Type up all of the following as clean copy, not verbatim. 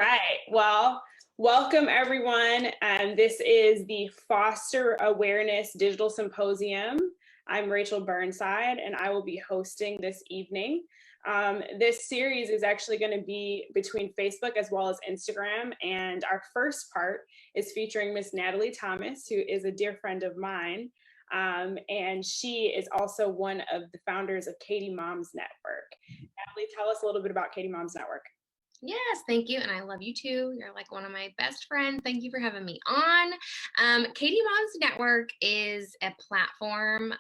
Right. Well, welcome everyone. This is the Foster Awareness Digital Symposium. I'm Rachel Burnside, and I will be hosting this evening. This series is actually going to be between Facebook as well as Instagram, and our first part is featuring Miss Natalie Thomas, who is a dear friend of mine, and she is also one of the founders of Katie Moms Network. Natalie, tell us a little bit about Katie Moms Network. Yes, thank you. And I love you too. You're like one of my best friends. Thank you for having me on. Katie Moms Network is a platform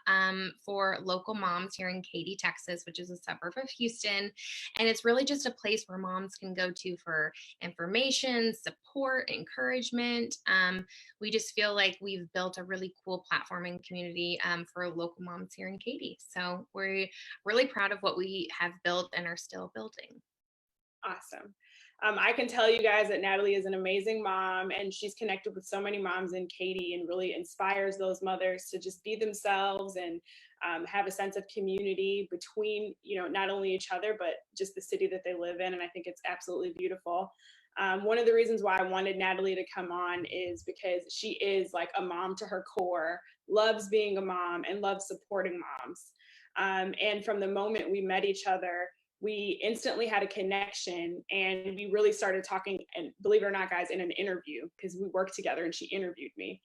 for local moms here in Katy, Texas, which is a suburb of Houston. And it's really just a place where moms can go to for information, support, encouragement. We just feel like we've built a really cool platform and community for local moms here in Katy. So we're really proud of what we have built and are still building. Awesome. I can tell you guys that Natalie is an amazing mom, and she's connected with so many moms in Katy and really inspires those mothers to just be themselves and have a sense of community between, not only each other, but just the city that they live in. And I think it's absolutely beautiful. One of the reasons why I wanted Natalie to come on is because she is like a mom to her core, loves being a mom, and loves supporting moms. And from the moment we met each other, we instantly had a connection, and we really started talking, and believe it or not, guys, in an interview, because we worked together and she interviewed me.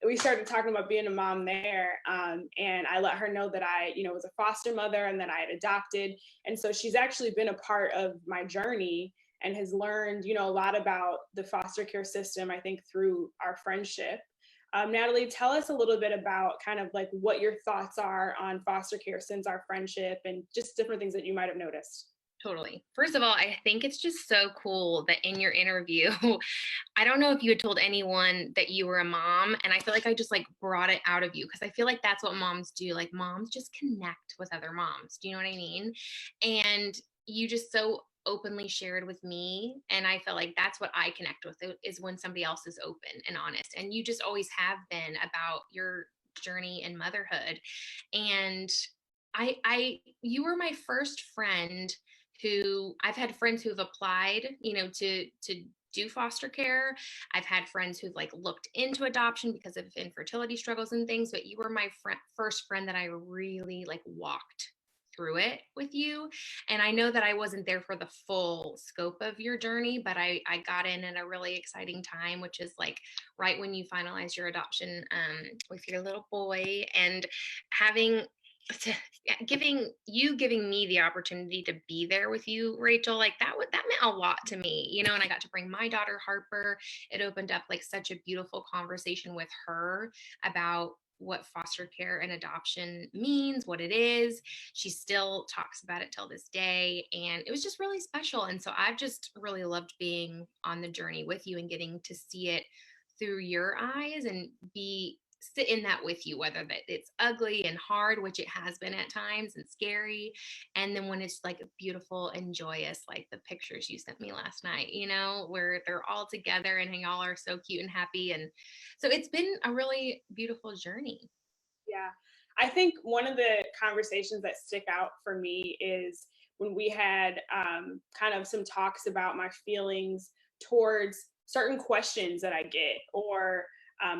We started talking about being a mom there, and I let her know that I was a foster mother and that I had adopted. And so she's actually been a part of my journey and has learned a lot about the foster care system, I think, through our friendship. Natalie, tell us a little bit about kind of like what your thoughts are on foster care since our friendship and just different things that you might have noticed. Totally. First of all, I think it's just so cool that in your interview, I don't know if you had told anyone that you were a mom, and I feel like I just like brought it out of you because I feel like that's what moms do. Like moms just connect with other moms. Do you know what I mean? And you just so openly shared with me, and I feel like that's what I connect with is when somebody else is open and honest. And you just always have been about your journey in motherhood. And you were my first friend who I've had friends who have applied, to do foster care. I've had friends who've like looked into adoption because of infertility struggles and things, but you were my first friend that I really like walked through it with you. And I know that I wasn't there for the full scope of your journey, but I got in at a really exciting time, which is like right when you finalize your adoption with your little boy, and having to giving me the opportunity to be there with you, Rachel, like that meant a lot to me, and I got to bring my daughter Harper. It opened up like such a beautiful conversation with her about what foster care and adoption means, what it is. She still talks about it till this day, and it was just really special. And so I've just really loved being on the journey with you and getting to see it through your eyes and sit in that with you, whether that it's ugly and hard, which it has been at times, and scary, and then when it's like beautiful and joyous, like the pictures you sent me last night, where they're all together and y'all are so cute and happy. And so it's been a really beautiful journey. Yeah. I think one of the conversations that stick out for me is when we had kind of some talks about my feelings towards certain questions that I get or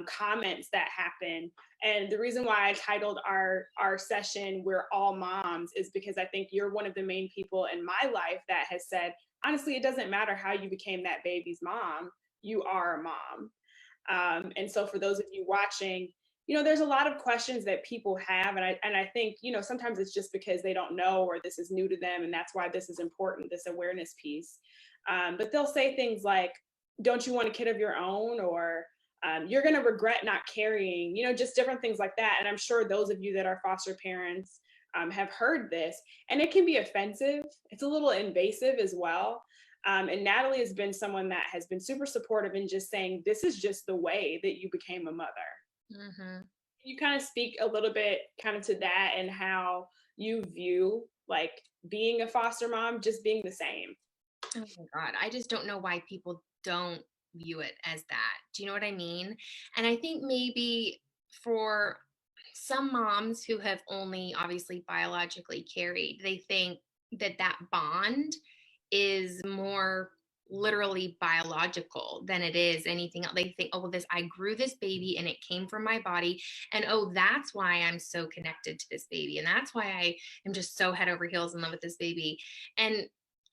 comments that happen. And the reason why I titled our session "We're All Moms" is because I think you're one of the main people in my life that has said, honestly, it doesn't matter how you became that baby's mom, you are a mom. And so for those of you watching, there's a lot of questions that people have. And I think, sometimes it's just because they don't know or this is new to them. And that's why this is important, this awareness piece. But they'll say things like, don't you want a kid of your own? Or you're going to regret not carrying, just different things like that. And I'm sure those of you that are foster parents have heard this, and it can be offensive. It's a little invasive as well. And Natalie has been someone that has been super supportive in just saying, this is just the way that you became a mother. Mm-hmm. You kind of speak a little bit kind of to that and how you view like being a foster mom, just being the same. Oh my God. I just don't know why people don't view it as that. Do you know what I mean? And I think maybe for some moms who have only obviously biologically carried, they think that bond is more literally biological than it is anything else. They think, oh, well, I grew this baby and it came from my body. And oh, that's why I'm so connected to this baby. And that's why I am just so head over heels in love with this baby. And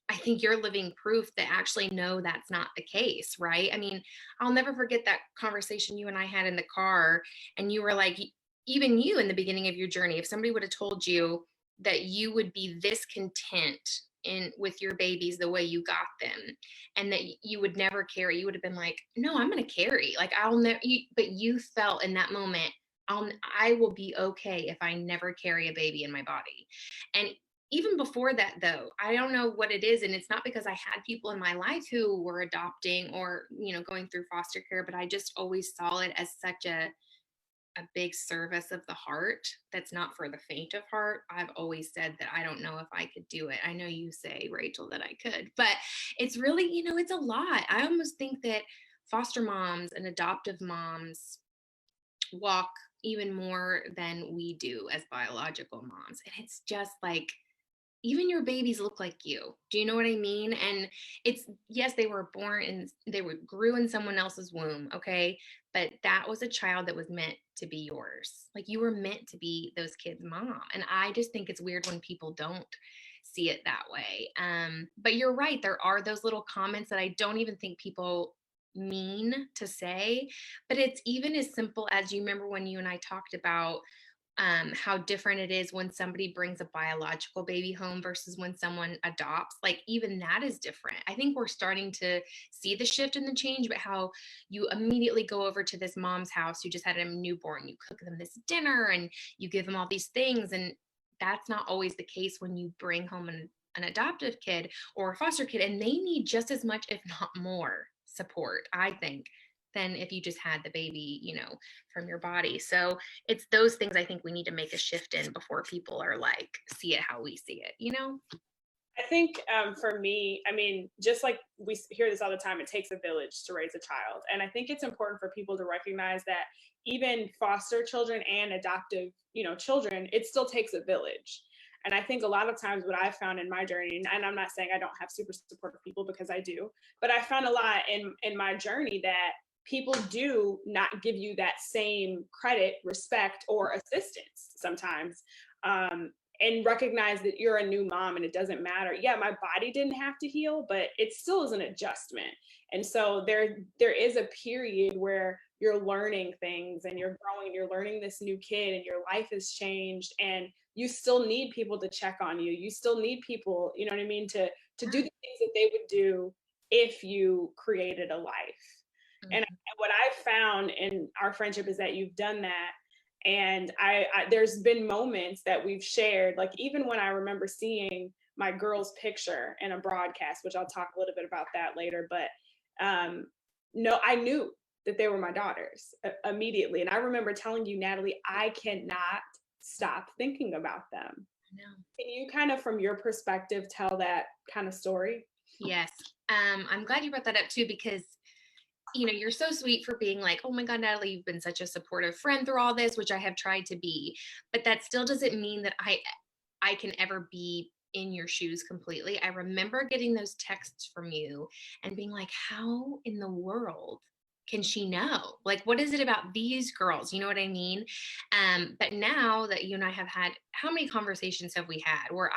I think you're living proof that actually, no, that's not the case, right? I mean, I'll never forget that conversation you and I had in the car. And you were like, even you in the beginning of your journey, if somebody would have told you that you would be this content in with your babies the way you got them, and that you would never carry, you would have been like, no, I'm going to carry, like, I'll never, but you felt in that moment, I will be okay if I never carry a baby in my body. And even before that, though, I don't know what it is, and it's not because I had people in my life who were adopting or, going through foster care, but I just always saw it as such a big service of the heart that's not for the faint of heart. I've always said that I don't know if I could do it. I know you say, Rachel, that I could, but it's really, it's a lot. I almost think that foster moms and adoptive moms walk even more than we do as biological moms. And it's just like, even your babies look like you. Do you know what I mean? And it's, yes, they were born and grew in someone else's womb. Okay. But that was a child that was meant to be yours. Like, you were meant to be those kids' mom. And I just think it's weird when people don't see it that way. But you're right. There are those little comments that I don't even think people mean to say, but it's even as simple as, you remember when you and I talked about how different it is when somebody brings a biological baby home versus when someone adopts. Like, even that is different. I think we're starting to see the shift and the change, but how you immediately go over to this mom's house who just had a newborn, you cook them this dinner and you give them all these things. And that's not always the case when you bring home an adoptive kid or a foster kid, and they need just as much, if not more, support, I think, than if you just had the baby, from your body. So it's those things I think we need to make a shift in before people are like, see it how we see it, I think for me, I mean, just like we hear this all the time, it takes a village to raise a child. And I think it's important for people to recognize that even foster children and adoptive, children, it still takes a village. And I think a lot of times what I've found in my journey, and I'm not saying I don't have super supportive people, because I do, but I found a lot in my journey that people do not give you that same credit, respect, or assistance sometimes. And recognize that you're a new mom and it doesn't matter. Yeah, my body didn't have to heal, but it still is an adjustment. And so there is a period where you're learning things and you're growing, you're learning this new kid and your life has changed, and you still need people to check on you. You still need people, you know what I mean, to do the things that they would do if you created a life. Mm-hmm. And what I've found in our friendship is that you've done that. And I there's been moments that we've shared, like even when I remember seeing my girl's picture in a broadcast, which I'll talk a little bit about that later, but no, I knew that they were my daughters immediately. And I remember telling you, Natalie, I cannot stop thinking about them. No. Can you kind of, from your perspective, tell that kind of story? Yes. I'm glad you brought that up too, because you're so sweet for being like, oh my God, Natalie, you've been such a supportive friend through all this, which I have tried to be, but that still doesn't mean that I can ever be in your shoes completely. I remember getting those texts from you and being like, how in the world can she know? Like, what is it about these girls? You know what I mean? But now that you and I have had, how many conversations have we had where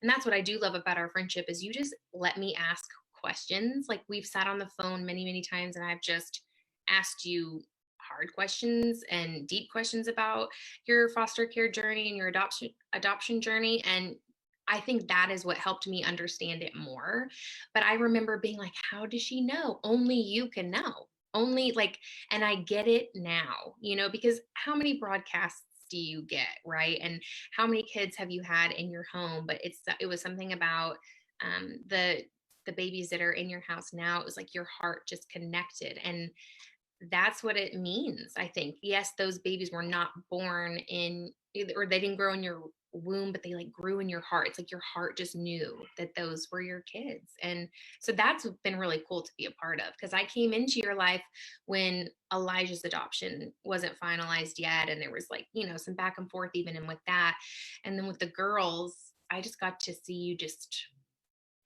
and that's what I do love about our friendship, is you just let me ask questions. Like, we've sat on the phone many, many times and I've just asked you hard questions and deep questions about your foster care journey and your adoption journey. And I think that is what helped me understand it more. But I remember being like, how does she know? Only you can know. Only like, and I get it now, because how many broadcasts do you get, right? And how many kids have you had in your home? But it was something about the babies that are in your house now. It was like your heart just connected. And that's what it means, I think. Yes, those babies were not born or they didn't grow in your womb, but they like grew in your heart. It's like your heart just knew that those were your kids. And so that's been really cool to be a part of, because I came into your life when Elijah's adoption wasn't finalized yet. And there was like, some back and forth even. And with that, and then with the girls, I just got to see you just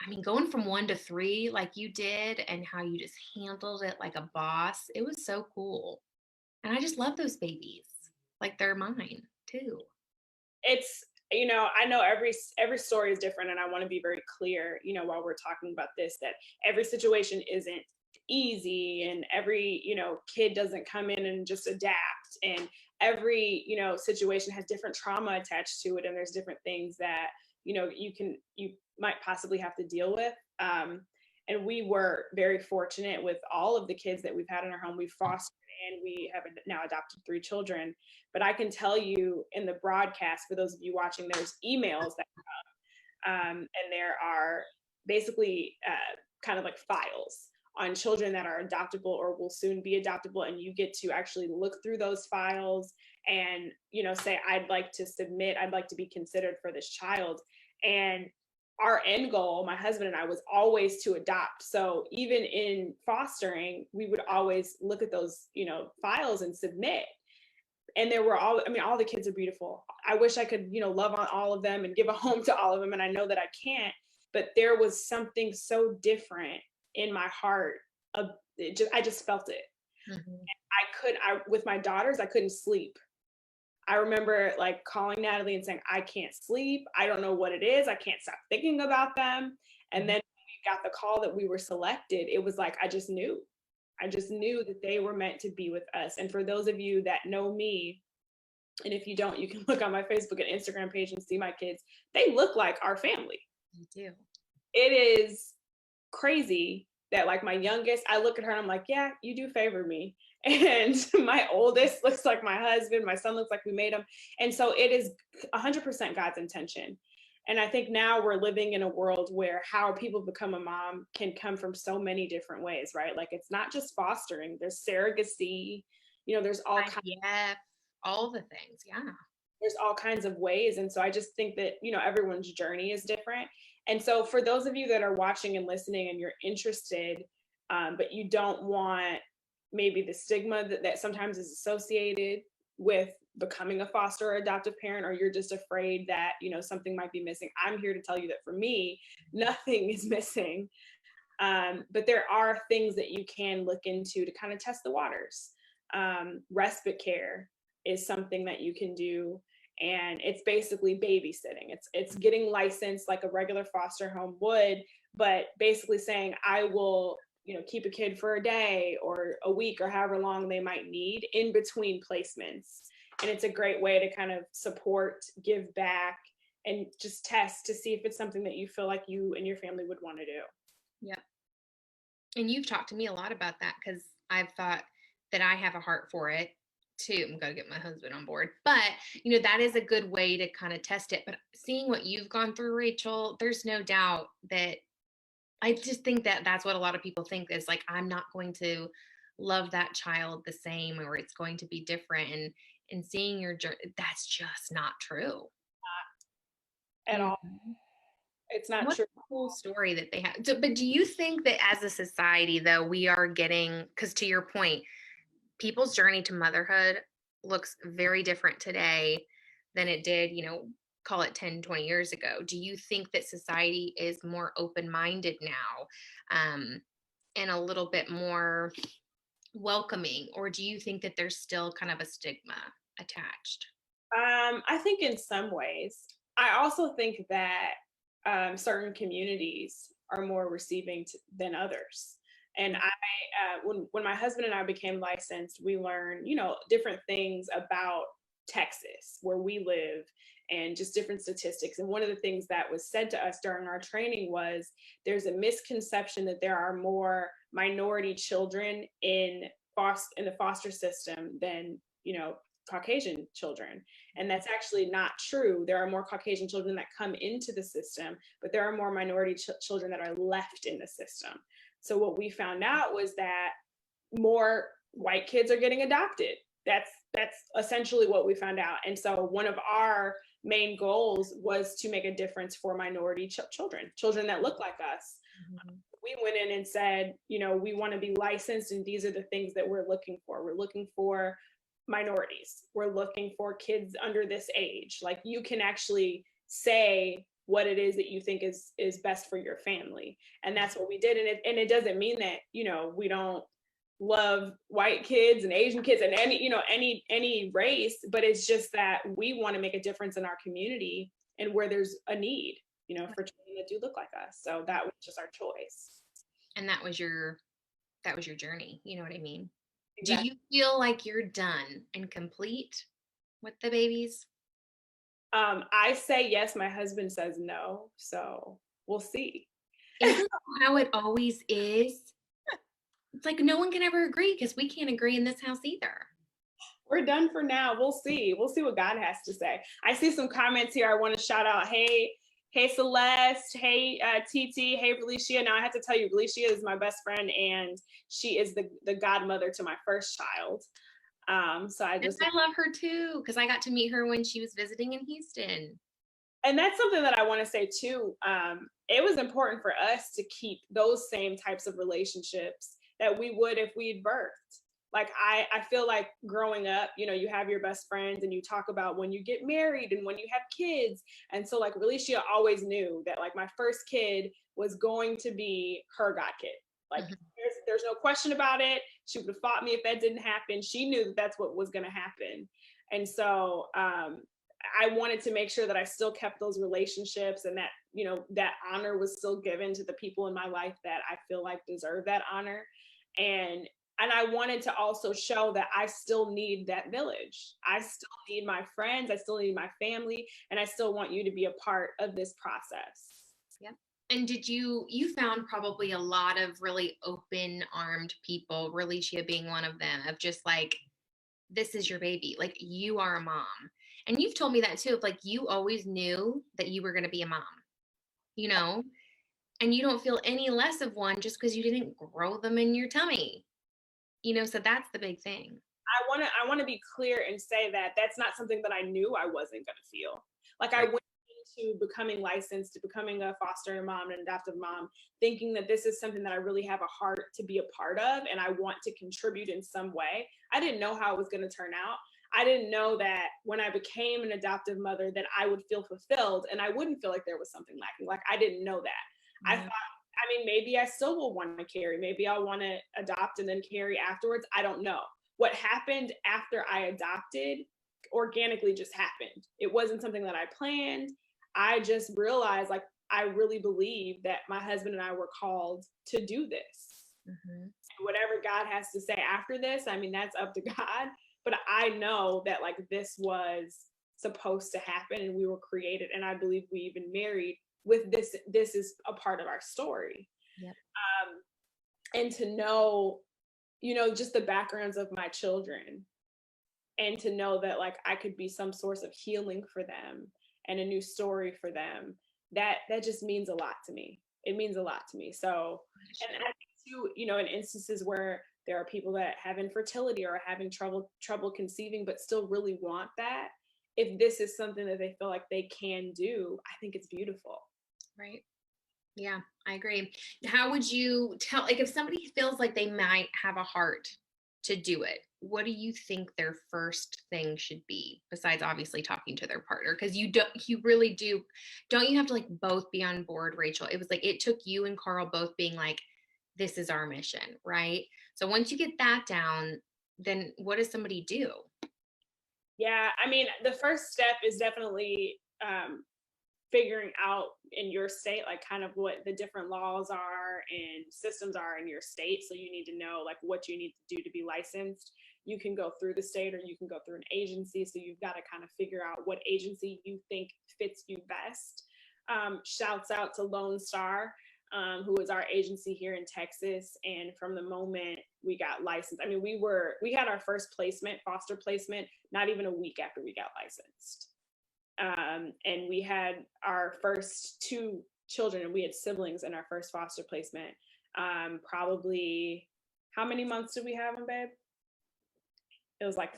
I mean, going from 1 to 3 like you did and how you just handled it like a boss, it was so cool. And I just love those babies. Like they're mine too. It's, I know every story is different, and I want to be very clear, while we're talking about this, that every situation isn't easy, and every, kid doesn't come in and just adapt, and every, situation has different trauma attached to it, and there's different things that, you might possibly have to deal with. And we were very fortunate with all of the kids that we've had in our home. We fostered, and we have now adopted 3 children. But I can tell you, in the broadcast, for those of you watching, there's emails that come, and there are basically kind of like files on children that are adoptable or will soon be adoptable, and you get to actually look through those files and say, I'd like to be considered for this child. And our end goal, my husband and I, was always to adopt. So even in fostering, we would always look at those, files and submit. And there were all the kids are beautiful. I wish I could, love on all of them and give a home to all of them. And I know that I can't, but there was something so different in my heart. I just felt it. Mm-hmm. With my daughters, I couldn't sleep. I remember like calling Natalie and saying, I can't sleep. I don't know what it is. I can't stop thinking about them. And then when we got the call that we were selected, it was like, I just knew that they were meant to be with us. And for those of you that know me, and if you don't, you can look on my Facebook and Instagram page and see my kids. They look like our family. You do. It is crazy that, like, my youngest, I look at her and I'm like, yeah, you do favor me. And my oldest looks like my husband. My son looks like we made him. And so it is 100% God's intention. And I think now we're living in a world where how people become a mom can come from so many different ways, right? Like, it's not just fostering, there's surrogacy, there's all kinds. Yeah, all the things. Yeah. There's all kinds of ways. And so I just think that, everyone's journey is different. And so for those of you that are watching and listening and you're interested, but you don't want maybe the stigma that sometimes is associated with becoming a foster or adoptive parent, or you're just afraid that, something might be missing, I'm here to tell you that for me, nothing is missing. But there are things that you can look into to kind of test the waters. Respite care is something that you can do. And it's basically babysitting. It's getting licensed like a regular foster home would, but basically saying, I will, keep a kid for a day or a week or however long they might need in between placements. And it's a great way to kind of support, give back, and just test to see if it's something that you feel like you and your family would want to do. Yep. And you've talked to me a lot about that, because I've thought that I have a heart for it too. I'm going to get my husband on board, but that is a good way to kind of test it. But seeing what you've gone through, Rachel, there's no doubt that I just think that that's what a lot of people think, is like, I'm not going to love that child the same, or it's going to be different. And seeing your journey, that's just not true. Not at all. It's not true. What a cool story that they have. So, but do you think that as a society, though, we are getting, because to your point, people's journey to motherhood looks very different today than it did, call it 10, 20 years ago. Do you think that society is more open-minded now, and a little bit more welcoming, or do you think that there's still kind of a stigma attached? I think in some ways. I also think that certain communities are more receiving than others. And when my husband and I became licensed, we learned, different things about Texas, where we live, and just different statistics. And one of the things that was said to us during our training was, there's a misconception that there are more minority children in the foster system than, Caucasian children. And that's actually not true. There are more Caucasian children that come into the system, but there are more minority children that are left in the system. So what we found out was that more white kids are getting adopted. That's essentially what we found out. And so one of our main goals was to make a difference for minority children that look like us. Mm-hmm. We went in and said, we want to be licensed, and these are the things that we're looking for. We're looking for minorities. We're looking for kids under this age. Like, you can actually say what it is that you think is best for your family. And that's what we did. And it doesn't mean that, you know, we don't love white kids and Asian kids and any, you know, any race, but it's just that we want to make a difference in our community and where there's a need, you know, for children that do look like us. So that was just our choice. And that was your journey. You know what I mean? Exactly. Do you feel like you're done and complete with the babies? I say yes, my husband says no. So we'll see. Isn't that how it always is? It's like no one can ever agree because we can't agree in this house either. We're done for now. We'll see. We'll see what God has to say. I see some comments here. I want to shout out. Hey Celeste. Hey TT. Hey Felicia. Now I have to tell you, Felicia is my best friend, and she is the godmother to my first child. So I love her too, because I got to meet her when she was visiting in Houston. And that's something that I want to say too. It was important for us to keep those same types of relationships that we would if we'd birthed. Like I feel like growing up, you know, you have your best friends and you talk about when you get married and when you have kids. And so like Felicia always knew that like my first kid was going to be her god kid. Like there's no question about it. She would have fought me if that didn't happen. She knew that that's what was going to happen. And so I wanted to make sure that I still kept those relationships and that, you know, that honor was still given to the people in my life that I feel like deserve that honor. And I wanted to also show that I still need that village. I still need my friends. I still need my family. And I still want you to be a part of this process. Yeah. And did you found probably a lot of really open-armed people, Relicia being one of them, of just like, this is your baby. Like, you are a mom. And you've told me that too, of like, you always knew that you were going to be a mom, you know, and you don't feel any less of one just because you didn't grow them in your tummy, you know, so that's the big thing. I want to be clear and say that that's not something that I knew I wasn't going to feel. Like I went into becoming licensed, to becoming a foster mom and adoptive mom, thinking that this is something that I really have a heart to be a part of and I want to contribute in some way. I didn't know how it was going to turn out. I didn't know that when I became an adoptive mother that I would feel fulfilled and I wouldn't feel like there was something lacking. Like I didn't know that. I thought, I mean, maybe I still will want to carry. Maybe I'll want to adopt and then carry afterwards. I don't know. What happened after I adopted organically just happened. It wasn't something that I planned. I just realized, like, I really believe that my husband and I were called to do this. And whatever God has to say after this, I mean, that's up to God. But I know that like this was supposed to happen and we were created. And I believe we even married with this. This is a part of our story. Yep. And to know, you know, just the backgrounds of my children and to know that like I could be some source of healing for them and a new story for them, that just means a lot to me. It means a lot to me. So, and I think too, you know, in instances where there are people that have infertility or are having trouble conceiving, but still really want that, if this is something that they feel like they can do, I think it's beautiful. Right. Yeah, I agree. How would you tell, like, if somebody feels like they might have a heart to do it, what do you think their first thing should be, besides obviously talking to their partner? Because you really do, don't you have to like both be on board, Rachel? It was like, it took you and Carl both being like, this is our mission, right? So once you get that down, then what does somebody do? Yeah, I mean, the first step is definitely figuring out in your state, like kind of what the different laws are and systems are in your state. So you need to know like what you need to do to be licensed. You can go through the state or you can go through an agency. So you've got to kind of figure out what agency you think fits you best. Shouts out to Lone Star, who is our agency here in Texas. And from the moment we got licensed, I mean, we had our first placement, foster placement, not even a week after we got licensed. And we had our first 2 children and we had siblings in our first foster placement. Probably, how many months did we have them, babe? It was like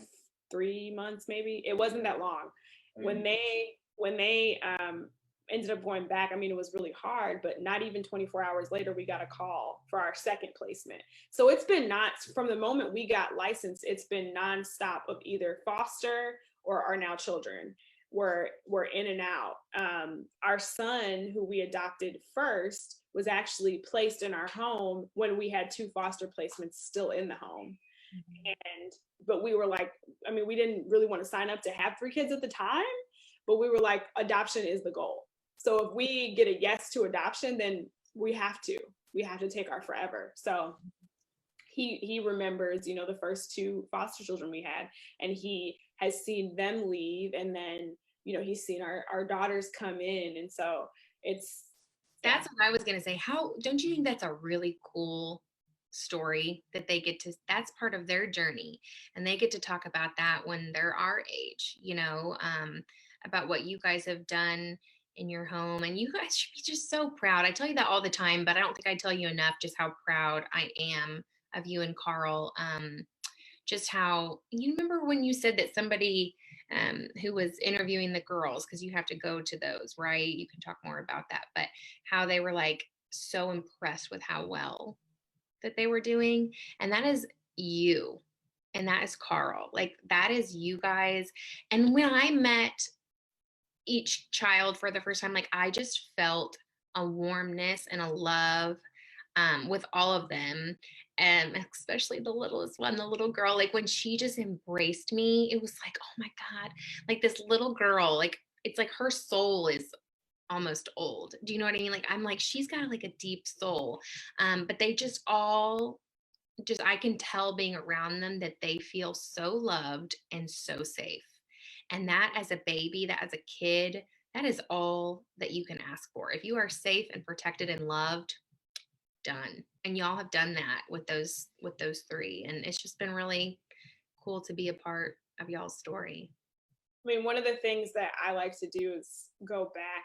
3 months, maybe. It wasn't that long. When they ended up going back, I mean, it was really hard, but not even 24 hours later, we got a call for our second placement. So it's been from the moment we got licensed, it's been nonstop of either foster or our now children. were in and out. Our son, who we adopted first, was actually placed in our home when we had 2 foster placements still in the home. But we were like, I mean, we didn't really want to sign up to have 3 kids at the time, but we were like, adoption is the goal. So if we get a yes to adoption, then we have to take our forever. So he remembers, you know, the first 2 foster children we had, and he has seen them leave, and then, you know, he's seen our daughters come in. And so that's what I was going to say. How, don't you think that's a really cool story that they get to, that's part of their journey, and they get to talk about that when they're our age, you know, about what you guys have done in your home. And you guys should be just so proud. I tell you that all the time, but I don't think I tell you enough just how proud I am of you and Carl. Just how, you remember when you said that somebody who was interviewing the girls, because you have to go to those, right? You can talk more about that, but how they were like so impressed with how well that they were doing. And that is you. And that is Carl. Like, that is you guys. And when I met each child for the first time, like, I just felt a warmness and a love with all of them. And especially the littlest one, the little girl, like when she just embraced me, it was like, oh my God, like this little girl, like, it's like her soul is almost old. Do you know what I mean? Like, I'm like, she's got like a deep soul. But they just all just, I can tell being around them that they feel so loved and so safe. And that, as a baby, that as a kid, that is all that you can ask for. If you are safe and protected and loved, done. And y'all have done that with those 3. And it's just been really cool to be a part of y'all's story. I mean, one of the things that I like to do is go back.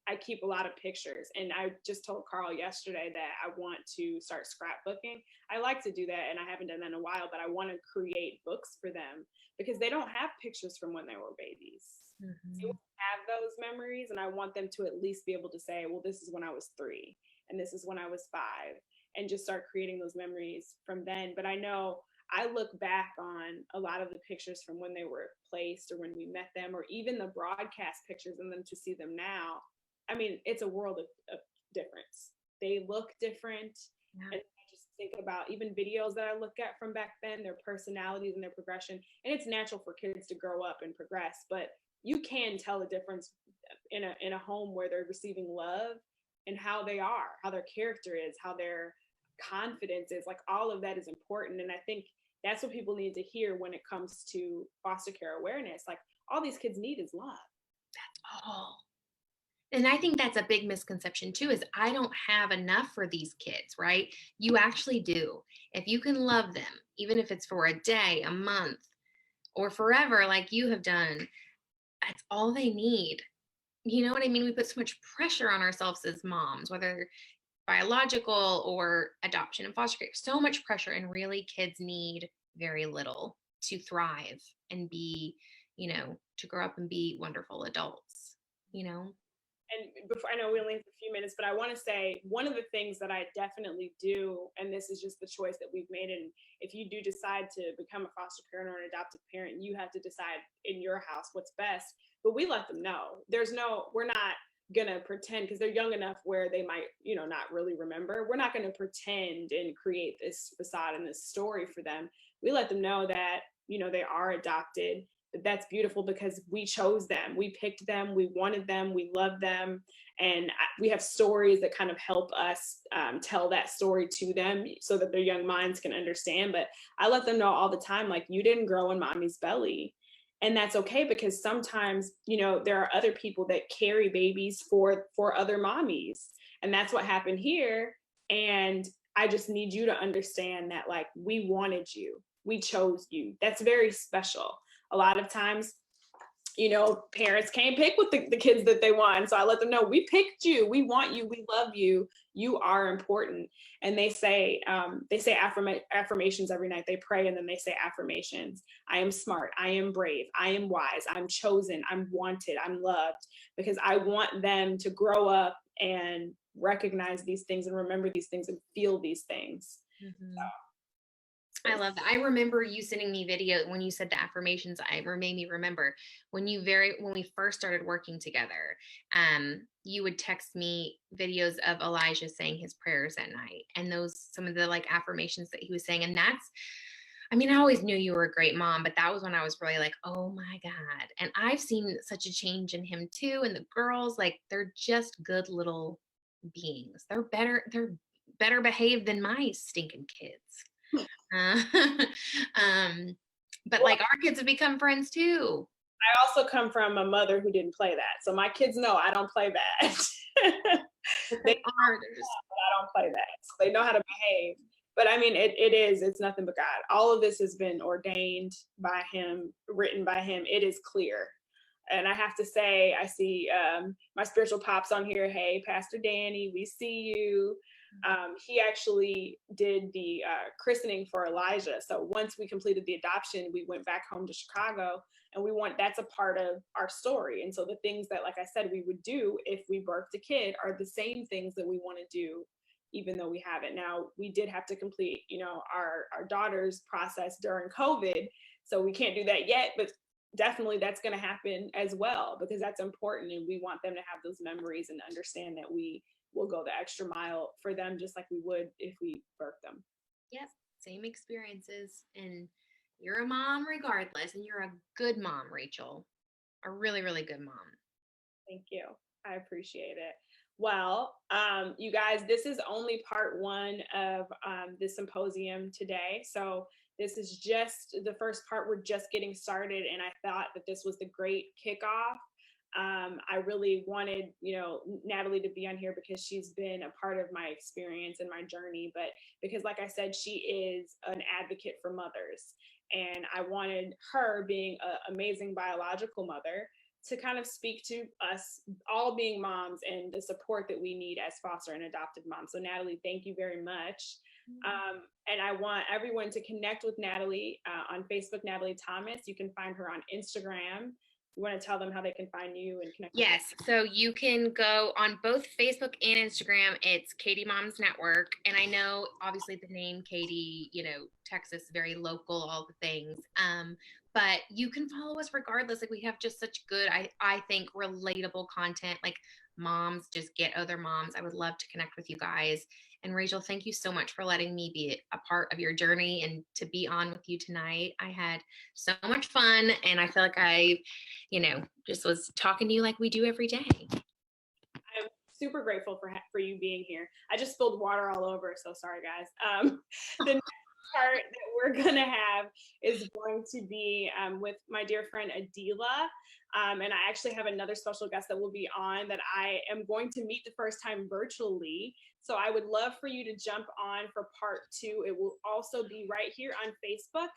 I keep a lot of pictures, and I just told Carl yesterday that I want to start scrapbooking. I like to do that, and I haven't done that in a while, but I want to create books for them because they don't have pictures from when they were babies. They won't have those memories, and I want them to at least be able to say, well, this is when I was 3, and this is when I was 5, and just start creating those memories from then. But I know I look back on a lot of the pictures from when they were placed or when we met them, or even the broadcast pictures, and then to see them now. I mean, it's a world of difference. They look different. Yeah. And I just think about even videos that I look at from back then, their personalities and their progression. And it's natural for kids to grow up and progress, but you can tell a difference in a home where they're receiving love, and how they are, how their character is, how their confidence is. Like, all of that is important. And I think that's what people need to hear when it comes to foster care awareness. Like, all these kids need is love. That's all. And I think that's a big misconception too, is I don't have enough for these kids, right? You actually do. If you can love them, even if it's for a day, a month, or forever, like you have done, that's all they need. You know what I mean? We put so much pressure on ourselves as moms, whether biological or adoption and foster care, so much pressure. And really, kids need very little to thrive and be, you know, to grow up and be wonderful adults, you know? And before, I know we only have a few minutes, but I want to say one of the things that I definitely do, and this is just the choice that we've made, and if you do decide to become a foster parent or an adoptive parent, you have to decide in your house what's best. But we let them know. We're not gonna pretend, because they're young enough where they might, you know, not really remember. We're not gonna pretend and create this facade and this story for them. We let them know that, you know, they are adopted. That's beautiful because we chose them, we picked them, we wanted them, we love them, and we have stories that kind of help us tell that story to them so that their young minds can understand. But I let them know all the time, like, you didn't grow in mommy's belly, and that's okay, because sometimes, you know, there are other people that carry babies for other mommies, and that's what happened here. And I just need you to understand that, like, we wanted you, we chose you. That's very special. A lot of times, you know, parents can't pick with the kids that they want. So I let them know, we picked you, we want you, we love you, you are important. And they say affirmations every night. They pray and then they say affirmations. I am smart, I am brave, I am wise, I'm chosen, I'm wanted, I'm loved, because I want them to grow up and recognize these things and remember these things and feel these things. Mm-hmm. I love that. I remember you sending me video when you said the affirmations. Made me remember when we first started working together. You would text me videos of Elijah saying his prayers at night, and some of the like affirmations that he was saying. And I always knew you were a great mom, but that was when I was really like, oh my God. And I've seen such a change in him too. And the girls, like, they're just good little beings. They're better behaved than my stinking kids. Uh, but like our kids have become friends too. I also come from a mother who didn't play that. So my kids know I don't play that. They are, but I don't play that. So they know how to behave. But I mean, it's nothing but God. All of this has been ordained by him, written by him. It is clear. And I have to say, I see my spiritual pops on here. Hey, Pastor Danny, we see you. He actually did the christening for Elijah. So once we completed the adoption, we went back home to Chicago, and that's a part of our story. And so the things that, like I said, we would do if we birthed a kid are the same things that we want to do, even though we haven't. Now, we did have to complete, our daughter's process during COVID. So we can't do that yet, but definitely that's going to happen as well, because that's important. And we want them to have those memories and understand that we will go the extra mile for them, just like we would if we birthed them. Yep. Same experiences. And you're a mom regardless. And you're a good mom, Rachel. A really, really good mom. Thank you. I appreciate it. Well, you guys, this is only part one of the symposium today. So this is just the first part. We're just getting started. And I thought that this was the great kickoff. I really wanted, Natalie to be on here because she's been a part of my experience and my journey, but because, like I said, she is an advocate for mothers. And I wanted her, being an amazing biological mother, to kind of speak to us all being moms and the support that we need as foster and adopted moms. So Natalie, thank you very much. And I want everyone to connect with Natalie on Facebook, Natalie Thomas. You can find her on Instagram. You want to tell them how they can find you and connect? Yes. So you can go on both Facebook and Instagram. It's Katie Moms Network. And I know obviously the name Katie, Texas, very local, all the things. But you can follow us regardless. Like, we have just such good, I think, relatable content. Like, moms just get other moms. I would love to connect with you guys. And Rachel, thank you so much for letting me be a part of your journey and to be on with you tonight. I had so much fun, and I feel like I, just was talking to you like we do every day. I'm super grateful for you being here. I just spilled water all over, so sorry, guys. The next part that we're gonna have is going to be with my dear friend Edilah. And I actually have another special guest that will be on that I am going to meet the first time virtually. So I would love for you to jump on for part 2. It will also be right here on Facebook,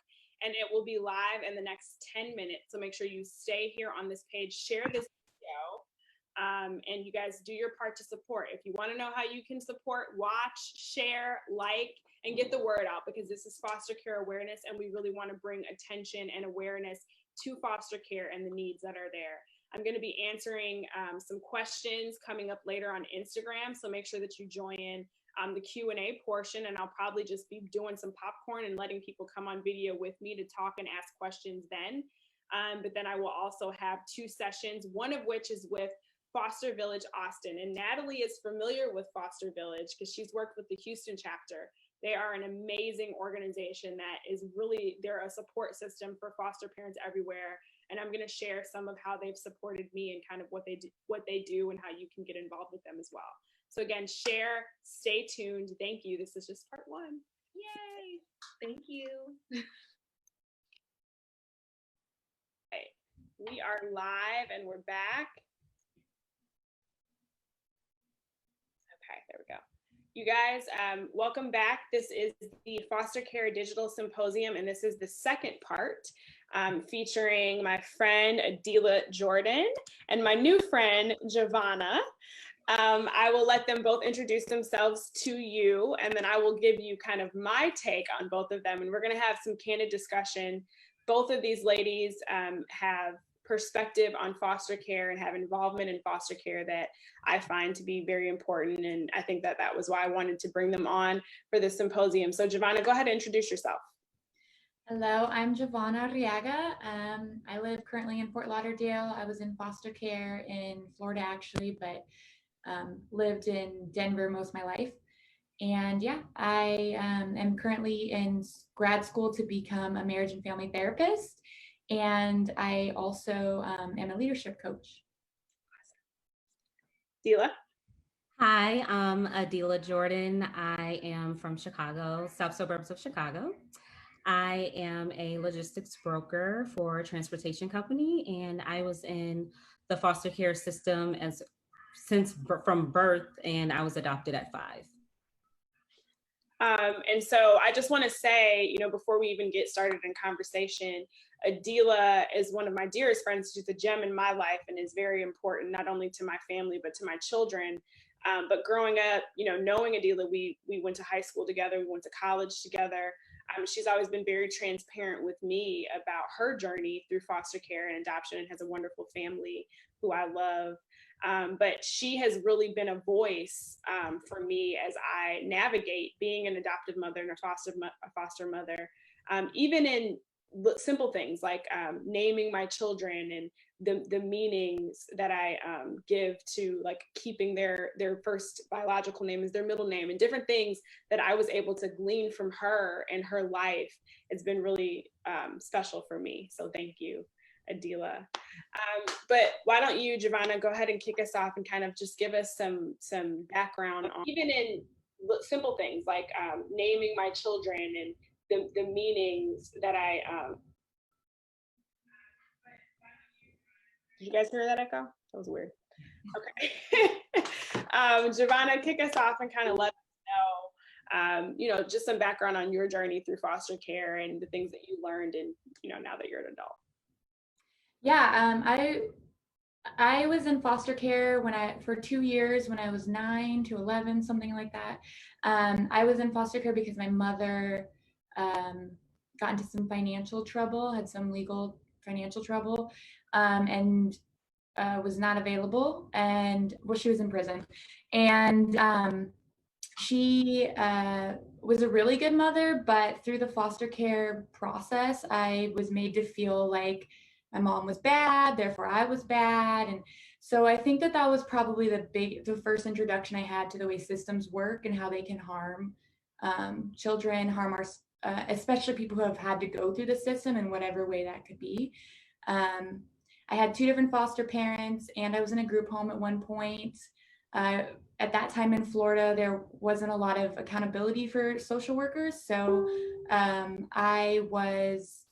and it will be live in the next 10 minutes. So make sure you stay here on this page, share this video, and you guys do your part to support. If you want to know how you can support, watch, share, like, and get the word out, because this is foster care awareness, and we really want to bring attention and awareness to foster care and the needs that are there. I'm going to be answering some questions coming up later on Instagram, so make sure that you join the Q&A portion, and I'll probably just be doing some popcorn and letting people come on video with me to talk and ask questions then. But then I will also have 2 sessions, one of which is with Foster Village Austin. And Natalie is familiar with Foster Village because she's worked with the Houston chapter. They are an amazing organization that is really, they're a support system for foster parents everywhere. And I'm going to share some of how they've supported me and kind of what they do and how you can get involved with them as well. So again, share, stay tuned. Thank you. This is just part 1. Yay. Thank you. Okay. We are live and we're back. Okay, there we go. You guys, welcome back. This is the Foster Care Digital Symposium, and this is the second part, featuring my friend Edilah Jordan and my new friend Javonna. I will let them both introduce themselves to you, and then I will give you kind of my take on both of them, and we're going to have some candid discussion. Both of these ladies have perspective on foster care and have involvement in foster care that I find to be very important. And I think that was why I wanted to bring them on for this symposium. So Javonna, go ahead and introduce yourself. Hello, I'm Javonna Arriaga. I live currently in Fort Lauderdale. I was in foster care in Florida actually, but lived in Denver most of my life. And yeah, I am currently in grad school to become a marriage and family therapist. And I also am a leadership coach. Edilah? Hi, I'm Edilah Jordan. I am from Chicago, south suburbs of Chicago. I am a logistics broker for a transportation company, and I was in the foster care system from birth, and I was adopted at 5. And so I just want to say, before we even get started in conversation, Edilah is one of my dearest friends. She's a gem in my life and is very important, not only to my family, but to my children. But growing up, knowing Edilah, we went to high school together, we went to college together. She's always been very transparent with me about her journey through foster care and adoption, and has a wonderful family who I love. But she has really been a voice for me as I navigate being an adoptive mother and a foster mother, even in simple things like naming my children and the meanings that I give to like keeping their first biological name as their middle name, and different things that I was able to glean from her and her life. It's been really special for me. So thank you, Edilah. But why don't you, Javonna, go ahead and kick us off and kind of just give us some background on even in simple things like naming my children and the meanings that I did you guys hear that echo? That was weird. Okay. Javonna, kick us off and kind of let us know, just some background on your journey through foster care and the things that you learned and, now that you're an adult. Yeah, I was in foster care for 2 years when I was 9 to 11, something like that. I was in foster care because my mother got into some financial trouble, had some legal financial trouble, and was not available. And she was in prison, and she was a really good mother. But through the foster care process, I was made to feel like my mom was bad, therefore I was bad. And so I think that was probably the first introduction I had to the way systems work and how they can harm children, harm especially people who have had to go through the system in whatever way that could be. I had 2 different foster parents, and I was in a group home at one point. At that time in Florida, there wasn't a lot of accountability for social workers. So I was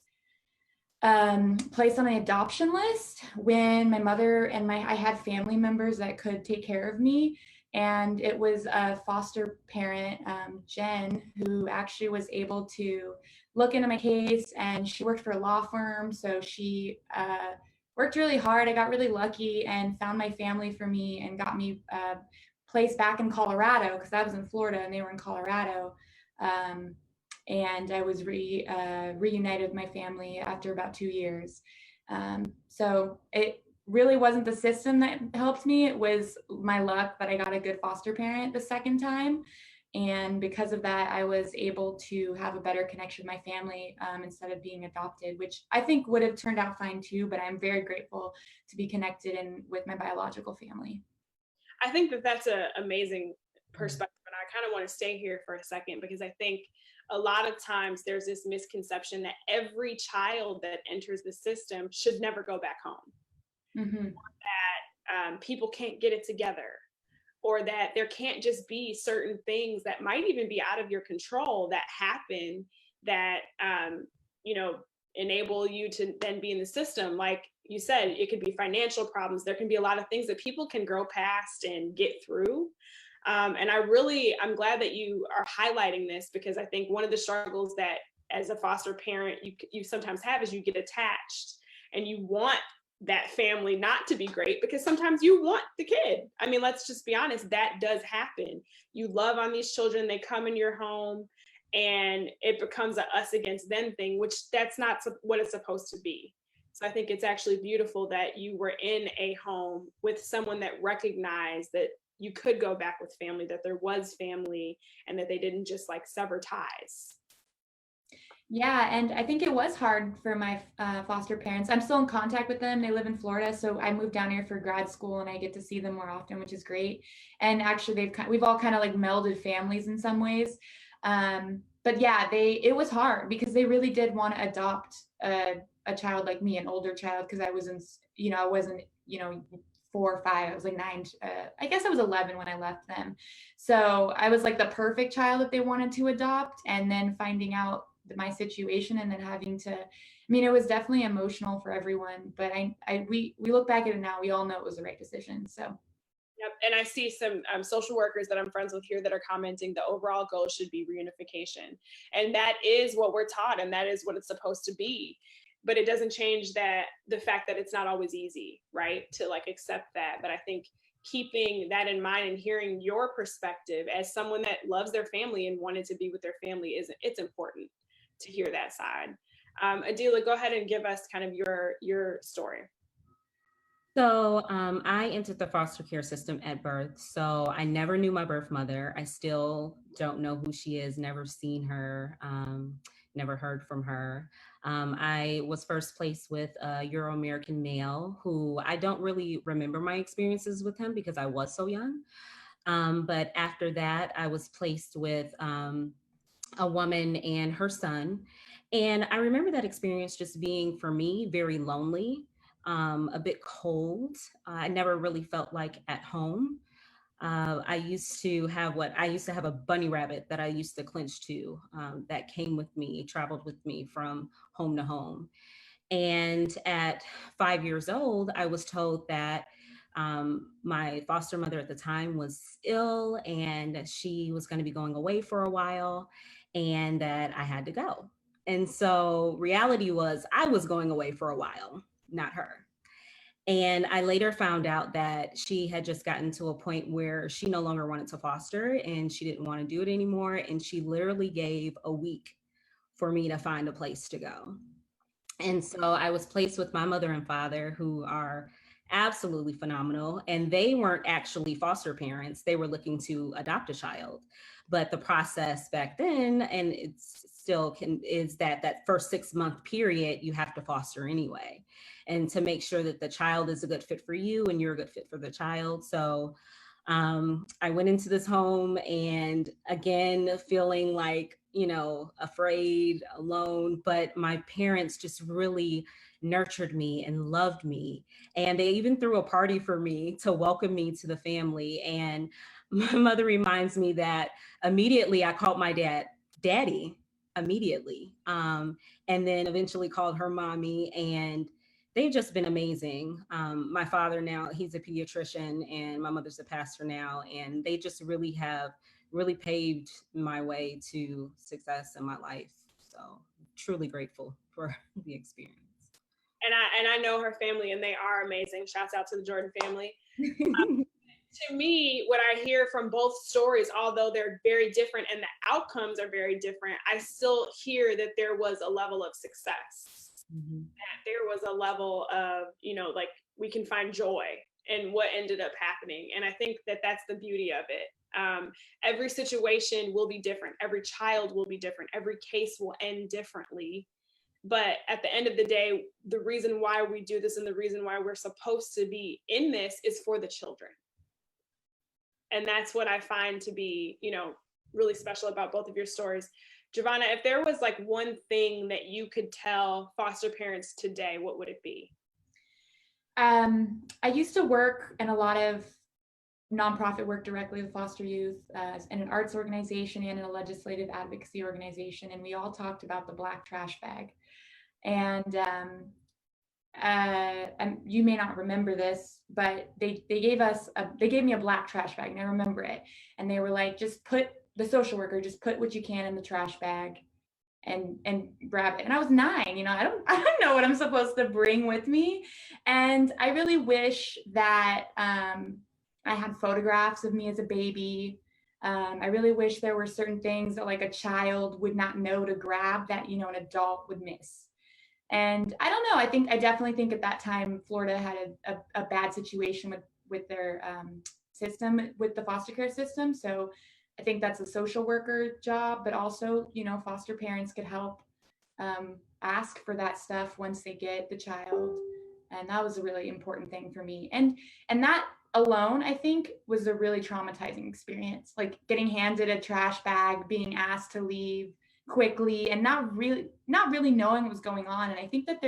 placed on an adoption list when my mother and I had family members that could take care of me. And it was a foster parent, Jen, who actually was able to look into my case, and she worked for a law firm. So she worked really hard. I got really lucky and found my family for me and got me placed back in Colorado, because I was in Florida and they were in Colorado. And I was reunited with my family after about 2 years. So it really wasn't the system that helped me. It was my luck that I got a good foster parent the second time. And because of that, I was able to have a better connection with my family instead of being adopted, which I think would have turned out fine too. But I'm very grateful to be connected with my biological family. I think that's an amazing perspective. And I kind of want to stay here for a second, because I think a lot of times there's this misconception that every child that enters the system should never go back home. Mm-hmm. That people can't get it together, or that there can't just be certain things that might even be out of your control that happen that, enable you to then be in the system. Like you said, it could be financial problems. There can be a lot of things that people can grow past and get through. And I'm glad that you are highlighting this, because I think one of the struggles that as a foster parent you sometimes have is you get attached and you want that family not to be great, because sometimes you want the kid. I mean, let's just be honest, that does happen. You love on these children, they come in your home, and it becomes a us against them thing, which that's not what it's supposed to be. So I think it's actually beautiful that you were in a home with someone that recognized that you could go back with family, that there was family, and that they didn't just like sever ties. Yeah, and I think it was hard for my foster parents. I'm still in contact with them. They live in Florida, so I moved down here for grad school, and I get to see them more often, which is great. And actually, we've all kind of like melded families in some ways. But yeah, it was hard because they really did want to adopt a child like me, an older child, because I wasn't 4 or 5. I was like 9. I guess I was 11 when I left them. So I was like the perfect child that they wanted to adopt, and then finding out my situation and then having to, I mean, it was definitely emotional for everyone, but we look back at it now, we all know it was the right decision. So yep. And I see some social workers that I'm friends with here that are commenting the overall goal should be reunification, and that is what we're taught, and that is what it's supposed to be. But it doesn't change the fact that it's not always easy, right, to like accept that. But I think keeping that in mind and hearing your perspective as someone that loves their family and wanted to be with their family it's important to hear that side. Edilah, go ahead and give us kind of your story. So I entered the foster care system at birth. So I never knew my birth mother. I still don't know who she is, never seen her, never heard from her. I was first placed with a Euro-American male who I don't really remember my experiences with him because I was so young. But after that, I was placed with a woman and her son. And I remember that experience just being, for me, very lonely, a bit cold. I never really felt like at home. I used to have a bunny rabbit that I used to clinch to, that came with me, traveled with me from home to home. And at 5 years old, I was told that my foster mother at the time was ill and she was going to be going away for a while and that I had to go. And so reality was I was going away for a while, not her. And I later found out that she had just gotten to a point where she no longer wanted to foster and she didn't want to do it anymore. And she literally gave a week for me to find a place to go. And so I was placed with my mother and father, who are absolutely phenomenal. And they weren't actually foster parents, they were looking to adopt a child. But the process back then, and it's still is that first 6-month period, you have to foster anyway. And to make sure that the child is a good fit for you and you're a good fit for the child. So I went into this home and again, feeling like, afraid, alone, but my parents just really nurtured me and loved me. And they even threw a party for me to welcome me to the family. And my mother reminds me that immediately I called my dad, Daddy, immediately. And then eventually called her mommy, and they've just been amazing. My father now, he's a pediatrician, and my mother's a pastor now, and they just really paved my way to success in my life. So truly grateful for the experience. And I know her family, and they are amazing. Shouts out to the Jordan family. To me, what I hear from both stories, although they're very different and the outcomes are very different, I still hear that there was a level of success. Mm-hmm. That there was a level of, like we can find joy in what ended up happening. And I think that that's the beauty of it. Every situation will be different. Every child will be different. Every case will end differently. But at the end of the day, the reason why we do this and the reason why we're supposed to be in this is for the children. And that's what I find to be, really special about both of your stories. Javonna, if there was like one thing that you could tell foster parents today, what would it be? I used to work in a lot of nonprofit work directly with foster youth in an arts organization and in a legislative advocacy organization. And we all talked about the black trash bag. And you may not remember this, but they gave me a black trash bag, and I remember it. And they were like, just put what you can in the trash bag and grab it. And I was 9, I don't know what I'm supposed to bring with me. And I really wish that I had photographs of me as a baby. I really wish there were certain things that like a child would not know to grab that, an adult would miss. And I don't know, I definitely think at that time, Florida had a bad situation with their system, with the foster care system. So I think that's a social worker job, but also, foster parents could help ask for that stuff once they get the child. And that was a really important thing for me. And that alone, I think, was a really traumatizing experience. Like getting handed a trash bag, being asked to leave quickly, and not really knowing what was going on. And I think that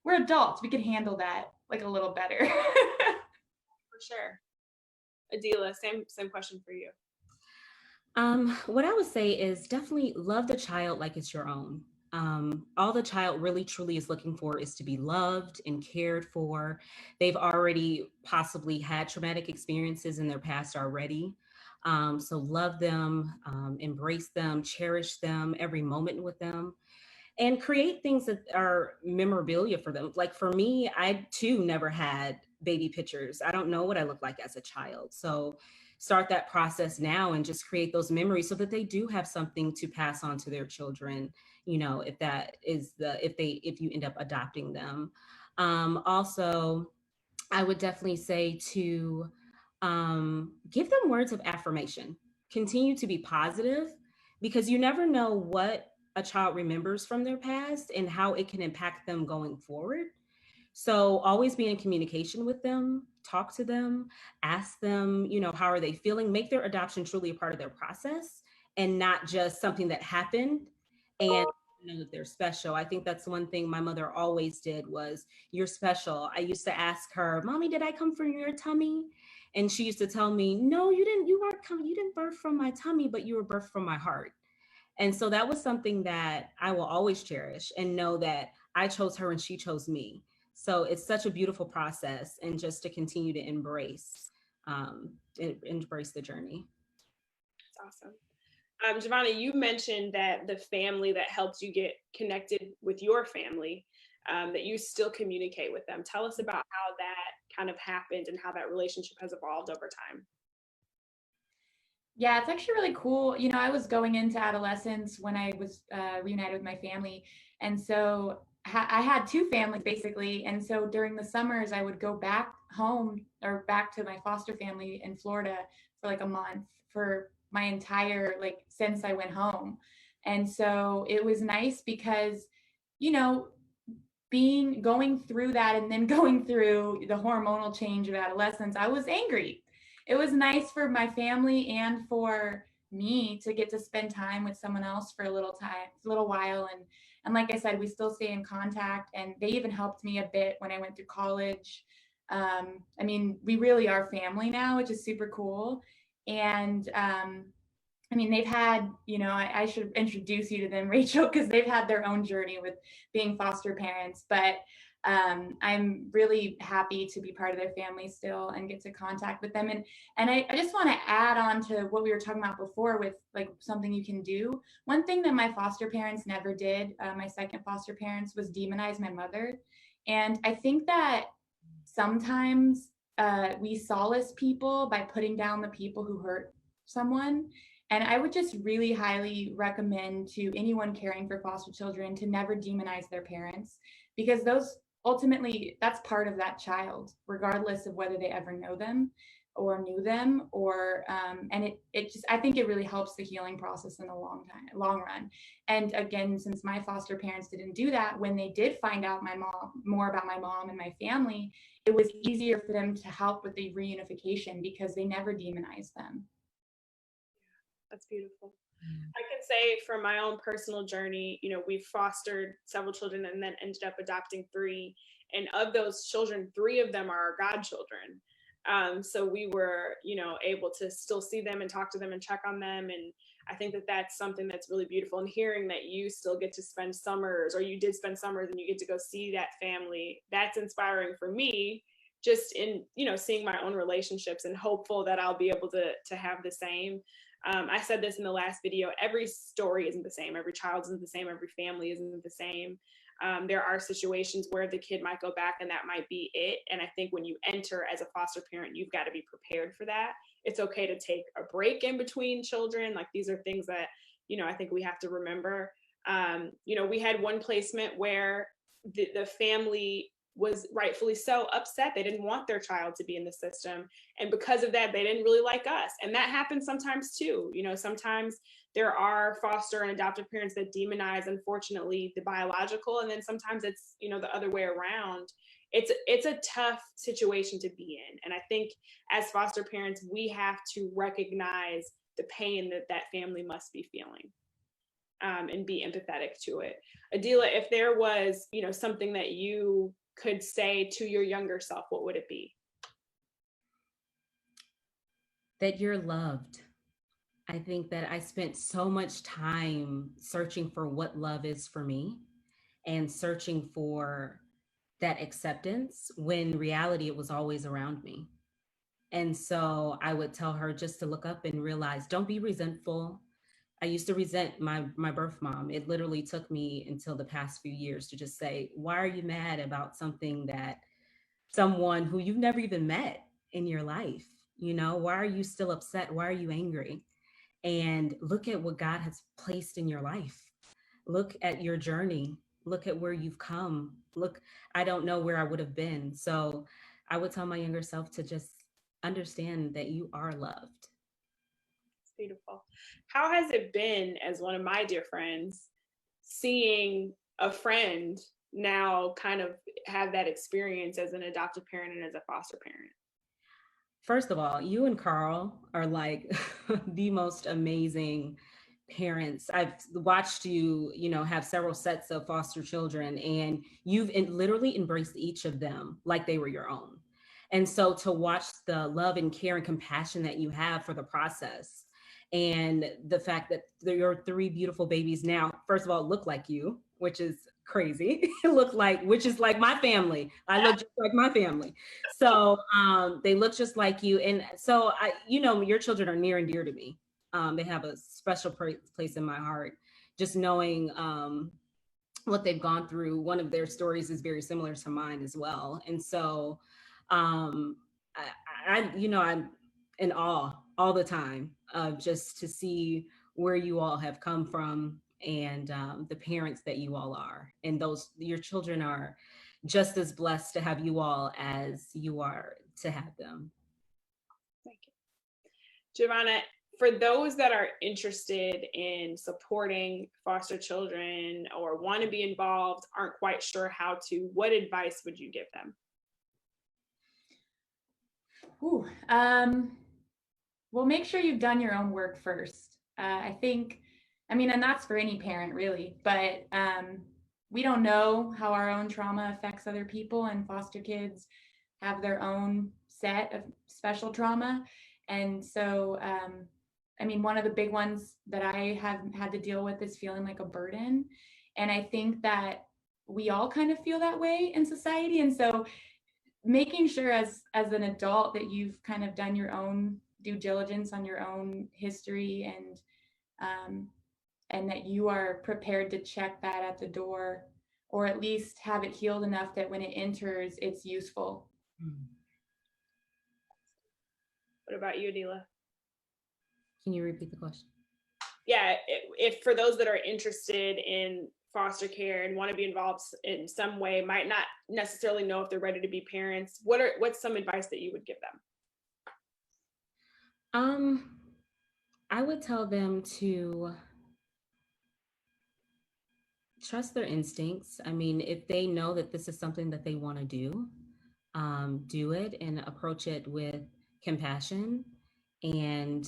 we're adults, we could handle that like a little better. For sure. Edilah, same question for you. What I would say is definitely love the child like it's your own. All the child really truly is looking for is to be loved and cared for. They've already possibly had traumatic experiences in their past already. So love them, embrace them, cherish them, every moment with them, and create things that are memorabilia for them. Like for me, I too never had baby pictures. I don't know what I look like as a child. So start that process now and just create those memories so that they do have something to pass on to their children, you know, if that is if you end up adopting them. Also, I would definitely say to give them words of affirmation. Continue to be positive, because you never know what a child remembers from their past and how it can impact them going forward. So always be in communication with them, talk to them, ask them, you know, how are they feeling? Make their adoption truly a part of their process and not just something that happened and know that they're special. I think that's one thing my mother always did was, you're special. I used to ask her, Mommy, did I come from your tummy? And she used to tell me, no, you didn't, you didn't birth from my tummy, but you were birthed from my heart. And so that was something that I will always cherish and know that I chose her and she chose me. So it's such a beautiful process, and just to continue to embrace the journey. That's awesome. Javonna, you mentioned that the family that helped you get connected with your family, that you still communicate with them. Tell us about how that kind of happened and how that relationship has evolved over time. Yeah, it's actually really cool. You know, I was going into adolescence when I was reunited with my family. And so I had two families basically. And so during the summers, I would go back home or back to my foster family in Florida for like a month for my entire, like, since I went home. And so it was nice because, you know, going through that and then going through the hormonal change of adolescence, I was angry. It was nice for my family and for me to get to spend time with someone else for a little while. And like I said, we still stay in contact, and they even helped me a bit when I went through college. I mean, we really are family now, which is super cool. And I mean, they've had, you know, I should introduce you to them, Rachel, because they've had their own journey with being foster parents. But I'm really happy to be part of their family still and get to contact with them. And I just want to add on to what we were talking about before with like something you can do. One thing that my foster parents never did, my second foster parents, was demonize my mother. And I think that sometimes we solace people by putting down the people who hurt someone. And I would just really highly recommend to anyone caring for foster children to never demonize their parents, because those ultimately, that's part of that child, regardless of whether they ever know them or knew them, or and it just, I think it really helps the healing process in the long run. And again, since my foster parents didn't do that, when they did find out more about my mom and my family, it was easier for them to help with the reunification because they never demonized them. That's beautiful. I can say from my own personal journey, you know, we've fostered several children and then ended up adopting 3. And of those children, 3 of them are our godchildren. So we were, you know, able to still see them and talk to them and check on them. And I think that that's something that's really beautiful. And hearing that you still get to spend summers, or you did spend summers and you get to go see that family, that's inspiring for me, just in, you know, seeing my own relationships, and hopeful that I'll be able to have the same. I said this in the last video, every story isn't the same. Every child isn't the same. Every family isn't the same. There are situations where the kid might go back and that might be it. And I think when you enter as a foster parent, you've got to be prepared for that. It's okay to take a break in between children. Like, these are things that, you know, I think we have to remember. You know, we had one placement where the family was rightfully so upset. They didn't want their child to be in the system. And because of that, they didn't really like us. And that happens sometimes too. You know, sometimes there are foster and adoptive parents that demonize, unfortunately, the biological. And then sometimes it's, you know, the other way around. It's a tough situation to be in. And I think as foster parents, we have to recognize the pain that that family must be feeling. And be empathetic to it. Edilah, if there was, you know, something that you could say to your younger self, what would it be? That you're loved. I think that I spent so much time searching for what love is for me and searching for that acceptance when in reality it was always around me. And so I would tell her just to look up and realize, don't be resentful. I used to resent my birth mom. It literally took me until the past few years to just say, why are you mad about something that someone who you've never even met in your life, you know, why are you still upset? Why are you angry? And look at what God has placed in your life. Look at your journey. Look at where you've come. Look, I don't know where I would have been. So I would tell my younger self to just understand that you are loved. Beautiful. How has it been, as one of my dear friends, seeing a friend now kind of have that experience as an adoptive parent and as a foster parent? First of all, you and Carl are like the most amazing parents. I've watched you, you know, have several sets of foster children, and you've literally embraced each of them like they were your own. And so to watch the love and care and compassion that you have for the process, and the fact that your three beautiful babies now, first of all, look like you, which is crazy. Which is like my family. I look just like my family. So they look just like you. And so you know, your children are near and dear to me. They have a special place in my heart. Just knowing what they've gone through. One of their stories is very similar to mine as well. And so you know, I'm in awe all the time of just to see where you all have come from and the parents that you all are. And your children are just as blessed to have you all as you are to have them. Thank you. Javonna, for those that are interested in supporting foster children or want to be involved, aren't quite sure how to, what advice would you give them? Ooh, well, make sure you've done your own work first. I think, I mean, and that's for any parent really, but we don't know how our own trauma affects other people, and foster kids have their own set of special trauma. And so, I mean, one of the big ones that I have had to deal with is feeling like a burden. And I think that we all kind of feel that way in society. And so making sure as an adult that you've kind of done your own due diligence on your own history, and that you are prepared to check that at the door, or at least have it healed enough that when it enters, it's useful. What about you, Edilah? Can you repeat the question? Yeah, if for those that are interested in foster care and want to be involved in some way, might not necessarily know if they're ready to be parents, what's some advice that you would give them? I would tell them to trust their instincts. I mean, if they know that this is something that they want to do it and approach it with compassion. And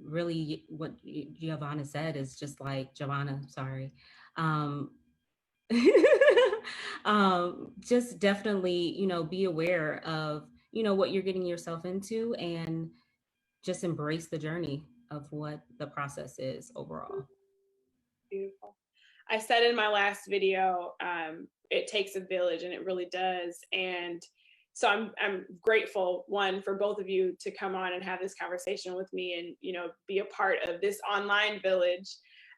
really what Javonna said is just like, just definitely, you know, be aware of, you know, what you're getting yourself into, and just embrace the journey of what the process is overall. Beautiful. I said in my last video, it takes a village, and it really does. And so I'm grateful, one, for both of you to come on and have this conversation with me and, you know, be a part of this online village.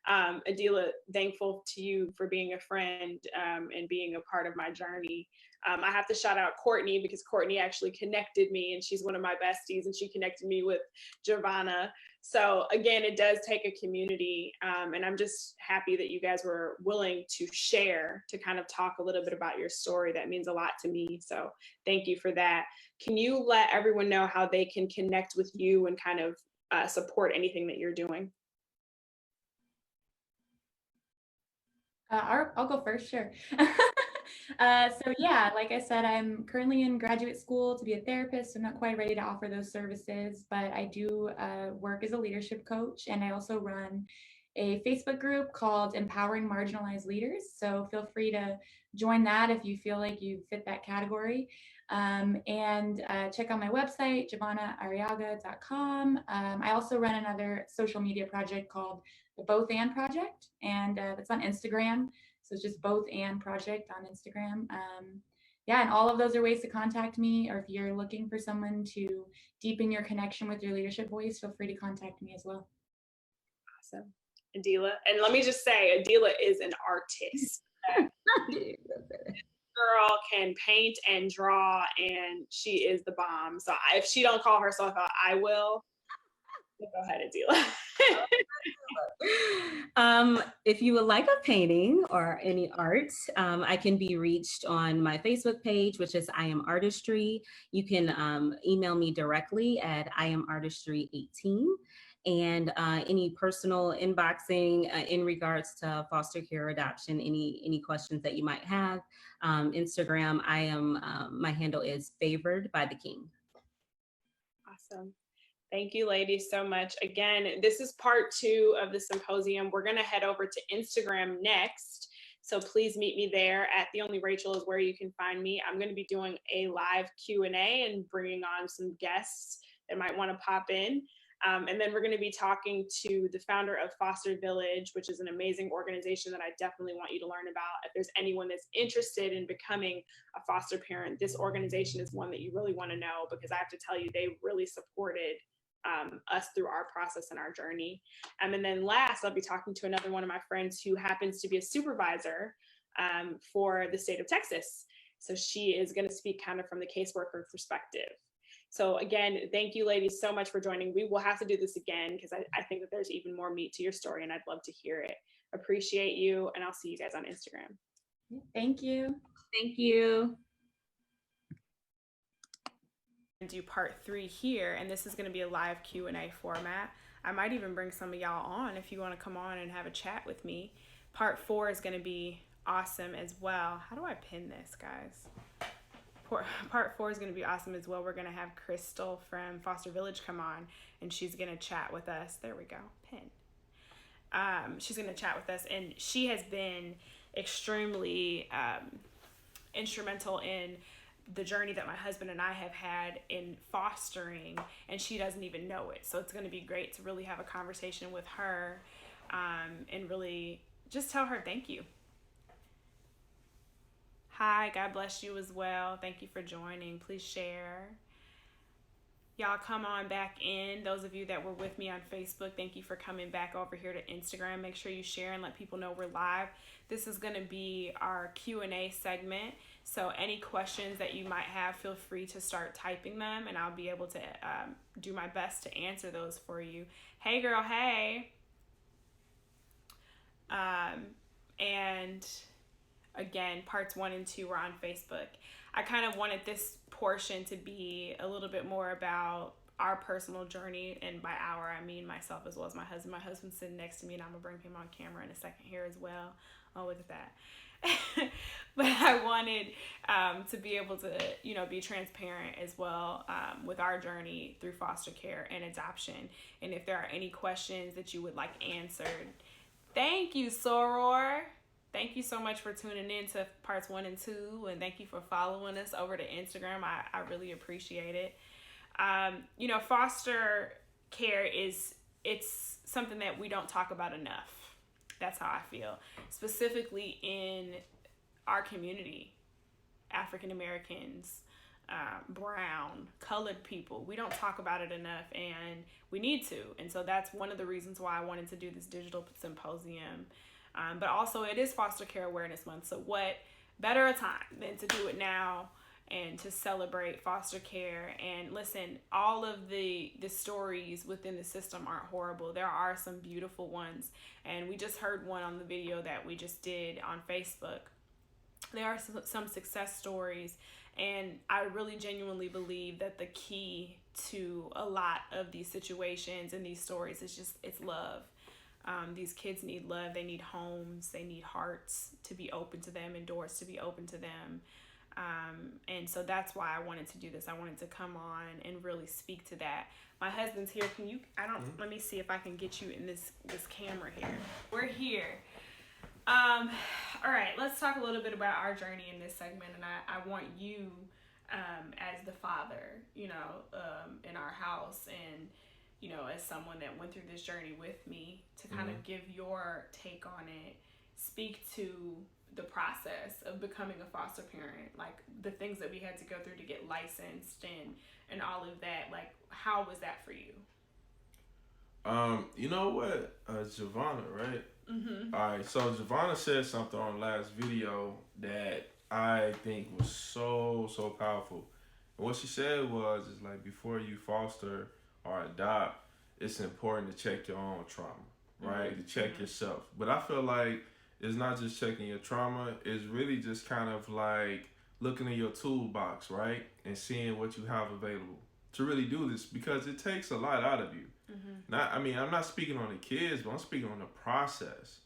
Edilah, thankful to you for being a friend and being a part of my journey. I have to shout out Courtney, because Courtney actually connected me, and she's one of my besties, and she connected me with Javonna. So again, it does take a community, and I'm just happy that you guys were willing to share, to kind of talk a little bit about your story. That means a lot to me. So thank you for that. Can you let everyone know how they can connect with you and kind of support anything that you're doing? I'll go first, sure. So yeah, like I said, I'm currently in graduate school to be a therapist. I'm not quite ready to offer those services, but I do work as a leadership coach, and I also run a Facebook group called Empowering Marginalized Leaders. So feel free to join that if you feel like you fit that category. And check out my website, JavonnaArriaga.com. I also run another social media project called the Both And Project, and that's on Instagram. So it's just Both And Project on Instagram. Yeah, and all of those are ways to contact me, or if you're looking for someone to deepen your connection with your leadership voice, feel free to contact me as well. Awesome. Edilah. And let me just say, Edilah is an artist. Girl can paint and draw, and she is the bomb. So if she don't call herself out, I will. Go ahead, Edilah. If you would like a painting or any art, I can be reached on my Facebook page, which is I Am Artistry. You can email me directly at IamArtistry18. And any personal inboxing in regards to foster care, adoption, any questions that you might have. Instagram, my handle is Favored by the King. Awesome. Thank you, ladies, so much. Again, this is part 2 of the symposium. We're going to head over to Instagram next. So please meet me there at The Only Rachel is where you can find me. I'm going to be doing a live Q&A and bringing on some guests that might want to pop in. And then we're going to be talking to the founder of Foster Village, which is an amazing organization that I definitely want you to learn about. If there's anyone that's interested in becoming a foster parent, this organization is one that you really want to know, because I have to tell you, they really supported us through our process and our journey. And then last, I'll be talking to another one of my friends who happens to be a supervisor for the state of Texas. So she is going to speak kind of from the caseworker perspective. So again, thank you, ladies, so much for joining. We will have to do this again, because I think that there's even more meat to your story, and I'd love to hear it. Appreciate you, and I'll see you guys on Instagram. Thank you. Thank you. Do part 3 here, and this is going to be a live Q&A format. I might even bring some of y'all on if you want to come on and have a chat with me. Part 4 is going to be awesome as well. How do I pin this, guys? Part 4 is going to be awesome as well. We're going to have Chrystal from Foster Village come on, and she's going to chat with us. There we go, pin. She's going to chat with us, and she has been extremely instrumental in the journey that my husband and I have had in fostering, and she doesn't even know it. So it's going to be great to really have a conversation with her and really just tell her thank you. Hi, God bless you as well. Thank you for joining. Please share. Y'all come on back in. Those of you that were with me on Facebook, thank you for coming back over here to Instagram. Make sure you share and let people know we're live. This is going to be our Q&A segment. So any questions that you might have, feel free to start typing them, and I'll be able to do my best to answer those for you. Hey, girl, hey. And again, parts 1 and 2 are on Facebook. I kind of wanted this portion to be a little bit more about our personal journey, and by our, I mean myself as well as my husband. My husband's sitting next to me, and I'm gonna bring him on camera in a second here as well. Oh, look at that. But I wanted to be able to, be transparent as well with our journey through foster care and adoption. And if there are any questions that you would like answered, thank you, Soror. Thank you so much for tuning in to parts 1 and 2, and thank you for following us over to Instagram. I really appreciate it. Foster care it's something that we don't talk about enough. That's how I feel, specifically in our community, African Americans, brown, colored people. We don't talk about it enough, and we need to. And so that's one of the reasons why I wanted to do this digital symposium. But also it is Foster Care Awareness Month. So what better a time than to do it now and to celebrate foster care. And listen, all of the stories within the system aren't horrible. There are some beautiful ones. And we just heard one on the video that we just did on Facebook. There are some success stories. And I really genuinely believe that the key to a lot of these situations and these stories is it's love. These kids need love. They need homes. They need hearts to be open to them and doors to be open to them. And so that's why I wanted to do this. I wanted to come on and really speak to that. My husband's here. Let me see if I can get you in this camera here. We're here. All right, let's talk a little bit about our journey in this segment. And I want you, as the father, in our house, and, as someone that went through this journey with me, to kind of give your take on it, speak to the process of becoming a foster parent, like the things that we had to go through to get licensed and all of that. Like, how was that for you? You know what, Javonna, right? Mm-hmm. All right, so Javonna said something on the last video that I think was so powerful. And what she said was, is like, before you foster or adopt, it's important to check your own trauma, right? To check yourself. But I feel like it's not just checking your trauma, it's really just kind of like looking in your toolbox, right? And seeing what you have available to really do this, because it takes a lot out of you. I'm not speaking on the kids, but I'm speaking on the process.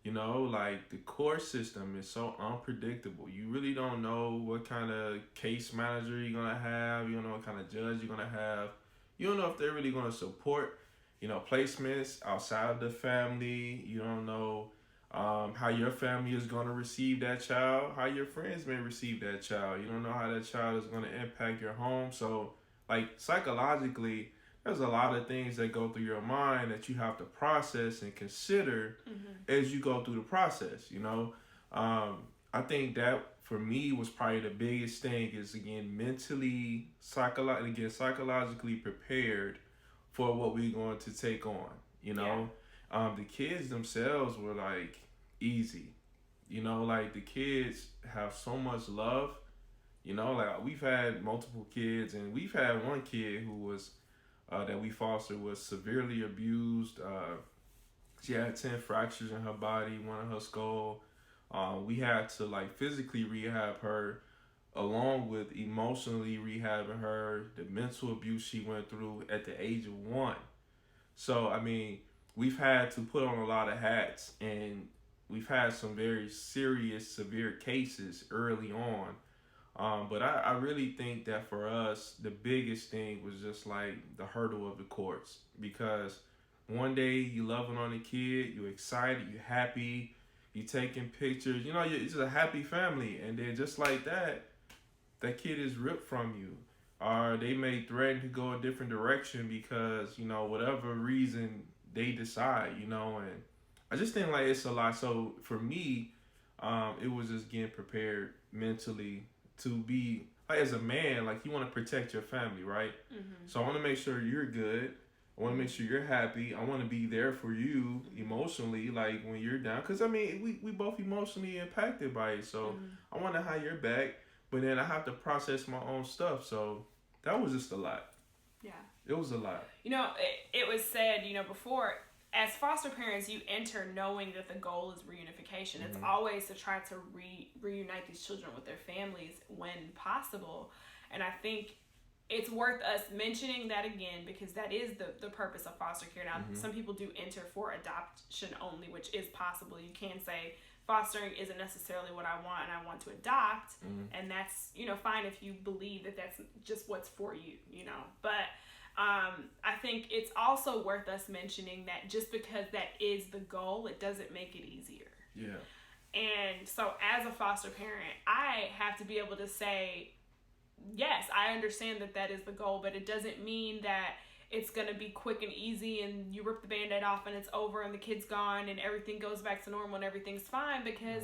Like the court system is so unpredictable. You really don't know what kind of case manager you're going to have. You don't know what kind of judge you're going to have. You don't know if they're really going to support, placements outside of the family. You don't know how your family is going to receive that child, how your friends may receive that child. You don't know how that child is going to impact your home. So, like, psychologically, there's a lot of things that go through your mind that you have to process and consider as you go through the process, I think that, for me, was probably the biggest thing is, again, psychologically prepared for what we're going to take on, The kids themselves were, like, easy. Like, the kids have so much love. Like, we've had multiple kids, and we've had one kid who was, that we fostered, was severely abused. She had 10 fractures in her body, one in her skull. We had to, like, physically rehab her, along with emotionally rehabbing her, the mental abuse she went through at the age of 1. So, we've had to put on a lot of hats, and we've had some very serious, severe cases early on. But I really think that for us, the biggest thing was just like the hurdle of the courts, because one day you loving on a kid, you're excited, you're happy, you're taking pictures, it's just a happy family. And then just like that kid is ripped from you, or they may threaten to go a different direction because, whatever reason they decide, and I just think like it's a lot. So for me, it was just getting prepared mentally to be, like, as a man, like, you want to protect your family, right? So I want to make sure you're good. I want to make sure you're happy. I want to be there for you emotionally, like, when you're down. Because, we both emotionally impacted by it. So I want to have your back, but then I have to process my own stuff. So that was just a lot. Yeah. It was a lot. It was said, before, as foster parents, you enter knowing that the goal is reunification. It's always to try to reunite these children with their families when possible. And I think it's worth us mentioning that again, because that is the purpose of foster care. Now, some people do enter for adoption only, which is possible. You can say fostering isn't necessarily what I want, and I want to adopt. And that's, fine if you believe that that's just what's for you, But I think it's also worth us mentioning that just because that is the goal, it doesn't make it easier. Yeah. And so as a foster parent, I have to be able to say, yes, I understand that is the goal, but it doesn't mean that it's going to be quick and easy and you rip the Band-Aid off and it's over and the kid's gone and everything goes back to normal and everything's fine, because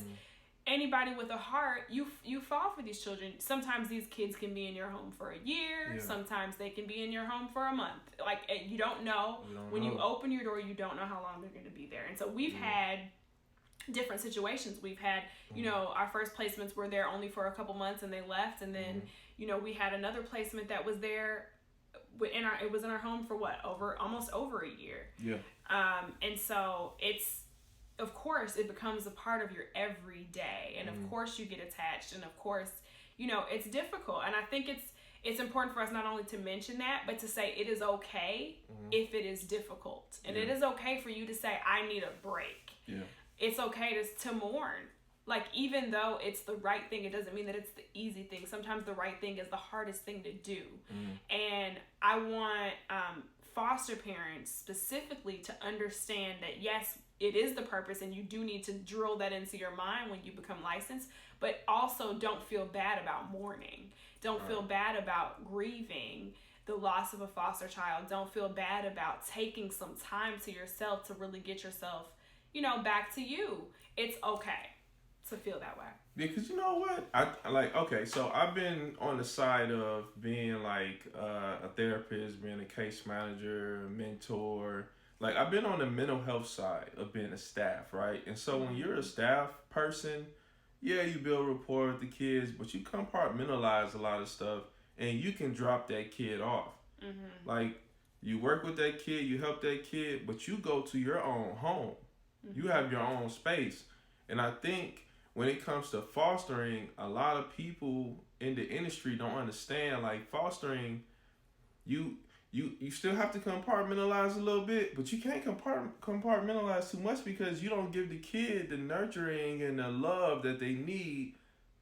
anybody with a heart, you fall for these children. Sometimes these kids can be in your home for a year. Yeah. Sometimes they can be in your home for a month. Like, you don't know. When you open your door, you don't know how long they're going to be there. And so we've had different situations. We've had, you know, our first placements were there only for a couple months and they left. And then, you know, we had another placement that was there it was in our home for almost over a year. Yeah. And so it's, of course, it becomes a part of your everyday. And of course you get attached. And of course, you know, it's difficult. And I think it's important for us not only to mention that, but to say it is okay if it is difficult. And it is okay for you to say, I need a break. Yeah. It's okay to mourn. Like, even though it's the right thing, it doesn't mean that it's the easy thing. Sometimes the right thing is the hardest thing to do. And I want foster parents specifically to understand that, yes, it is the purpose, and you do need to drill that into your mind when you become licensed, but also don't feel bad about mourning. Don't feel bad about grieving the loss of a foster child. Don't feel bad about taking some time to yourself to really get yourself, you know, back to you. It's okay to feel that way. Because you know what? Okay, so I've been on the side of being like a therapist, being a case manager, a mentor. Like, I've been on the mental health side of being a staff, right? And so when you're a staff person, yeah, you build rapport with the kids, but you compartmentalize a lot of stuff, and you can drop that kid off. Like, you work with that kid, you help that kid, but you go to your own home. You have your own space. And I think when it comes to fostering, a lot of people in the industry don't understand, like, fostering, you still have to compartmentalize a little bit, but you can't compartmentalize too much, because you don't give the kid the nurturing and the love that they need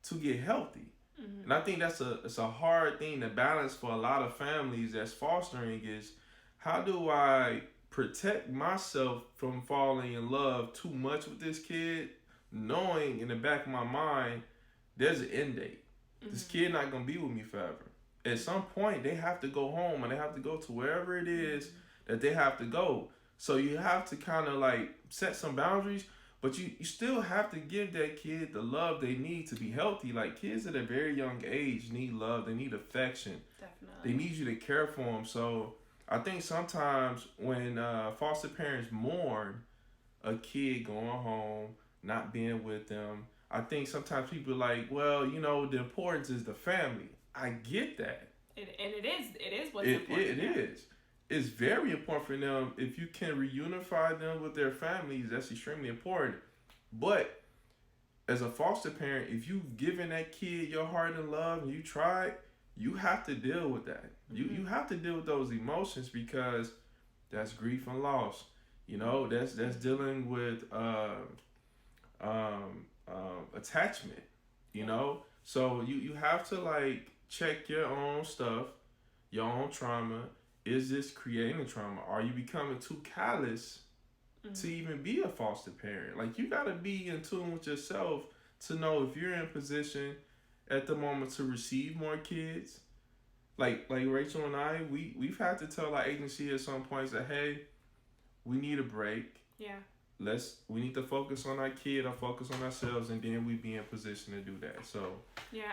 to get healthy. And I think it's a hard thing to balance for a lot of families that's fostering, is how do I protect myself from falling in love too much with this kid, knowing in the back of my mind there's an end date. This kid not gonna be with me forever. At some point they have to go home, and they have to go to wherever it is that they have to go. So you have to kind of like set some boundaries, but you still have to give that kid the love they need to be healthy. Like, kids at a very young age need love, they need affection. Definitely. They need you to care for them. So I think sometimes when foster parents mourn a kid going home, not being with them, I think sometimes people are like, well, you know, the importance is the family. I get that. It is what's important. It is. It's very important for them. If you can reunify them with their families, that's extremely important. But as a foster parent, if you've given that kid your heart and love and you tried, you have to deal with that. You have to deal with those emotions, because that's grief and loss. You know, that's dealing with attachment. You know, so you have to like check your own stuff, your own trauma. Is this creating trauma? Are you becoming too callous to even be a foster parent? Like, you gotta be in tune with yourself to know if you're in a position at the moment to receive more kids. Like Rachel and I, we've had to tell our agency at some points that, hey, we need a break. Yeah. We need to focus on our kid or focus on ourselves, and then we be in position to do that. So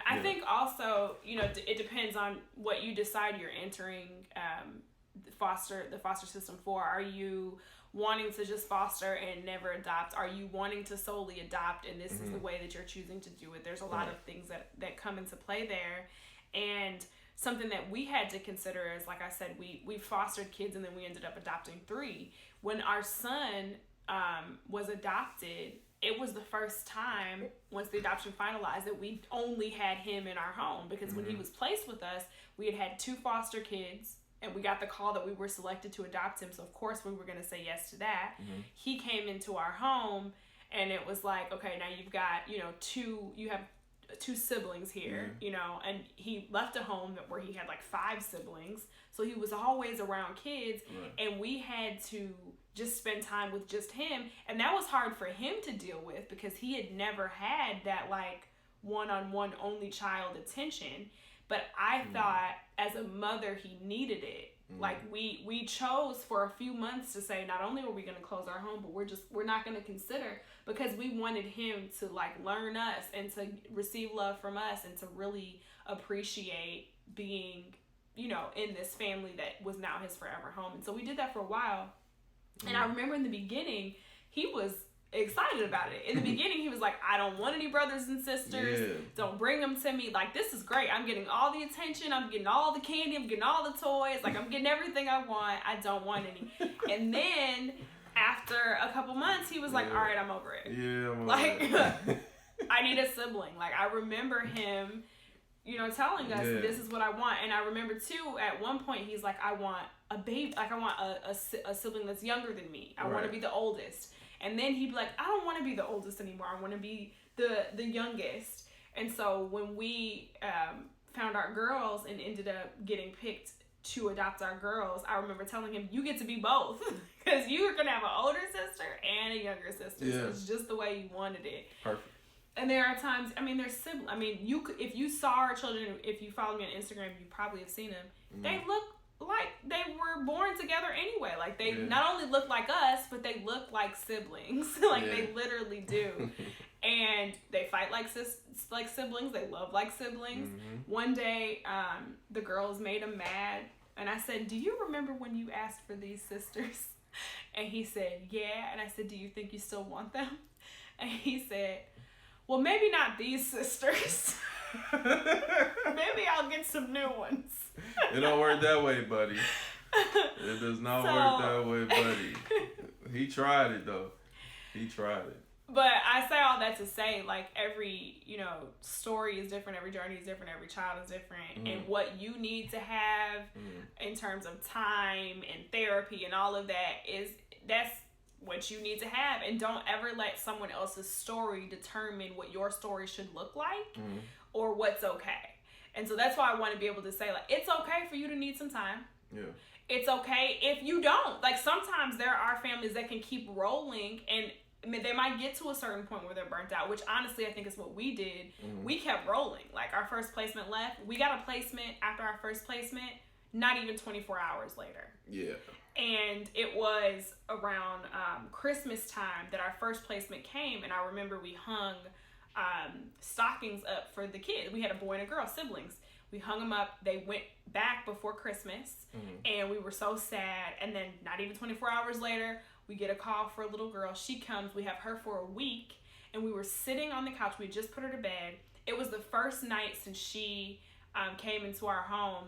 I think also, you know, it depends on what you decide you're entering the foster system for. Are you wanting to just foster and never adopt? Are you wanting to solely adopt, and this is the way that you're choosing to do it? There's a lot of things that come into play there. And something that we had to consider is, like I said, we fostered kids, and then we ended up adopting 3. When our son was adopted, it was the first time, once the adoption finalized, that we only had him in our home, because when he was placed with us, we had 2 foster kids, and we got the call that we were selected to adopt him. So of course we were going to say yes to that. He came into our home, and it was like, okay, now you've got, you know, you have 2 siblings here, you know, and he left a home where he had like 5 siblings. So he was always around kids, and we had to just spend time with just him. And that was hard for him to deal with, because he had never had that like one-on-one only child attention. But I thought as a mother, he needed it. Like, we chose for a few months to say, not only are we going to close our home, but we're not going to consider, because we wanted him to like learn us and to receive love from us, and to really appreciate being, you know, in this family that was now his forever home. And so we did that for a while. And I remember in the beginning, he was excited about it. In the beginning, he was like, I don't want any brothers and sisters. Yeah. Don't bring them to me. Like, this is great. I'm getting all the attention. I'm getting all the candy. I'm getting all the toys. Like, I'm getting everything I want. I don't want any. And then after a couple months, he was like, all right, I'm over it. Yeah, I'm like, I need a sibling. Like, I remember him, you know, telling us, this is what I want. And I remember, too, at one point, he's like, I want a baby. Like, I want a sibling that's younger than me. I want to be the oldest. And then he'd be like, I don't want to be the oldest anymore. I want to be the youngest. And so when we found our girls and ended up getting picked to adopt our girls, I remember telling him, you get to be both. Because you were going to have an older sister and a younger sister. So it's just the way you wanted it. Perfect. And there are times, I mean, there's siblings. I mean, you could, if you saw our children, if you follow me on Instagram, you probably have seen them. They look like they were born together anyway. Like, they not only look like us, but they look like siblings. Like, they literally do. And they fight like siblings. They love like siblings. One day, the girls made him mad. And I said, do you remember when you asked for these sisters? And he said, yeah. And I said, do you think you still want them? And he said, well, maybe not these sisters. Maybe I'll get some new ones. It don't work that way, buddy. It does not work that way, buddy. He tried it, though. He tried it. But I say all that to say, like, every, you know, story is different. Every journey is different. Every child is different. And what you need to have in terms of time and therapy and all of that that's what you need to have. And don't ever let someone else's story determine what your story should look like or what's okay. And so that's why I want to be able to say, like, it's okay for you to need some time. Yeah. It's okay if you don't. Like, sometimes there are families that can keep rolling, and I mean, they might get to a certain point where they're burnt out, which honestly I think is what we did. We kept rolling. Like, our first placement left. We got a placement after our first placement, not even 24 hours later. Yeah. And it was around Christmas time that our first placement came, and I remember we hung stockings up for the kids. We had a boy and a girl, siblings. We hung them up. They went back before Christmas, and we were so sad. And then not even 24 hours later, we get a call for a little girl. She comes. We have her for a week, and we were sitting on the couch. We just put her to bed. It was the first night since she came into our home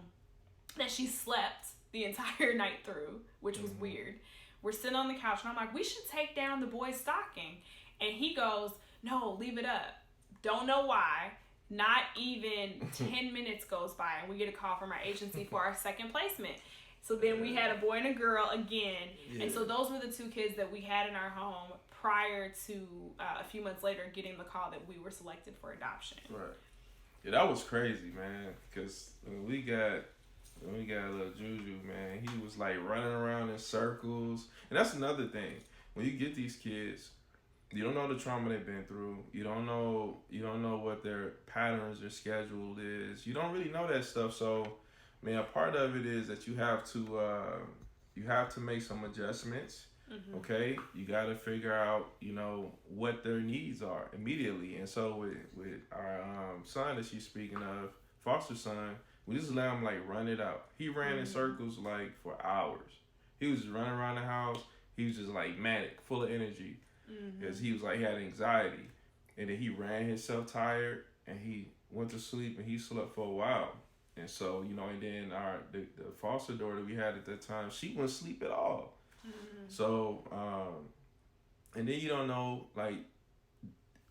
that she slept the entire night through, which was weird. We're sitting on the couch, and I'm like, we should take down the boy's stocking. And he goes, no, leave it up. Don't know why. Not even 10 minutes goes by, and we get a call from our agency for our second placement. So then we had a boy and a girl again. And so those were the two kids that we had in our home prior to a few months later getting the call that we were selected for adoption. Right. Yeah, that was crazy, man. Because when we got a little Juju, man, he was like running around in circles. And that's another thing. When you get these kids, you don't know the trauma they've been through. You don't know what their patterns, their schedule is. You don't really know that stuff. So, man, a part of it is that you have to make some adjustments. Okay, you got to figure out, you know, what their needs are immediately. And so with our son that she's speaking of, foster son, we just let him like run it out. He ran in circles like for hours. He was just running around the house. He was just like manic, full of energy, because he was like, he had anxiety, and then he ran himself tired, and he went to sleep, and he slept for a while. And so, you know, and then the foster daughter we had at that time, she wouldn't sleep at all. So, and then you don't know, like,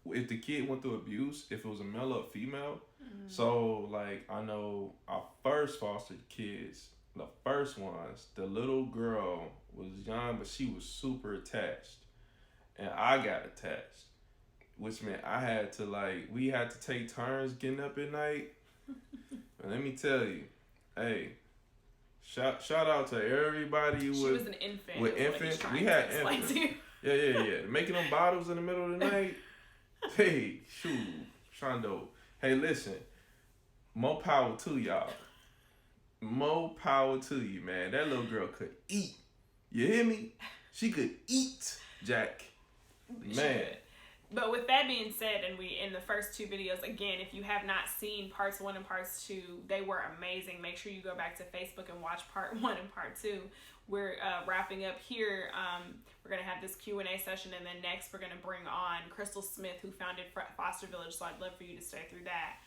if the kid went through abuse, if it was a male or a female. So, like, I know our first foster kids, the first ones, the little girl was young, but she was super attached. And I got attached, which meant we had to take turns getting up at night. And let me tell you, hey, shout out to everybody She was an infant. With infants. We had infants. Yeah. Making them bottles in the middle of the night. Hey, shoot, Shondo. Hey, listen, more power to y'all. More power to you, man. That little girl could eat. You hear me? She could eat, Jack. Man. But with that being said, and we in the first two videos, again, if you have not seen parts 1 and parts 2, they were amazing. Make sure you go back to Facebook and watch part 1 and part 2. we're wrapping up here. We're going to have this Q&A session, and then next we're going to bring on Chrystal Smith, who founded Foster Village, so I'd love for you to stay through that.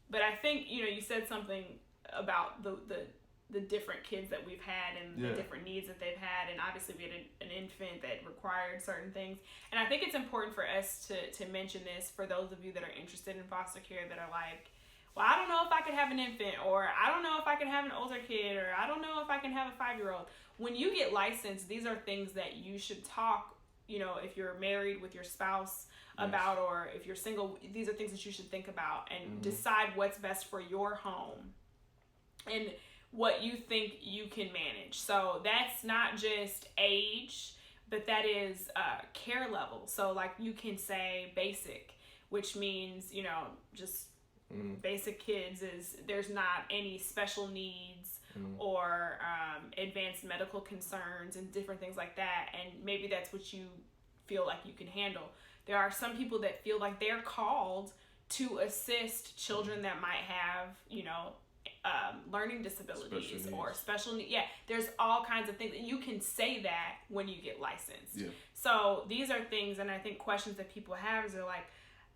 But I think, you said something about the different kids that we've had and the different needs that they've had, and obviously we had an infant that required certain things. And I think it's important for us to mention this for those of you that are interested in foster care that are like, well, I don't know if I could have an infant, or I don't know if I can have an older kid, or I don't know if I can have a 5-year-old. When you get licensed, these are things that you should talk, if you're married with your spouse about, or if you're single, these are things that you should think about and decide what's best for your home and what you think you can manage. So that's not just age, but that is care level. So like you can say basic, which means, just basic kids is there's not any special needs or advanced medical concerns and different things like that. And maybe that's what you feel like you can handle. There are some people that feel like they're called to assist children that might have, learning disabilities or special needs. Yeah, there's all kinds of things. You can say that when you get licensed. Yeah. So these are things, and I think questions that people have is they're like,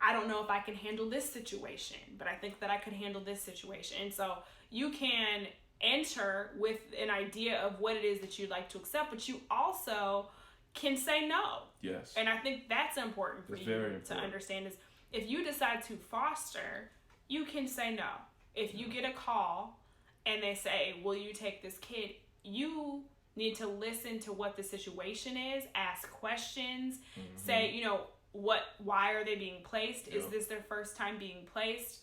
I don't know if I can handle this situation, but I think that I could handle this situation. And so you can enter with an idea of what it is that you'd like to accept, but you also can say no. Yes. And I think that's important for you to understand is if you decide to foster, you can say no. If you get a call and they say, will you take this kid? You need to listen to what the situation is, ask questions, say, why are they being placed? Is this their first time being placed?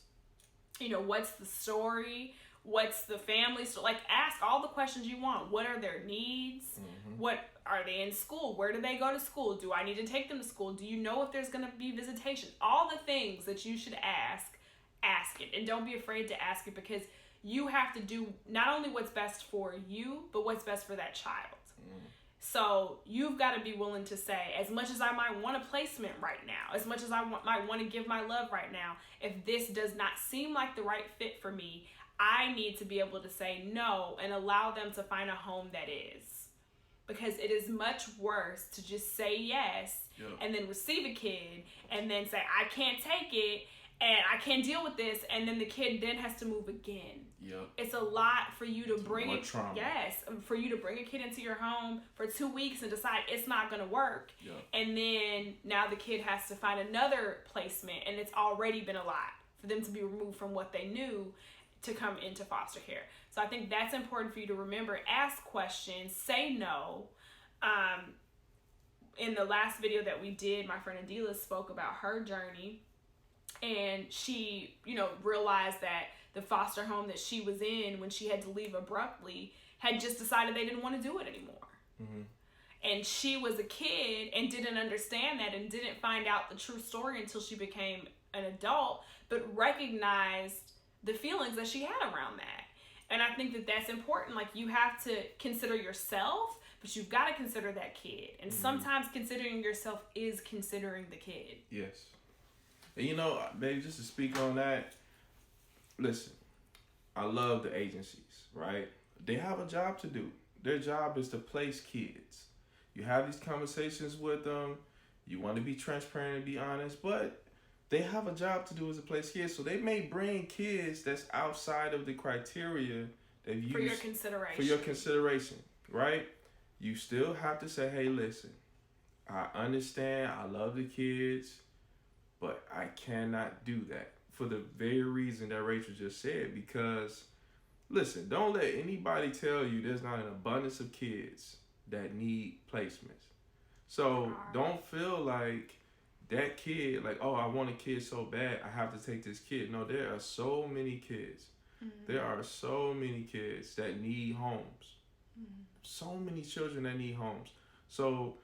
What's the story? What's the family story? Like, ask all the questions you want. What are their needs? What are they in school? Where do they go to school? Do I need to take them to school? Do you know if there's going to be visitation? All the things that you should ask it. And don't be afraid to ask it, because you have to do not only what's best for you, but what's best for that child. So you've got to be willing to say, as much as I might want a placement right now, as much as I might want to give my love right now, if this does not seem like the right fit for me, I need to be able to say no and allow them to find a home that is. Because it is much worse to just say yes and then receive a kid and then say, I can't take it and I can't deal with this, and then the kid then has to move again. It's a lot for you to bring it. For you to bring a kid into your home for 2 weeks and decide it's not going to work. And then now the kid has to find another placement, and it's already been a lot for them to be removed from what they knew to come into foster care. So I think that's important for you to remember. Ask questions, say no. In the last video that we did, my friend Edilah spoke about her journey, and she, realized that the foster home that she was in when she had to leave abruptly had just decided they didn't want to do it anymore. And she was a kid and didn't understand that and didn't find out the true story until she became an adult, but recognized the feelings that she had around that. And I think that that's important. Like, you have to consider yourself, but you've got to consider that kid. And sometimes considering yourself is considering the kid. Yes. And baby, just to speak on that, listen, I love the agencies, right? They have a job to do. Their job is to place kids. You have these conversations with them. You want to be transparent and be honest, but they have a job to do as a place kids. So they may bring kids that's outside of the criteria they've used. For your consideration, right? You still have to say, hey, listen, I understand. I love the kids, but I cannot do that for the very reason that Rachel just said. Because, listen, don't let anybody tell you there's not an abundance of kids that need placements. So don't feel like that kid, like, oh, I want a kid so bad, I have to take this kid. No, there are so many kids. There are so many kids that need homes. So many children that need homes. So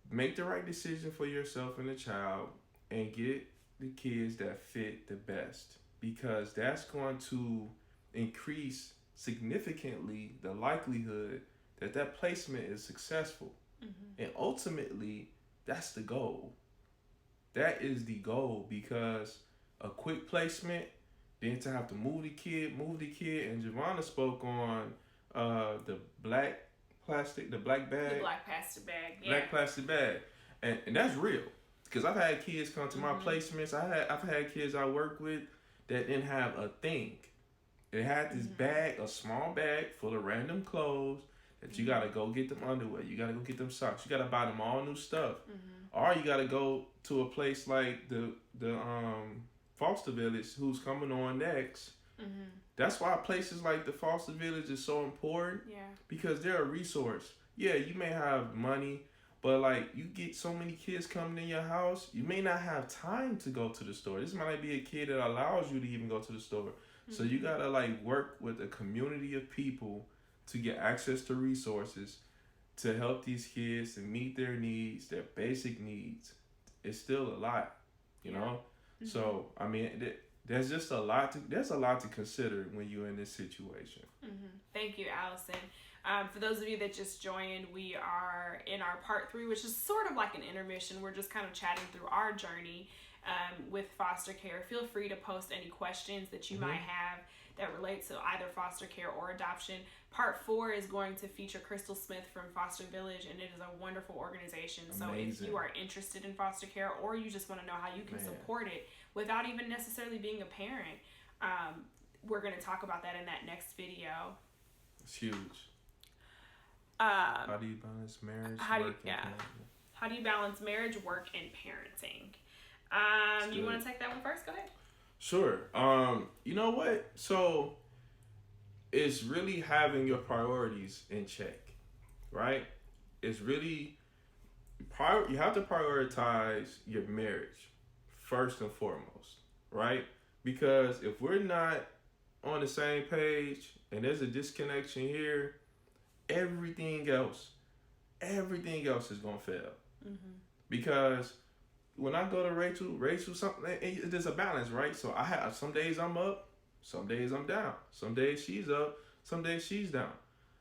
make the right decision for yourself and the child and get the kids that fit the best, because that's going to increase significantly the likelihood that that placement is successful. And ultimately, that's the goal. That is the goal, because a quick placement, then to have to move the kid, and Javonna spoke on the black plastic, the black bag. The black plastic bag. Yeah. Black plastic bag, and that's real. Because I've had kids come to my placements. I've had kids I work with that didn't have a thing. They had this bag, a small bag full of random clothes that you gotta go get them underwear. You gotta go get them socks. You gotta buy them all new stuff. Or you gotta go to a place like the foster village, who's coming on next. That's why places like the foster village is so important. Yeah. Because they're a resource. Yeah, you may have money, but like you get so many kids coming in your house, you may not have time to go to the store. This might not be a kid that allows you to even go to the store. So you gotta like work with a community of people to get access to resources to help these kids and meet their needs, their basic needs. It's still a lot, you know? So, I mean, there's just a lot to consider when you're in this situation. Thank you, Allison. For those of you that just joined, we are in our part 3, which is sort of like an intermission. We're just kind of chatting through our journey with foster care. Feel free to post any questions that you might have that relate to either foster care or adoption. Part 4 is going to feature Chrystal Smith from Foster Village, and it is a wonderful organization. So if you are interested in foster care, or you just want to know how you can support it without even necessarily being a parent, we're going to talk about that in that next video. It's huge. How do you balance marriage, work, and parenting? How do you balance marriage, work, and parenting? You want to take that one first? Go ahead. Sure. You know what? So it's really having your priorities in check, right? It's really you have to prioritize your marriage first and foremost, right? Because if we're not on the same page and there's a disconnection here, everything else is gonna fail. Because when I go to Rachel, something, there's a balance, right? So I have some days I'm up, some days I'm down, some days she's up, some days she's down.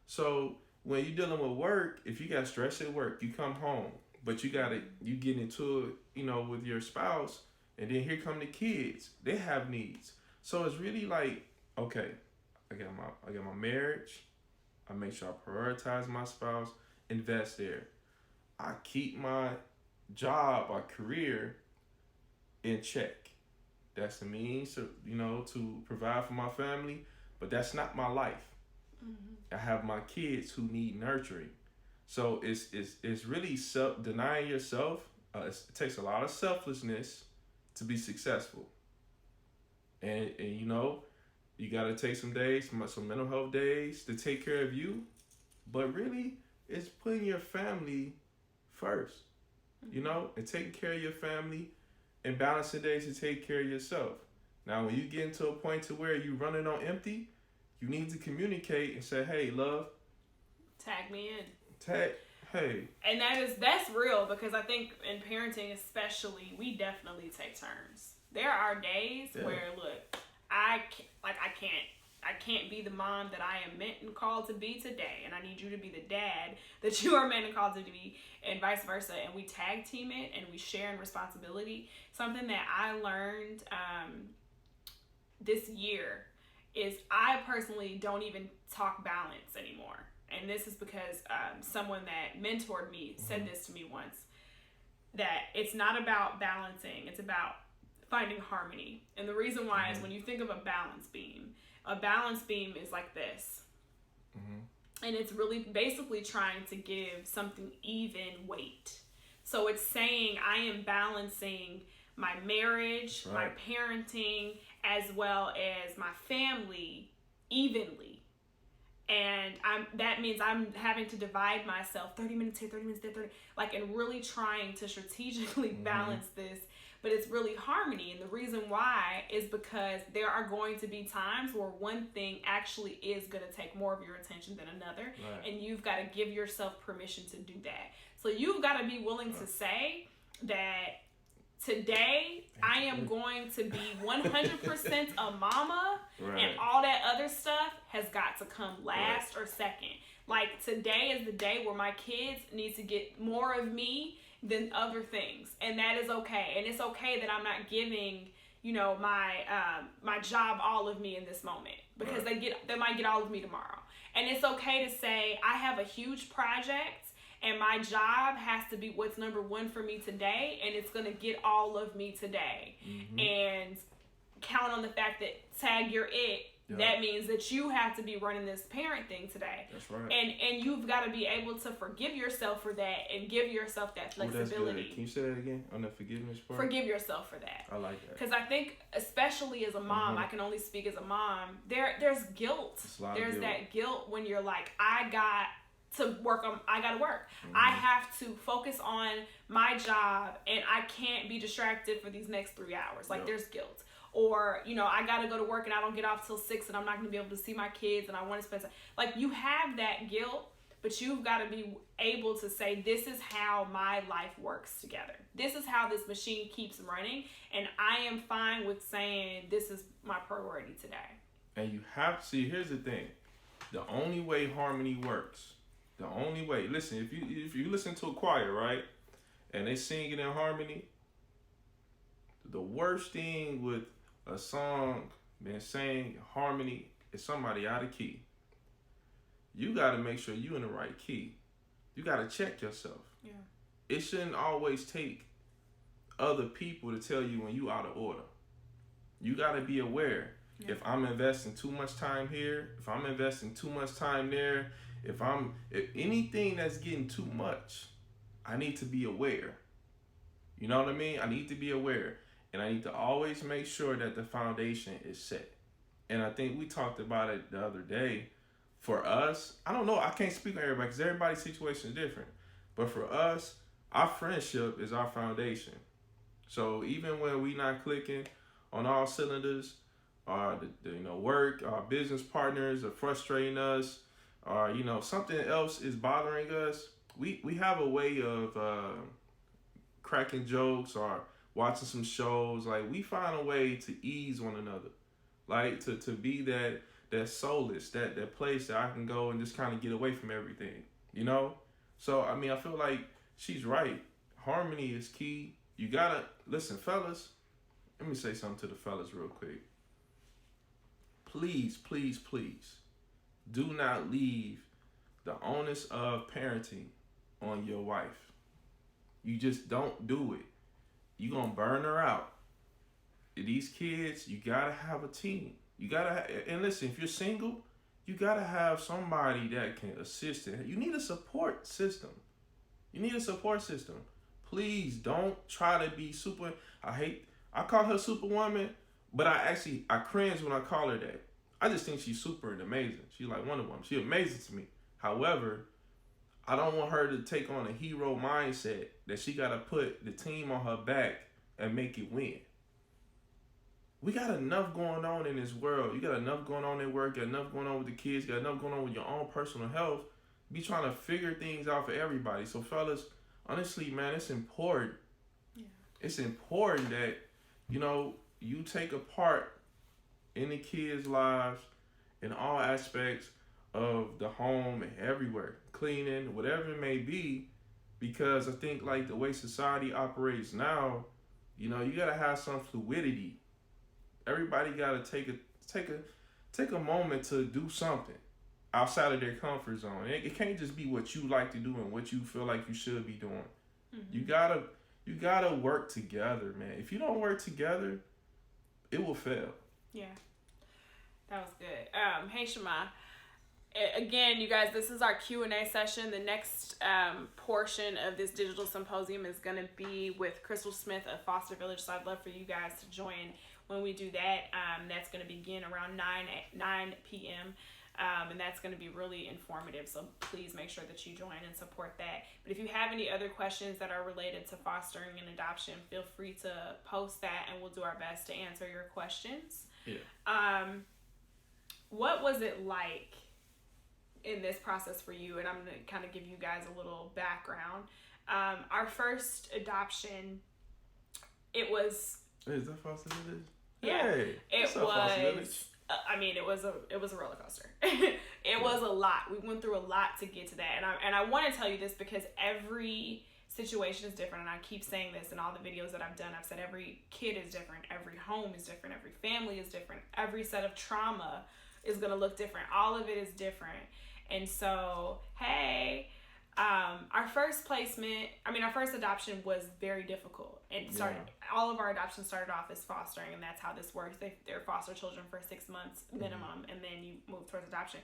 So when you're dealing with work, if you got stress at work, you come home, but you get into it, with your spouse, and then here come the kids. They have needs. So it's really like, okay, I got my marriage. I make sure I prioritize my spouse, invest there. I keep my job or career in check. That's the means to provide for my family, but that's not my life. I have my kids who need nurturing. So it's really denying yourself. It takes a lot of selflessness to be successful. And you got to take some days, some mental health days to take care of you. But really, it's putting your family first, and taking care of your family and balancing days to take care of yourself. Now, when you get into a point to where you're running on empty, you need to communicate and say, hey, love. Tag me in. Hey. And that's real, because I think in parenting especially, we definitely take turns. There are days where, look, I can't be the mom that I am meant and called to be today, and I need you to be the dad that you are meant and called to be, and vice versa. And we tag team it, and we share in responsibility. Something that I learned this year is I personally don't even talk balance anymore. And this is because someone that mentored me said this to me once, that it's not about balancing, it's about finding harmony. And the reason why is when you think of a balance beam is like this. And it's really basically trying to give something even weight. So it's saying I am balancing my marriage, my parenting, as well as my family evenly. And that means I'm having to divide myself 30 minutes here, 30 minutes there, 30, and really trying to strategically balance this. But it's really harmony. And the reason why is because there are going to be times where one thing actually is going to take more of your attention than another. And you've got to give yourself permission to do that. So you've got to be willing to say that today I am going to be 100% a mama, and all that other stuff has got to come last or second. Like, today is the day where my kids need to get more of me than other things, and that is okay. And it's okay that I'm not giving my job all of me in this moment, because they might get all of me tomorrow. And it's okay to say, I have a huge project and my job has to be what's number one for me today, and it's going to get all of me today. And count on the fact that tag you're it. That means that you have to be running this parent thing today. That's right. And you've got to be able to forgive yourself for that and give yourself that flexibility. Can you say that again on the forgiveness part? Forgive yourself for that. I like that. Because I think, especially as a mom, I can only speak as a mom, there's guilt. There's that guilt when you're like, I got to work. I have to focus on my job and I can't be distracted for these next 3 hours. Like, there's guilt. Or, you know, I got to go to work and I don't get off till 6 and I'm not going to be able to see my kids and I want to spend time. Like, you have that guilt, but you've got to be able to say, this is how my life works together. This is how this machine keeps running. And I am fine with saying, this is my priority today. And you have to see, here's the thing. The only way harmony works, the only way, listen, if you listen to a choir, right, and they sing it in harmony, the worst thing with a song being sang harmony is somebody out of key. You got to make sure you in the right key. You got to check yourself. Yeah. It shouldn't always take other people to tell you when you out of order. You got to be aware. If I'm investing too much time here, if I'm investing too much time there, if anything that's getting too much, I need to be aware. You know what I mean? I need to be aware. And I need to always make sure that the foundation is set. And I think we talked about it the other day. For us, I don't know, I can't speak on everybody because everybody's situation is different. But for us, our friendship is our foundation. So even when we not clicking on all cylinders, or the work, our business partners are frustrating us, or something else is bothering us, we have a way of cracking jokes or watching some shows. Like, we find a way to ease one another, like to be that solace, that place that I can go and just kind of get away from everything, So I mean, I feel like she's right. Harmony is key. You gotta listen, fellas. Let me say something to the fellas real quick. Please, please, please, do not leave the onus of parenting on your wife. You just don't do it. You're going to burn her out. These kids, you got to have a team. You got to, and listen, if you're single, you got to have somebody that can assist. You need a support system. Please don't try to be super, I call her Superwoman, but I cringe when I call her that. I just think she's super and amazing. She's like Wonder Woman. She's amazing to me. However, I don't want her to take on a hero mindset that she got to put the team on her back and make it win. We got enough going on in this world. You got enough going on at work, got enough going on with the kids, got enough going on with your own personal health. Be trying to figure things out for everybody. So fellas, honestly, man, it's important. Yeah. It's important that, you take a part in the kids' lives in all aspects of the home and everywhere, cleaning, whatever it may be, because I think like the way society operates now, you gotta have some fluidity. Everybody gotta take a moment to do something outside of their comfort zone. It can't just be what you like to do and what you feel like you should be doing. Mm-hmm. You gotta work together, man. If you don't work together, it will fail. Yeah, that was good. Hey, Shema. Again, you guys, this is our Q&A session. The next portion of this digital symposium is going to be with Chrystal Smith of Foster Village. So I'd love for you guys to join when we do that. That's going to begin around 9 p.m. And that's going to be really informative. So please make sure that you join and support that. But if you have any other questions that are related to fostering and adoption, feel free to post that and we'll do our best to answer your questions. Yeah. What was it like in this process for you? And I'm going to kind of give you guys a little background. Our first adoption, it was... Is that Foster Village? Yeah. Hey, it was... it was a roller coaster. It was a lot. We went through a lot to get to that. And I want to tell you this because every situation is different. And I keep saying this in all the videos that I've done. I've said every kid is different. Every home is different. Every family is different. Every set of trauma is going to look different. All of it is different. And so, our first adoption was very difficult. It started, all of our adoptions started off as fostering, and that's how this works. They're foster children for 6 months minimum, and then you move towards adoption.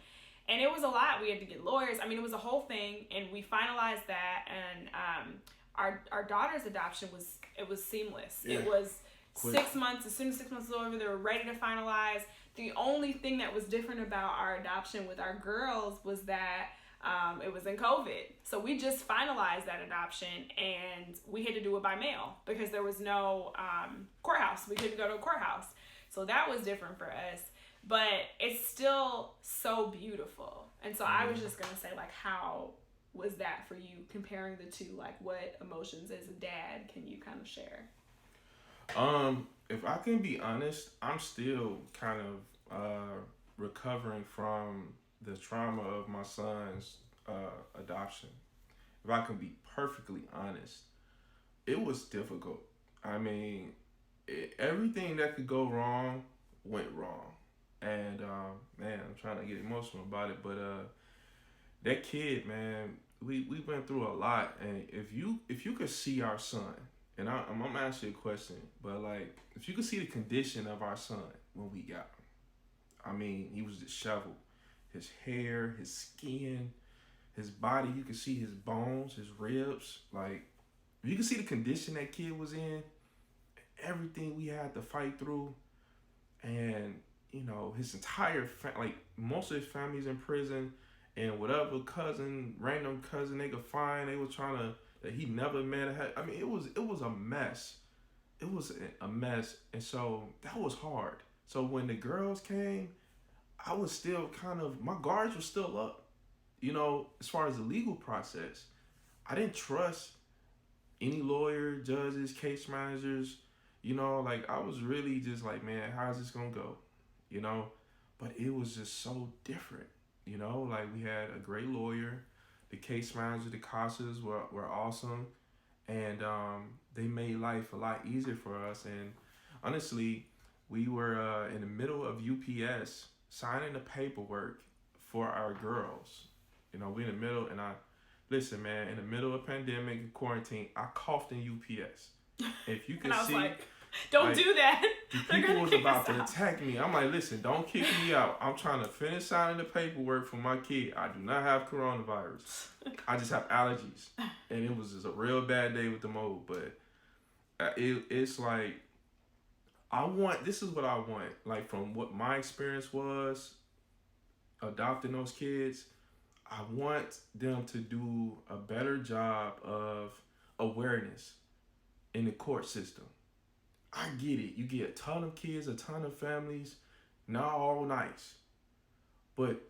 And it was a lot. We had to get lawyers. I mean, it was a whole thing, and we finalized that. And our daughter's adoption was seamless. Yeah. It was quick. 6 months. As soon as 6 months was over, they were ready to finalize. The only thing that was different about our adoption with our girls was that it was in COVID. So we just finalized that adoption, and we had to do it by mail because there was no courthouse. We couldn't go to a courthouse. So that was different for us. But it's still so beautiful. And so I was just going to say, like, how was that for you, comparing the two? Like, what emotions as a dad can you kind of share? If I can be honest, I'm still kind of recovering from the trauma of my son's adoption. If I can be perfectly honest, it was difficult. I mean, everything that could go wrong went wrong. And man, I'm trying to get emotional about it, but that kid, man, we went through a lot. And if you could see our son, and I'm gonna ask you a question, but like, if you could see the condition of our son when we got him, I mean, he was disheveled. His hair, his skin, his body, you could see his bones, his ribs. Like, if you could see the condition that kid was in, everything we had to fight through, and you know, his entire like most of his family's in prison, and whatever random cousin they could find, they were trying to, that he never met. I mean, it was a mess. It was a mess, and so that was hard. So when the girls came, I was still my guards were still up. You know, as far as the legal process, I didn't trust any lawyer, judges, case managers. You know, like, I was really just like, man, how's this gonna go? You know, but it was just so different. You know, like, we had a great lawyer, the case manager, the CASAs were awesome, and they made life a lot easier for us. And honestly, we were in the middle of UPS signing the paperwork for our girls. You know, we in the middle, and listen, man, in the middle of pandemic and quarantine, I coughed in UPS. If you can and I was see, like, don't do that. The people was about to attack me. I'm like, listen, don't kick me out. I'm trying to finish signing the paperwork for my kid. I do not have coronavirus. I just have allergies. And it was just a real bad day with the mold. But it's like, this is what I want. Like, from what my experience was adopting those kids, I want them to do a better job of awareness in the court system. I get it. You get a ton of kids, a ton of families, not all nice. But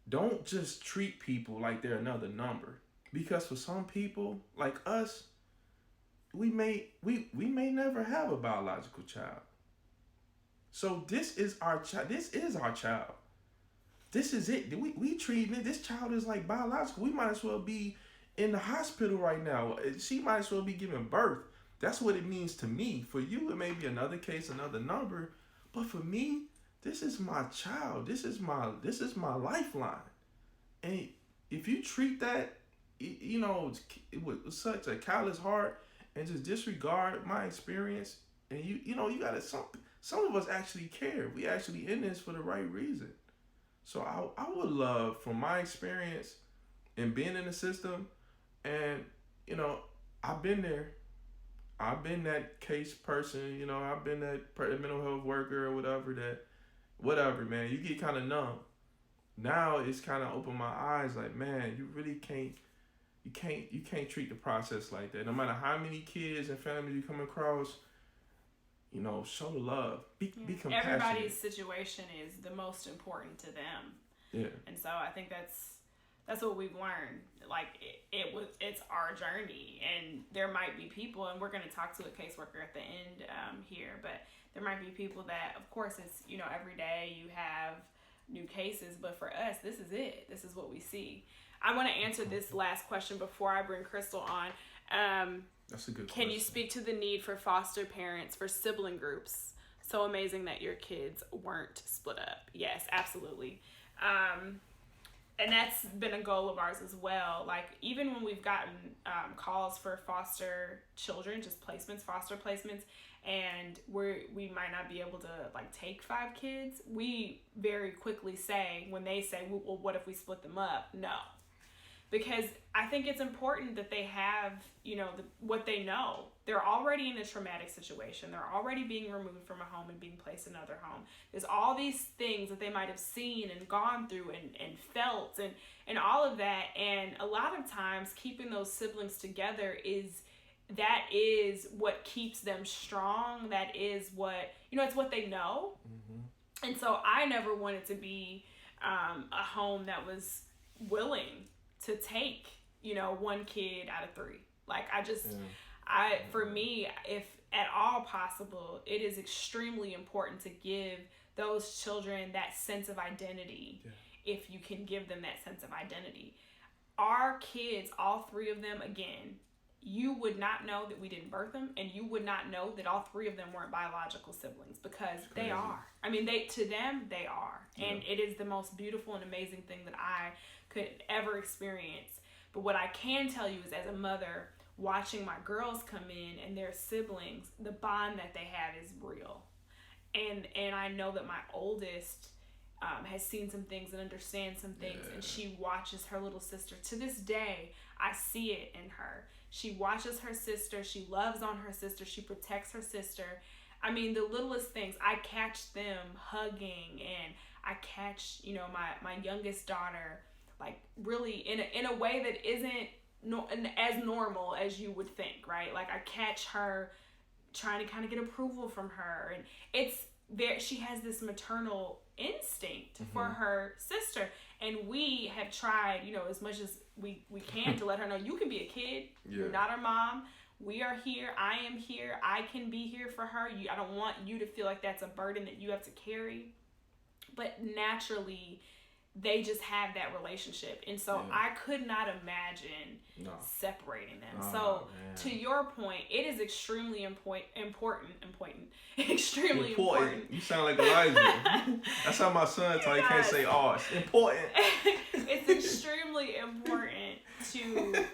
don't just treat people like they're another number. Because for some people, like us, we may never have a biological child. So this is our child. This is our child. This is it. We treat it. This child is like biological. We might as well be in the hospital right now. She might as well be giving birth. That's what it means to me. For you, it may be another case, another number. But for me, this is my child. This is my lifeline. And if you treat that, you know, with such a callous heart and just disregard my experience, and you know, you gotta, some of us actually care. We actually in this for the right reason. So I would love, from my experience and being in the system, and you know, I've been there. I've been that case person, you know, I've been that mental health worker or whatever, man. You get kind of numb. Now it's kind of opened my eyes, like, man, you really can't treat the process like that. No matter how many kids and families you come across, you know, show the love. Be compassionate. Everybody's situation is the most important to them. Yeah. And so I think that's what we've learned. Like, it's our journey, and there might be people, and we're going to talk to a caseworker at the end here, but there might be people that, of course, it's, you know, every day you have new cases, but for us, this is it. This is what we see. I want to answer this last question before I bring Chrystal on. That's a good Can question. you speak to the need for foster parents for sibling groups so amazing that your kids weren't split up. Yes, absolutely. And that's been a goal of ours as well. Like, even when we've gotten calls for foster children, just placements, foster placements, and we might not be able to like take 5 kids, we very quickly say, when they say, well, what if we split them up? No. Because I think it's important that they have, what they know. They're already in a traumatic situation. They're already being removed from a home and being placed in another home. There's all these things that they might have seen and gone through and felt and all of that. And a lot of times keeping those siblings together is what keeps them strong. That is what, it's what they know. Mm-hmm. And so I never wanted to be a home that was willing to take, 1 kid out of 3. Like, for me, if at all possible, it is extremely important to give those children that sense of identity. Yeah. If you can give them that sense of identity. Our kids, all 3 of them, again, you would not know that we didn't birth them, and you would not know that all 3 of them weren't biological siblings, because they are. I mean, to them, they are. Yeah. And it is the most beautiful and amazing thing that I could ever experience. But what I can tell you is, as a mother, watching my girls come in and their siblings, the bond that they have is real. And I know that my oldest has seen some things and understands some things, and she watches her little sister. To this day, I see it in her. She watches her sister. She loves on her sister. She protects her sister. I mean, the littlest things. I catch them hugging, and I catch, my youngest daughter, like, really in a way that isn't as normal as you would think, right? Like, I catch her trying to kind of get approval from her, and it's there. She has this maternal instinct for her sister, and we have tried, as much as we can to let her know, you can be a kid. Yeah. You're not our mom. We are here. I am here. I can be here for her. I don't want you to feel like that's a burden that you have to carry. But naturally, they just have that relationship. And so I could not imagine separating them. So to your point, it is extremely important. Extremely important. You sound like Elijah. That's how my son talks. He can't say, it's important. It's extremely important to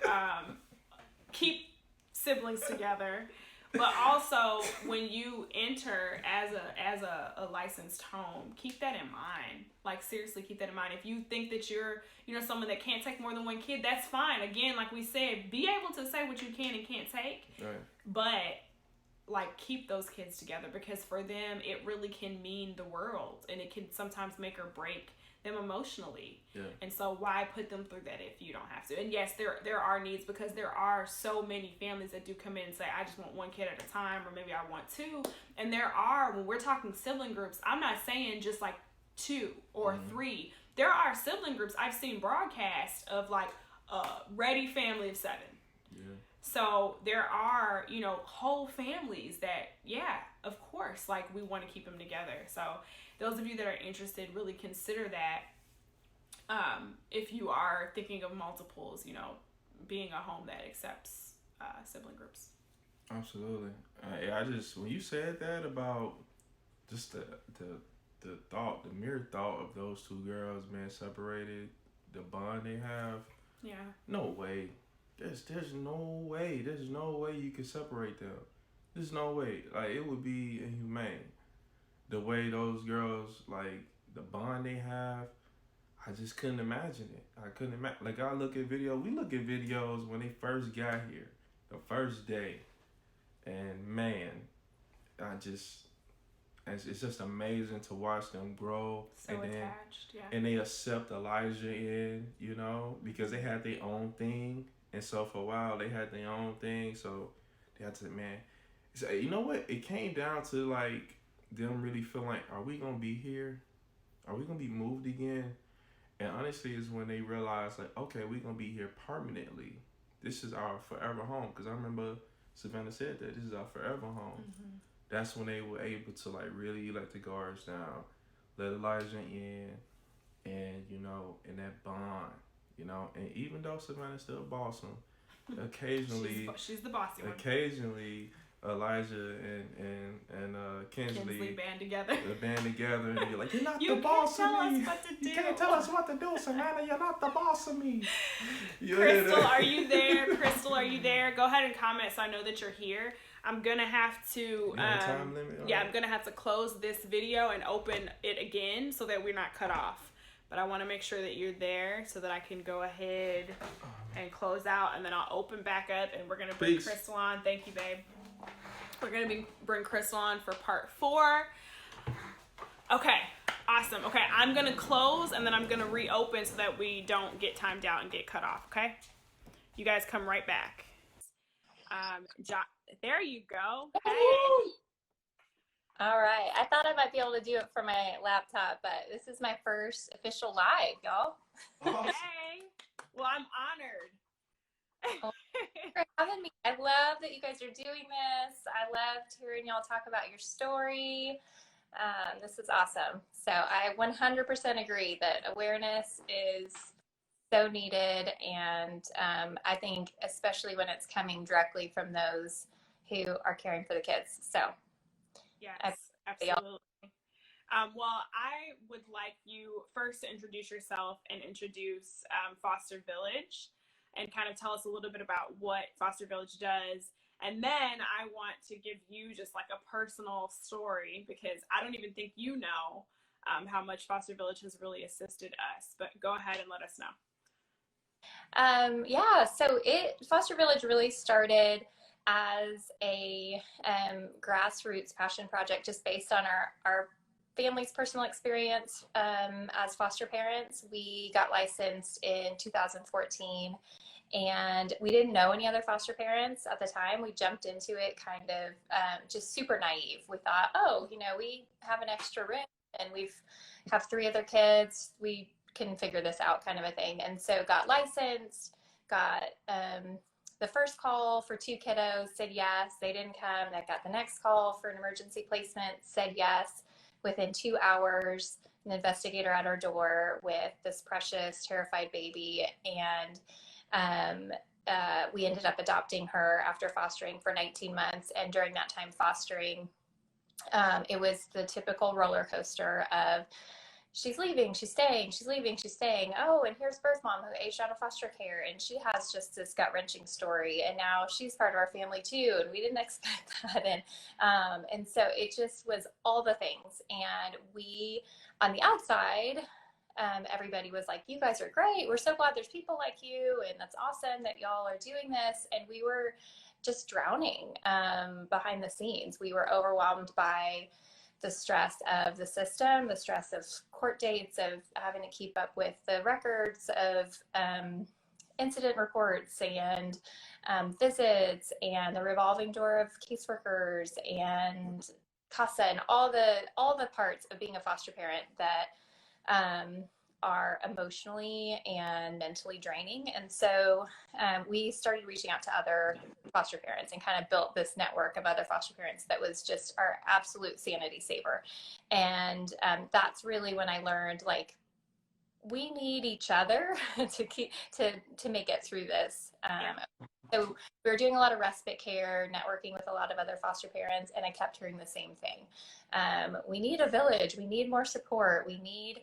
keep siblings together. But also, when you enter as a licensed home, keep that in mind. Like, seriously, keep that in mind. If you think that you're, someone that can't take more than 1 kid, that's fine. Again, like we said, be able to say what you can and can't take. Right. But, like, keep those kids together, because for them, it really can mean the world, and it can sometimes make or break them emotionally. Yeah. And so why put them through that if you don't have to? And yes, there are needs, because there are so many families that do come in and say, I just want 1 kid at a time, or maybe I want 2. And there are, when we're talking sibling groups, I'm not saying just like 2 or 3. There are sibling groups I've seen broadcast of, like, a ready family of 7. Yeah. So there are, whole families that, of course, like, we want to keep them together. So those of you that are interested, really consider that. If you are thinking of multiples, being a home that accepts sibling groups. Absolutely. I just, when you said that about just the thought, the mere thought of those 2 girls being separated, the bond they have. Yeah. No way. There's no way. There's no way you can separate them. There's no way. Like, it would be inhumane. The way those girls, like, the bond they have, I just couldn't imagine it. I couldn't imagine. Like, we look at videos when they first got here, the first day, and man, it's just amazing to watch them grow. So and attached, and they accept Elijah in, because they had their own thing, and so for a while they had their own thing, so they had to, so, you know what? It came down to, like, them really feeling like, are we gonna be here? Are we gonna be moved again? And honestly, is when they realized, like, okay, we're gonna be here permanently. This is our forever home. Because I remember Savannah said that this is our forever home. Mm-hmm. That's when they were able to, like, really let the guards down, let Elijah in, and in that bond, And even though Savannah's still bossing, occasionally she's the bossy one. Occasionally, Elijah and Kinsley band together. The band together, and you're like, you're not You the boss of can't tell me. us what to do. You can't tell us what to do, Savannah. You're not the boss of me. Chrystal, are you there? Chrystal, are you there? Go ahead and comment so I know that you're here. I'm gonna have to time limit on I'm gonna have to close this video and open it again so that we're not cut off. But I want to make sure that you're there so that I can go ahead and close out, and then I'll open back up, and we're gonna bring Chrystal on. Thank you, babe. We're gonna bring Chrystal on for part 4. Okay, awesome. Okay, I'm gonna close and then I'm gonna reopen so that we don't get timed out and get cut off. Okay, you guys come right back. There you go. Hey. All right. I thought I might be able to do it from my laptop, but this is my first official live, y'all. Hey. Well, I'm honored. Thanks for having me. I love that you guys are doing this. I loved hearing y'all talk about your story. This is awesome. So I 100% agree that awareness is so needed, and I think especially when it's coming directly from those who are caring for the kids. So yes, absolutely. Well, I would like you first to introduce yourself and introduce Foster Village, and kind of tell us a little bit about what Foster Village does. And then I want to give you just like a personal story, because I don't even think you know how much Foster Village has really assisted us. But go ahead and let us know. Yeah, so Foster Village really started as a grassroots passion project, just based on our family's personal experience as foster parents. We got licensed in 2014, and we didn't know any other foster parents at the time. We jumped into it kind of just super naive. We thought, oh, we have an extra room and we have 3 other kids. We can figure this out, kind of a thing. And so got licensed, got the first call for 2 kiddos, said yes. They didn't come. I got the next call for an emergency placement, said yes. Within 2 hours, an investigator at our door with this precious, terrified baby. And we ended up adopting her after fostering for 19 months. And during that time fostering, it was the typical roller coaster of, she's leaving, she's staying, she's leaving, she's staying. Oh, and here's birth mom who aged out of foster care, and she has just this gut-wrenching story, and now she's part of our family too, and we didn't expect that. And so it just was all the things. And we, on the outside, everybody was like, you guys are great, we're so glad there's people like you, and that's awesome that y'all are doing this. And we were just drowning behind the scenes. We were overwhelmed by the stress of the system, the stress of court dates, of having to keep up with the records of incident reports and visits, and the revolving door of caseworkers and CASA, and all the parts of being a foster parent that are emotionally and mentally draining. And so we started reaching out to other foster parents and kind of built this network of other foster parents that was just our absolute sanity saver. And that's really when I learned, like, we need each other to make it through this. So we were doing a lot of respite care, networking with a lot of other foster parents, and I kept hearing the same thing. We need a village. We need more support. We need,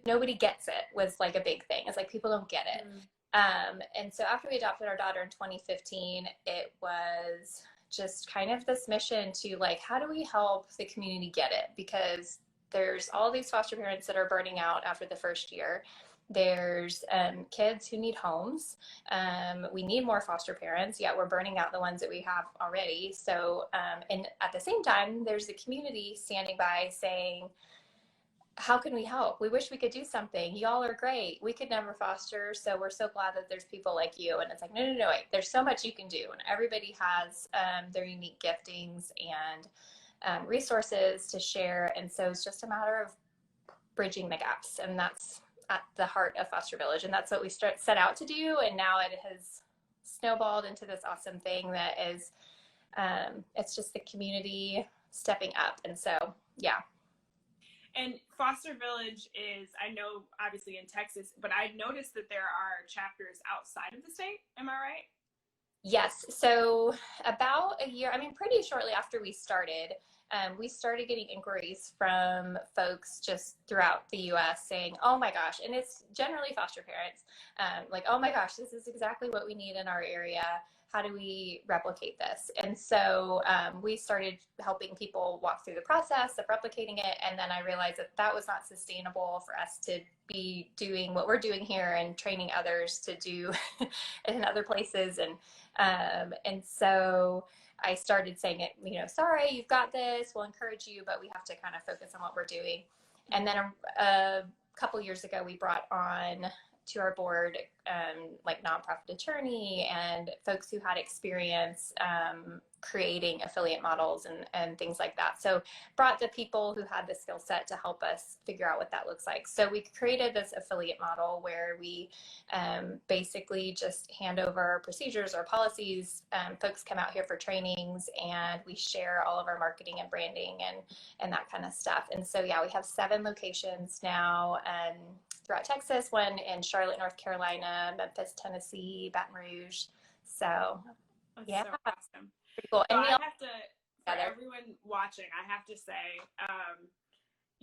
nobody gets it, was like a big thing. It's like, people don't get it. And so after we adopted our daughter in 2015, it was just kind of this mission to, like, how do we help the community get it? Because there's all these foster parents that are burning out after the first year. There's kids who need homes. We need more foster parents, yet we're burning out the ones that we have already. So, and at the same time, there's the community standing by saying, how can we help? We wish we could do something. Y'all are great. We could never foster, so we're so glad that there's people like you. And it's like, no, wait. There's so much you can do, and everybody has their unique giftings and resources to share. And so it's just a matter of bridging the gaps, and that's at the heart of Foster Village, and that's what we set out to do. And now it has snowballed into this awesome thing that is, it's just the community stepping up. And so, yeah. And Foster Village is, I know, obviously in Texas, but I noticed that there are chapters outside of the state. Am I right? Yes. So about a year, I mean, pretty shortly after we started getting inquiries from folks just throughout the US saying, oh my gosh, and it's generally foster parents, like, oh my gosh, this is exactly what we need in our area. How do we replicate this? And so we started helping people walk through the process of replicating it. And then I realized that that was not sustainable for us to be doing what we're doing here and training others to do in other places. And so I started saying it, you know, sorry, you've got this, we'll encourage you, but we have to kind of focus on what we're doing. And then a couple years ago, we brought on to our board like nonprofit attorney and folks who had experience creating affiliate models and things like that. So brought the people who had the skill set to help us figure out what that looks like. So we created this affiliate model where we basically just hand over procedures or policies. Folks come out here for trainings and we share all of our marketing and branding and that kind of stuff. And so, yeah, we have 7 locations now throughout Texas, one in Charlotte, North Carolina, Memphis, Tennessee, Baton Rouge. So, That's yeah, so awesome. pretty cool. So And I we all have to, for everyone watching, I have to say,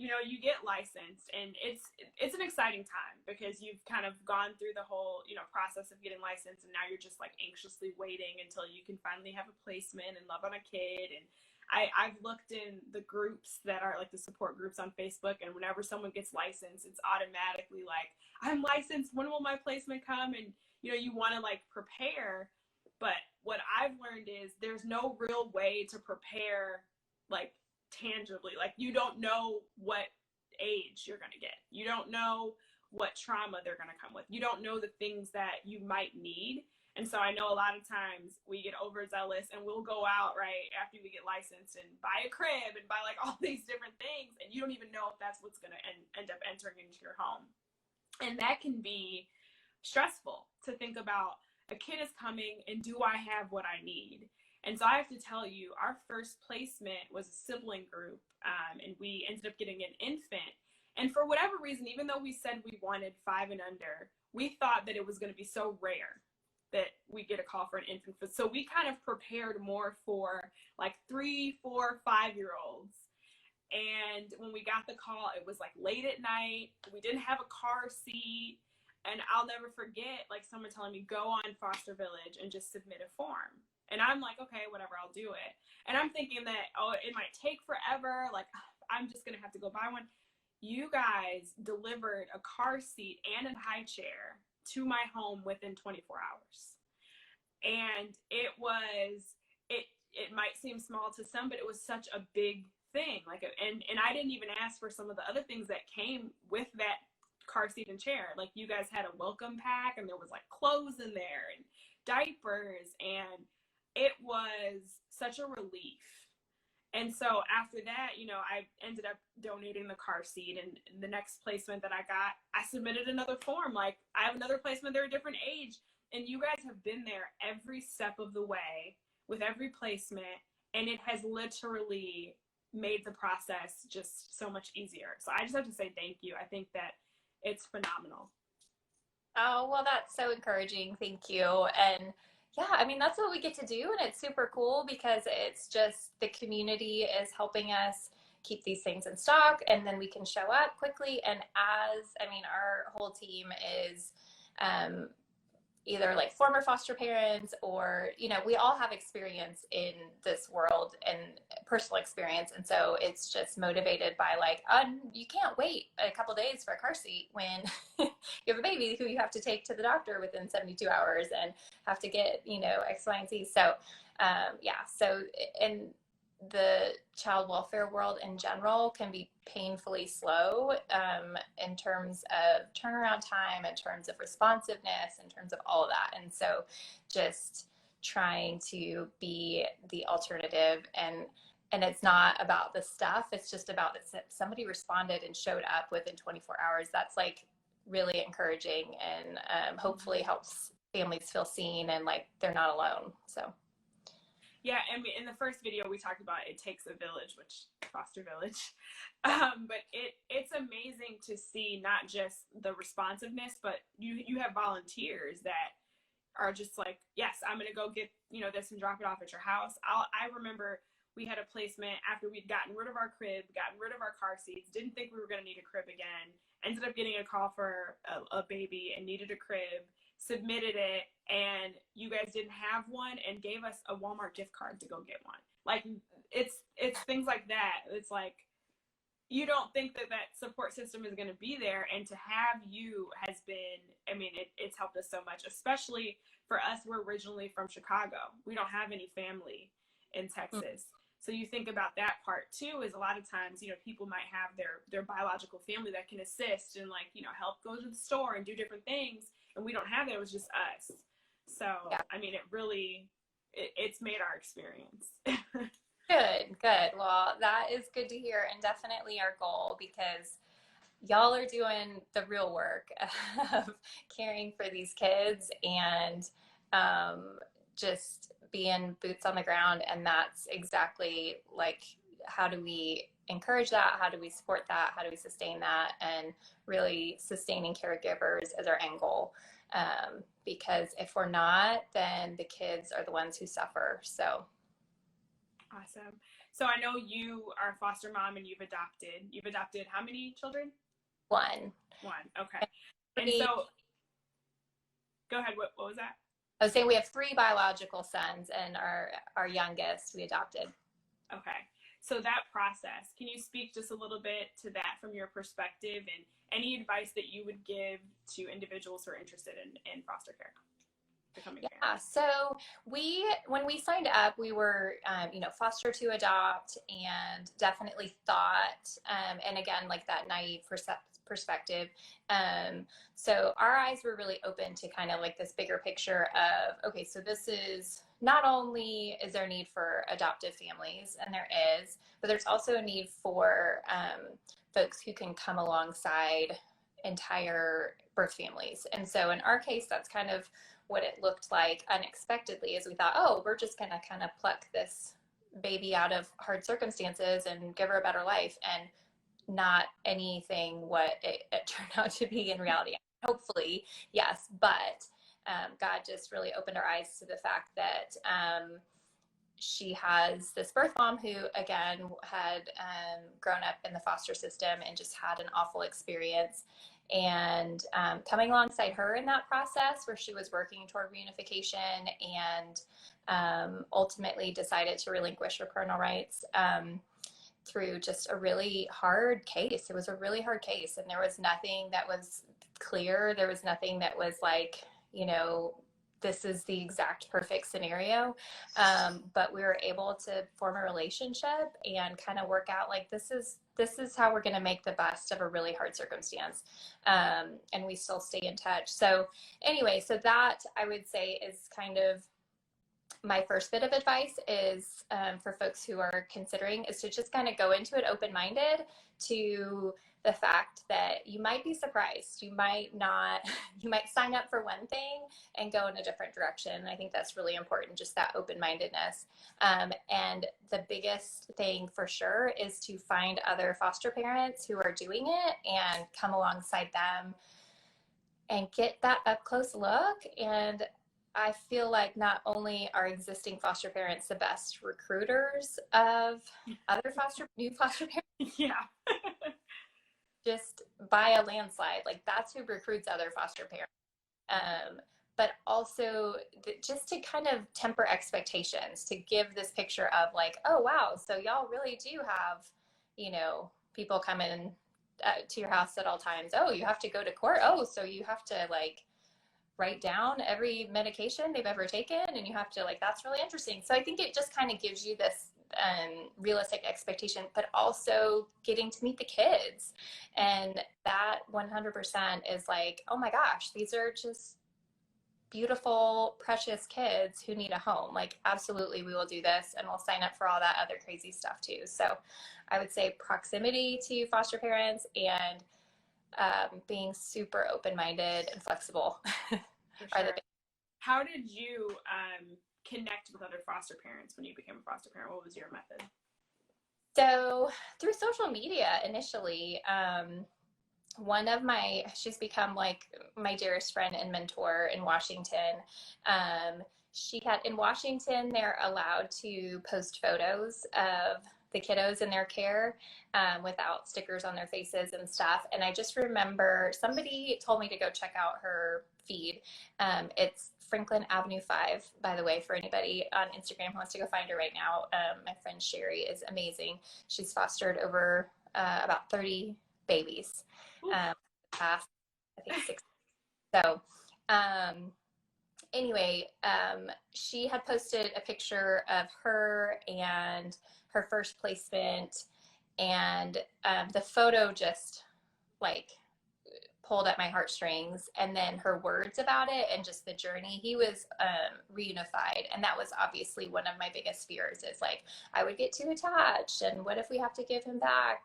you know, you get licensed and it's an exciting time because you've kind of gone through the whole, you know, process of getting licensed and now you're just like anxiously waiting until you can finally have a placement and love on a kid. And I've looked in the groups that are like the support groups on Facebook, and whenever someone gets licensed, it's automatically like, I'm licensed, when will my placement come? And, you know, you want to like prepare. But what I've learned is there's no real way to prepare like tangibly. Like you don't know what age you're going to get. You don't know what trauma they're going to come with. You don't know the things that you might need. And so I know a lot of times we get overzealous and we'll go out right after we get licensed and buy a crib and buy like all these different things. And you don't even know if that's what's going to end up entering into your home. And that can be stressful to think about. A kid is coming and do I have what I need? And so I have to tell you, our first placement was a sibling group, and we ended up getting an infant. And for whatever reason, even though we said we wanted 5 and under, we thought that it was going to be so rare that we get a call for an infant. So we kind of prepared more for like 3, 4, 5-year-olds. And when we got the call, it was like late at night. We didn't have a car seat. And I'll never forget like someone telling me, go on Foster Village and just submit a form. And I'm like, okay, whatever, I'll do it. And I'm thinking that, oh, it might take forever. Like, I'm just going to have to go buy one. You guys delivered a car seat and a high chair to my home within 24 hours. And it might seem small to some, but it was such a big thing. Like, and I didn't even ask for some of the other things that came with that car seat and chair. Like you guys had a welcome pack and there was like clothes in there and diapers, and it was such a relief. And so after that, you know, I ended up donating the car seat, and the next placement that I got, I submitted another form. Like I have another placement, they're a different age. And you guys have been there every step of the way with every placement. And it has literally made the process just so much easier. So I just have to say thank you. I think that it's phenomenal. Oh, well, that's so encouraging. Thank you. And yeah, I mean, that's what we get to do. And it's super cool because it's just the community is helping us keep these things in stock, and then we can show up quickly. And our whole team is either like former foster parents or, you know, we all have experience in this world and personal experience. And so it's just motivated by like, you can't wait a couple days for a car seat when you have a baby who you have to take to the doctor within 72 hours and have to get, you know, X, Y, and Z. So, so in the child welfare world in general can be painfully slow in terms of turnaround time, in terms of responsiveness, in terms of all of that. And so just trying to be the alternative, and it's not about the stuff, it's just about that somebody responded and showed up within 24 hours. That's like really encouraging, and hopefully helps families feel seen and like they're not alone. So yeah, and in the first video we talked about it takes a village, which foster village, but it's amazing to see not just the responsiveness, but you have volunteers that are just like, yes, I'm going to go get, this and drop it off at your house. I remember we had a placement after we'd gotten rid of our crib, gotten rid of our car seats, didn't think we were going to need a crib again, ended up getting a call for a baby and needed a crib, submitted it, and you guys didn't have one and gave us a Walmart gift card to go get one. Like, it's things like that. It's like, you don't think that support system is going to be there, and to have you has been, it's helped us so much, especially for us. We're originally from Chicago. We don't have any family in Texas. So you think about that part too, is a lot of times, people might have their biological family that can assist and help go to the store and do different things. And we don't have that. It was just us. So, yeah. It really, it's made our experience. Good. Well, that is good to hear, and definitely our goal, because y'all are doing the real work of caring for these kids and just being boots on the ground. And that's exactly like, how do we encourage that? How do we support that? How do we sustain that? And really sustaining caregivers as our end goal. Because if we're not, then the kids are the ones who suffer. So. Awesome. So I know you are a foster mom and you've adopted how many children? One. Okay. And so, go ahead. What was that? I was saying we have 3 biological sons, and our youngest we adopted. Okay. So that process, can you speak just a little bit to that from your perspective, and any advice that you would give to individuals who are interested in foster care? Yeah, so when we signed up, we were, foster to adopt, and definitely thought, and again, like that naive perspective. So our eyes were really open to kind of like this bigger picture of, okay, so this is not only is there a need for adoptive families, and there is, but there's also a need for folks who can come alongside entire birth families. And so in our case, that's kind of what it looked like unexpectedly, as we thought, oh, we're just going to kind of pluck this baby out of hard circumstances and give her a better life, and not anything what it turned out to be in reality. Hopefully, yes, but God just really opened our eyes to the fact that she has this birth mom who, again, had grown up in the foster system and just had an awful experience. And coming alongside her in that process, where she was working toward reunification and ultimately decided to relinquish her parental rights through just a really hard case. It was a really hard case, and there was nothing that was clear. There was nothing that was like, this is the exact perfect scenario. But we were able to form a relationship and kind of work out like, this is how we're going to make the best of a really hard circumstance. And we still stay in touch. So anyway, so that I would say is kind of my first bit of advice is for folks who are considering, is to just kind of go into it open-minded to the fact that you might be surprised. You might sign up for one thing and go in a different direction. I think that's really important, just that open-mindedness. And the biggest thing for sure is to find other foster parents who are doing it and come alongside them and get that up close look. And I feel like not only are existing foster parents the best recruiters of other new foster parents, yeah, just by a landslide, like that's who recruits other foster parents. But also just to kind of temper expectations, to give this picture of like, oh wow, so y'all really do have, people come in to your house at all times. Oh, you have to go to court. Oh, so you have to like write down every medication they've ever taken, and you have to like, that's really interesting. So I think it just kind of gives you this realistic expectation, but also getting to meet the kids. And that 100% is like, oh my gosh, these are just beautiful, precious kids who need a home. Like, absolutely, we will do this, and we'll sign up for all that other crazy stuff too. So I would say proximity to foster parents and being super open-minded and flexible. Sure. How did you connect with other foster parents when you became a foster parent? What was your method? So through social media initially. she's become like my dearest friend and mentor in Washington. In Washington, they're allowed to post photos of the kiddos in their care without stickers on their faces and stuff. And I just remember somebody told me to go check out her feed. It's Franklin Avenue 5, by the way, for anybody on Instagram who wants to go find her right now. My friend Sherry is amazing. She's fostered over about 30 babies past, I think, 6. So anyway, she had posted a picture of her and her first placement, and the photo just like pulled at my heartstrings, and then her words about it and just the journey. He was reunified, and that was obviously one of my biggest fears, is like I would get too attached, and what if we have to give him back?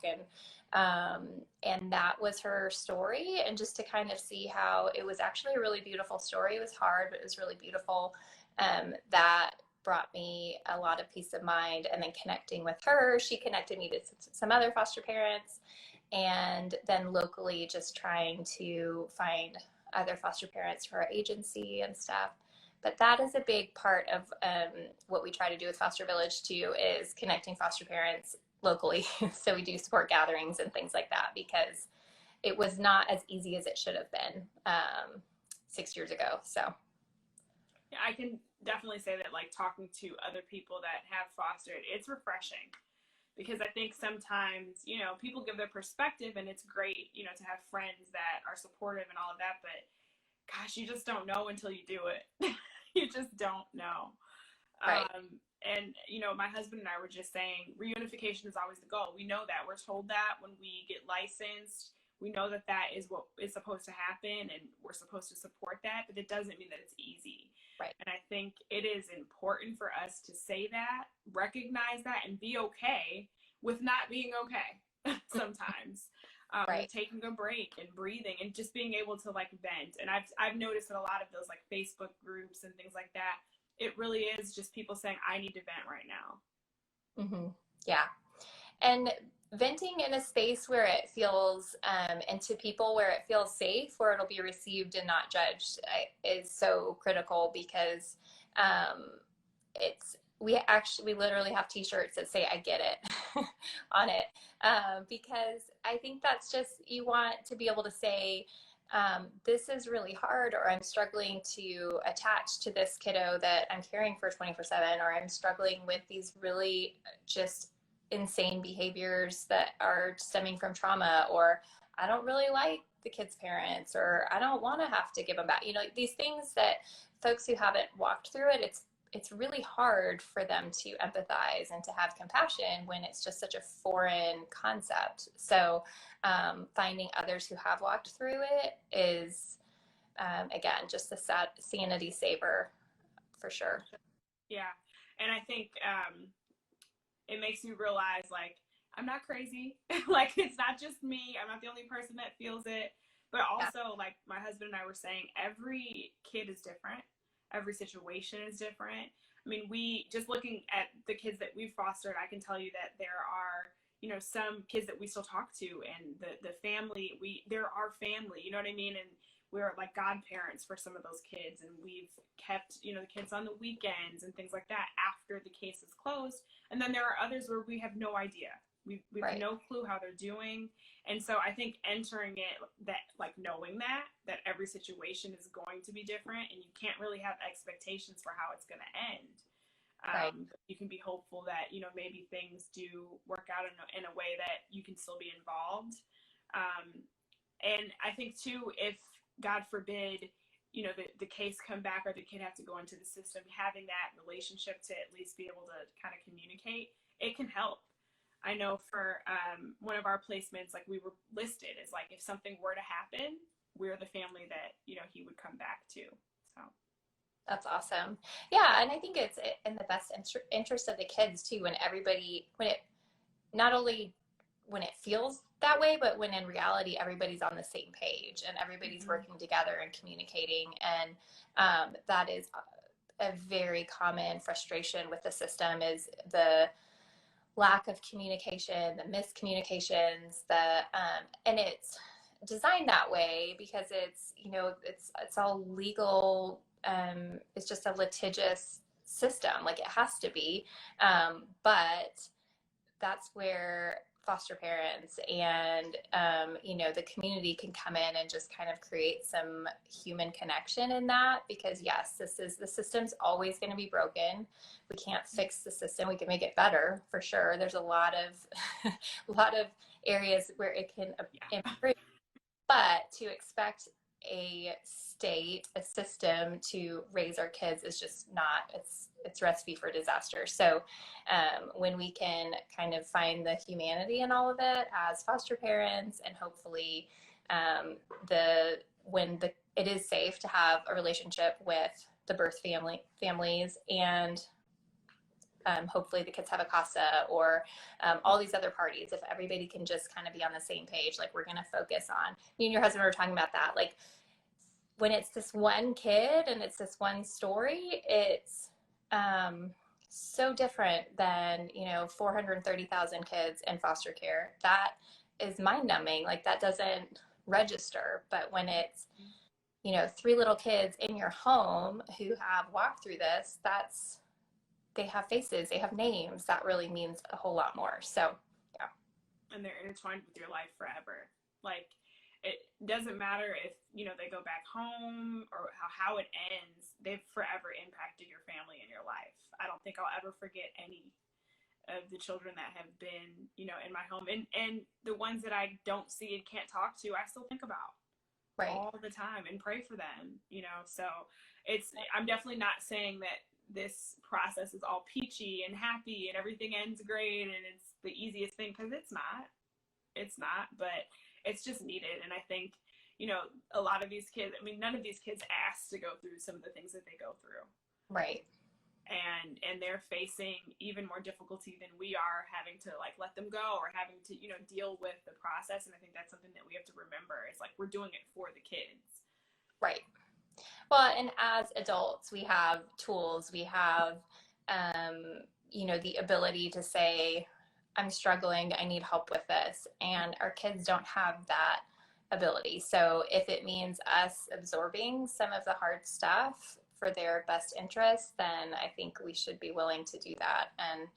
And that was her story, and just to kind of see how it was actually a really beautiful story. It was hard, but it was really beautiful. That brought me a lot of peace of mind. And then connecting with her, she connected me to some other foster parents, and then locally just trying to find other foster parents for our agency and stuff. But that is a big part of what we try to do with Foster Village too, is connecting foster parents locally. So we do support gatherings and things like that, because it was not as easy as it should have been 6 years ago. So yeah, I can definitely say that, like, talking to other people that have fostered, it's refreshing, because I think sometimes, you know, people give their perspective, and it's great, you know, to have friends that are supportive and all of that, but gosh, you just don't know until you do it. You just don't know. Right. And, you know, my husband and I were just saying, reunification is always the goal. We know that. We're told that when we get licensed. We know that that is what is supposed to happen, and we're supposed to support that, but it doesn't mean that it's easy. Right. And I think it is important for us to say that, recognize that, and be okay with not being okay sometimes. Right. Taking a break and breathing and just being able to, like, vent. And I've noticed that a lot of those, like, Facebook groups and things like that, it really is just people saying, I need to vent right now. Mm-hmm. Yeah. And venting in a space where it feels, and to people where it feels safe, where it'll be received and not judged, is so critical, because we literally have t-shirts that say, I get it on it. Because I think that's just, you want to be able to say, this is really hard, or I'm struggling to attach to this kiddo that I'm caring for 24/7, or I'm struggling with these really just insane behaviors that are stemming from trauma, or I don't really like the kid's parents, or I don't want to have to give them back. You know, these things that folks who haven't walked through it, it's really hard for them to empathize and to have compassion when it's just such a foreign concept. So finding others who have walked through it is, again, just a sanity saver for sure. Yeah. And I think it makes you realize, like, I'm not crazy. Like, it's not just me. I'm not the only person that feels it. But also, like my husband and I were saying, every kid is different. Every situation is different. I mean, we just looking at the kids that we've fostered, I can tell you that there are, you know, some kids that we still talk to, and the family, they're our family, you know what I mean? And we're like godparents for some of those kids, and we've kept, you know, the kids on the weekends and things like that after the case is closed. And then there are others where we have no idea. We have no clue how they're doing. And so I think entering it, that, like, knowing that every situation is going to be different, and you can't really have expectations for how it's going to end. You can be hopeful that, you know, maybe things do work out in a way that you can still be involved. And I think too, if God forbid, you know, the case come back, or the kid have to go into the system, having that relationship to at least be able to kind of communicate, it can help. I know for one of our placements, like, we were listed as, like, if something were to happen, we're the family that, you know, he would come back to. So that's awesome. Yeah. And I think it's in the best interest of the kids too, when not only when it feels that way, but when in reality, everybody's on the same page, and everybody's working together and communicating. And that is a very common frustration with the system, is the lack of communication, the miscommunications, and designed that way because it's, you know, it's all legal. It's just a litigious system, like it has to be. But that's where foster parents and, you know, the community can come in and just kind of create some human connection in that, because yes, the system's always going to be broken. We can't fix the system. We can make it better for sure. There's a lot of, a lot of areas where it can improve, but to expect a state, a system to raise our kids is just not, it's recipe for disaster. So when we can kind of find the humanity in all of it as foster parents, and hopefully it is safe to have a relationship with the birth families, and hopefully the kids have a CASA, or all these other parties, if everybody can just kind of be on the same page, like we're going to focus on, you and your husband were talking about that, like when it's this one kid and it's this one story, it's so different than, you know, 430,000 kids in foster care. That is mind numbing. Like that doesn't register. But when it's, you know, 3 little kids in your home who have walked through this, they have faces, they have names, that really means a whole lot more. So, yeah. And they're intertwined with your life forever. Like, it doesn't matter if, you know, they go back home or how it ends, they've forever impacted your family and your life. I don't think I'll ever forget any of the children that have been, you know, in my home, and the ones that I don't see and can't talk to, I still think about all the time and pray for them, you know. So I'm definitely not saying that this process is all peachy and happy and everything ends great and it's the easiest thing, because it's not, but it's just needed. And I think, you know, a lot of these kids, I mean, none of these kids asked to go through some of the things that they go through. Right. And they're facing even more difficulty than we are, having to like let them go or having to, you know, deal with the process. And I think that's something that we have to remember. It's like we're doing it for the kids. Right. Well, and as adults, we have tools. We have, you know, the ability to say, I'm struggling, I need help with this. And our kids don't have that ability. So if it means us absorbing some of the hard stuff for their best interest, then I think we should be willing to do that. And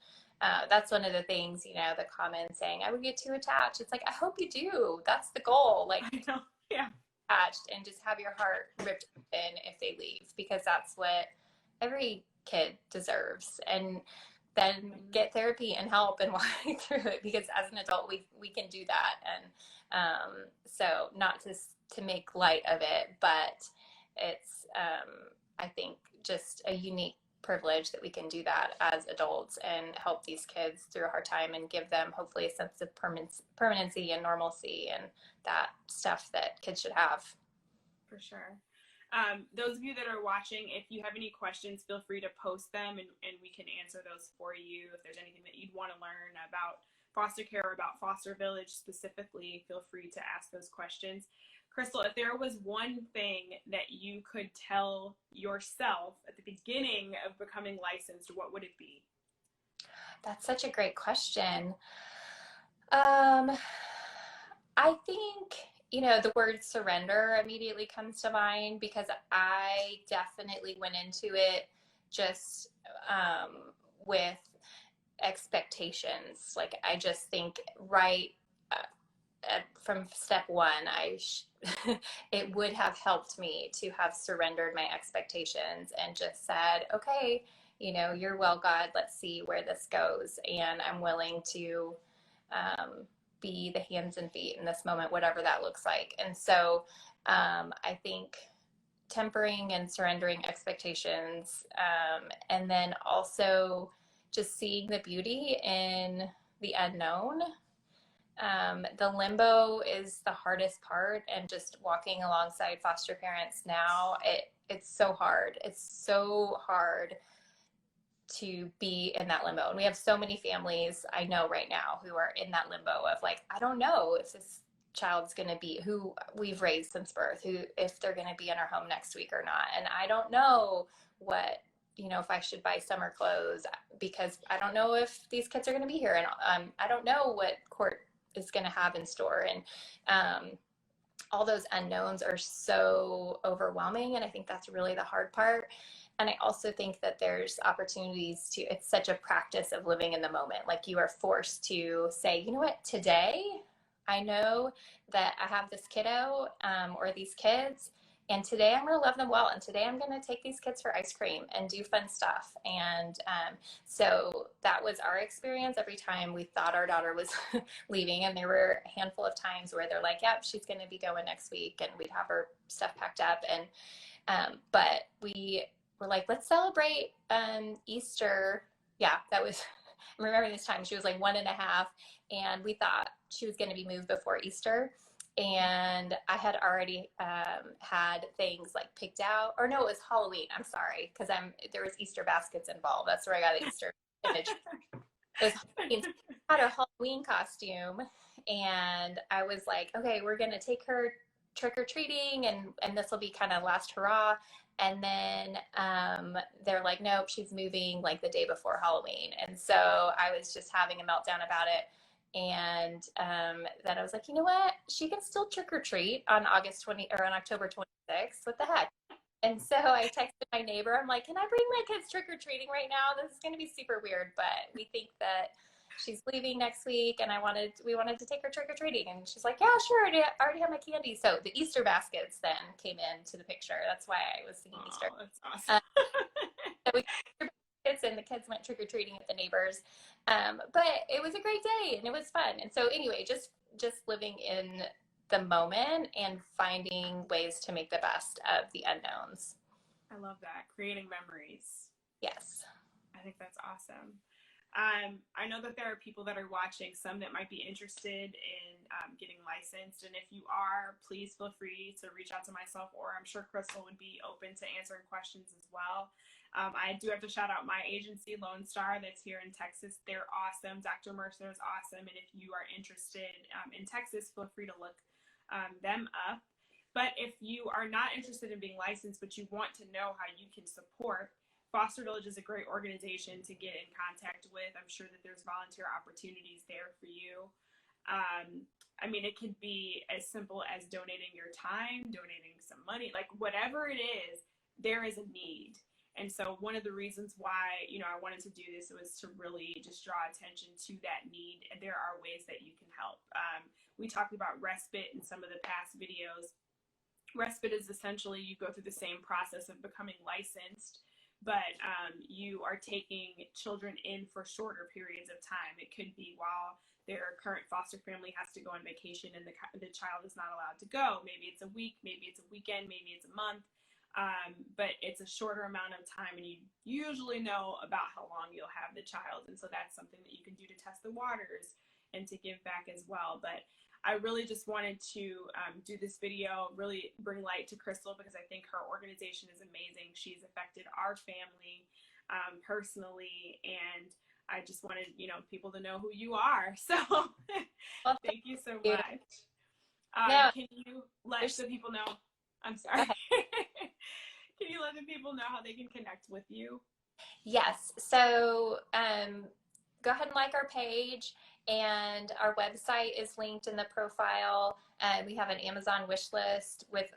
that's one of the things, you know, the comments saying, I would get too attached. It's like, I hope you do. That's the goal. Like, I know. Yeah. Attached and just have your heart ripped open if they leave, because that's what every kid deserves. And then get therapy and help and walk through it, because as an adult we can do that. And so not to make light of it, but it's I think just a unique privilege that we can do that as adults and help these kids through a hard time and give them hopefully a sense of permanency and normalcy and that stuff that kids should have. For sure. Those of you that are watching, if you have any questions, feel free to post them and we can answer those for you. If there's anything that you'd want to learn about foster care or about Foster Village specifically, feel free to ask those questions. Chrystal, if there was one thing that you could tell yourself at the beginning of becoming licensed, what would it be? That's such a great question. I think, you know, the word surrender immediately comes to mind, because I definitely went into it just with expectations. Like, I just think from step one, it would have helped me to have surrendered my expectations and just said, okay, you know, your will, God, let's see where this goes. And I'm willing to be the hands and feet in this moment, whatever that looks like. And so I think tempering and surrendering expectations, and then also just seeing the beauty in the unknown. The limbo is the hardest part, and just walking alongside foster parents now, it's so hard. It's so hard to be in that limbo. And we have so many families I know right now who are in that limbo of like, I don't know if this child's going to be who we've raised since birth, if they're going to be in our home next week or not. And I don't know what, you know, if I should buy summer clothes, because I don't know if these kids are going to be here. And I don't know what court is going to have in store. And all those unknowns are so overwhelming. And I think that's really the hard part. And I also think that there's opportunities to, it's such a practice of living in the moment. Like you are forced to say, you know what, today I know that I have this kiddo or these kids, and today I'm going to love them well. And today I'm going to take these kids for ice cream and do fun stuff. And so that was our experience every time we thought our daughter was leaving. And there were a handful of times where they're like, yep, she's going to be going next week. And we'd have her stuff packed up. And but we were like, let's celebrate Easter. Yeah, that was, I remember this time she was like 1.5, and we thought she was going to be moved before Easter. And I had already had things like picked out, or no, it was Halloween. I'm sorry, because there was Easter baskets involved. That's where I got the Easter image. It was Halloween. I had a Halloween costume, and I was like, okay, we're gonna take her trick or treating, and this will be kind of last hurrah. And then they're like, nope, she's moving like the day before Halloween. And so I was just having a meltdown about it. And then I was like, you know what? She can still trick or treat on October 26th. What the heck? And so I texted my neighbor. I'm like, can I bring my kids trick or treating right now? This is going to be super weird, but we think that she's leaving next week, and we wanted to take her trick or treating. And she's like, yeah, sure. I already have my candy. So the Easter baskets then came into the picture. That's why I was thinking Easter. That's awesome. So we and the kids went trick-or-treating at the neighbors, but it was a great day and it was fun. And so anyway, just living in the moment and finding ways to make the best of the unknowns. I love that, creating memories. Yes, I think that's awesome. I know that there are people that are watching, some that might be interested in getting licensed, and if you are, please feel free to reach out to myself, or I'm sure Chrystal would be open to answering questions as well. I do have to shout out my agency, Lone Star, that's here in Texas. They're awesome. Dr. Mercer is awesome. And if you are interested in Texas, feel free to look them up. But if you are not interested in being licensed, but you want to know how you can support, Foster Village is a great organization to get in contact with. I'm sure that there's volunteer opportunities there for you. I mean, it could be as simple as donating your time, donating some money, like whatever it is, there is a need. And so one of the reasons why, I wanted to do this was to really just draw attention to that need. And there are ways that you can help. We talked about respite in some of the past videos. Respite is essentially you go through the same process of becoming licensed, but you are taking children in for shorter periods of time. It could be while their current foster family has to go on vacation and the child is not allowed to go. Maybe it's a week, maybe it's a weekend, maybe it's a month. But it's a shorter amount of time, and you usually know about how long you'll have the child. And so that's something that you can do to test the waters and to give back as well. But I really just wanted to do this video, really bring light to Chrystal, because I think her organization is amazing. She's affected our family personally, and I just wanted, people to know who you are. So well, thank you so much. Can you let the people know? I'm sorry. Can you let the people know how they can connect with you? Yes. So go ahead and like our page, and our website is linked in the profile. We have an Amazon wish list with,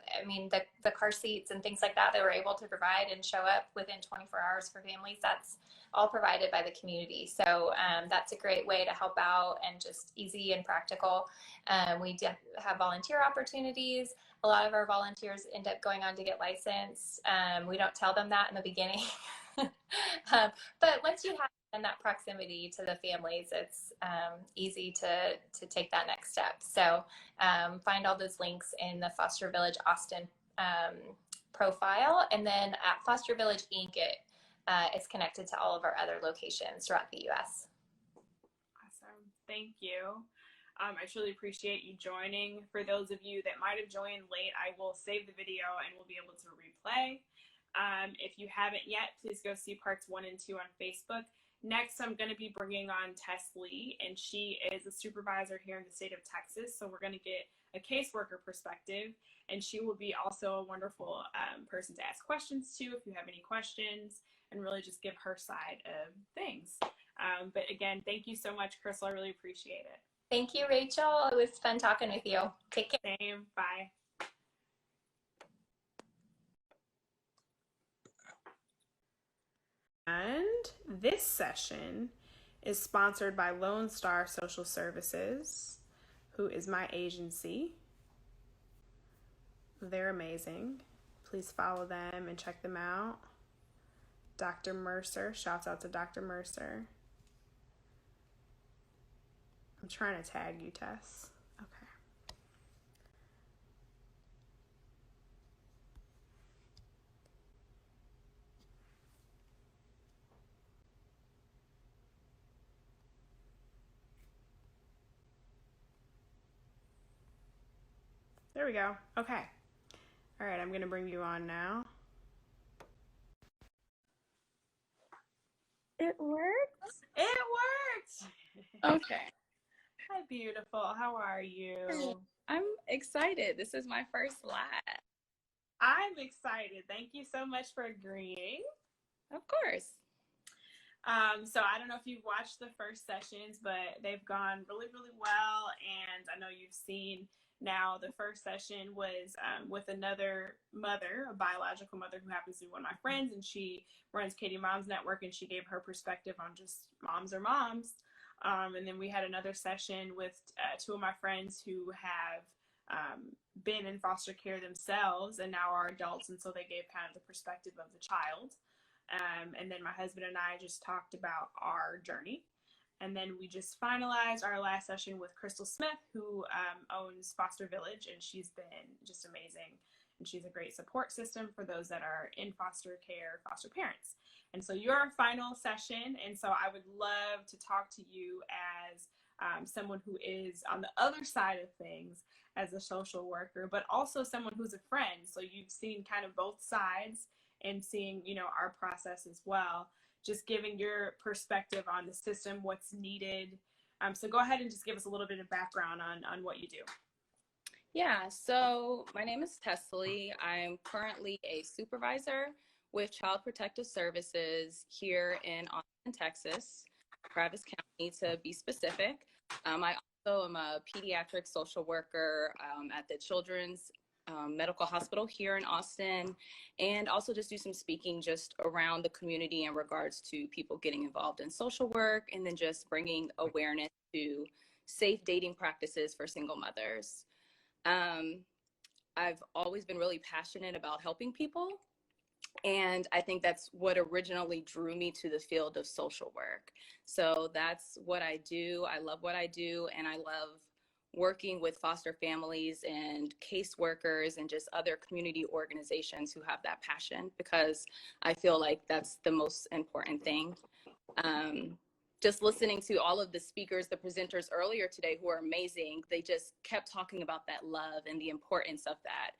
the car seats and things like that we're able to provide and show up within 24 hours for families. That's all provided by the community. So that's a great way to help out and just easy and practical. We do have volunteer opportunities. A lot of our volunteers end up going on to get licensed. We don't tell them that in the beginning. But once you have that proximity to the families, it's easy to take that next step. So find all those links in the Foster Village Austin profile. And then at Foster Village Inc., it's connected to all of our other locations throughout the U.S. Awesome. Thank you. I truly appreciate you joining. For those of you that might have joined late, I will save the video and we'll be able to replay. If you haven't yet, please go see parts 1 and 2 on Facebook. Next, I'm going to be bringing on Tesleigh, and she is a supervisor here in the state of Texas. So we're going to get a caseworker perspective, and she will be also a wonderful person to ask questions to if you have any questions, and really just give her side of things. But again, thank you so much, Chrystal. I really appreciate it. Thank you, Rachel. It was fun talking with you. Take care. Same. Bye. this session is sponsored by Lone Star Social Services, who is my agency. They're amazing. Please follow them and check them out. Dr. Mercer, shouts out to Dr. Mercer. I'm trying to tag you, Tess. Okay. There we go. Okay. All right, I'm going to bring you on now. It worked? It worked! Okay. Hi, beautiful. How are you? I'm excited. This is my first live. I'm excited. Thank you so much for agreeing. Of course. So I don't know if you've watched the first sessions, but they've gone really, really well. And I know you've seen now the first session was with another mother, a biological mother who happens to be one of my friends, and she runs Katie Moms Network, and she gave her perspective on just moms are moms. And then we had another session with two of my friends who have been in foster care themselves and now are adults, and so they gave kind of the perspective of the child. And then my husband and I just talked about our journey. And then we just finalized our last session with Chrystal Smith, who owns Foster Village, and she's been just amazing. And she's a great support system for those that are in foster care, foster parents. And so you're our final session, and so I would love to talk to you as someone who is on the other side of things as a social worker, but also someone who's a friend. So you've seen kind of both sides and seeing, you know, our process as well. Just giving your perspective on the system, what's needed. So go ahead and just give us a little bit of background on what you do. Yeah, so my name is Tesleigh. I'm currently a supervisor with Child Protective Services here in Austin, Texas, Travis County to be specific. I also am a pediatric social worker at the Children's Medical Hospital here in Austin, and also just do some speaking just around the community in regards to people getting involved in social work, and then just bringing awareness to safe dating practices for single mothers. I've always been really passionate about helping people, and I think that's what originally drew me to the field of social work. So that's what I do. I love what I do, and I love working with foster families and caseworkers and just other community organizations who have that passion, because I feel like that's the most important thing. Just listening to all of the speakers, the presenters earlier today who are amazing, they just kept talking about that love and the importance of that.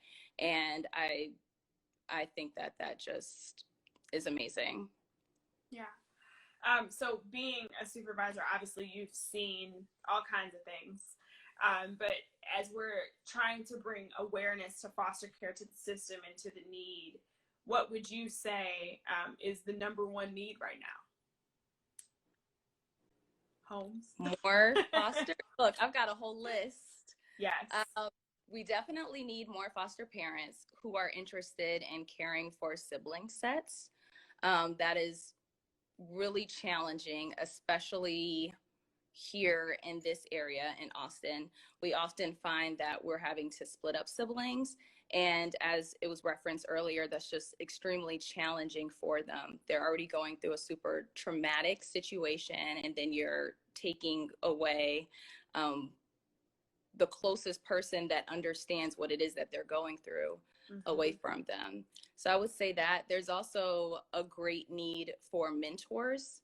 And I think that that just is amazing. Yeah. So being a supervisor, obviously you've seen all kinds of things. But as we're trying to bring awareness to foster care, to the system, and to the need, what would you say is the number one need right now? Homes. More foster. Look, I've got a whole list. Yes. We definitely need more foster parents who are interested in caring for sibling sets. That is really challenging, especially here in this area in Austin. We often find that we're having to split up siblings, and as it was referenced earlier, that's just extremely challenging for them. They're already going through a super traumatic situation, and then you're taking away the closest person that understands what it is that they're going through away from them. So I would say that there's also a great need for mentors.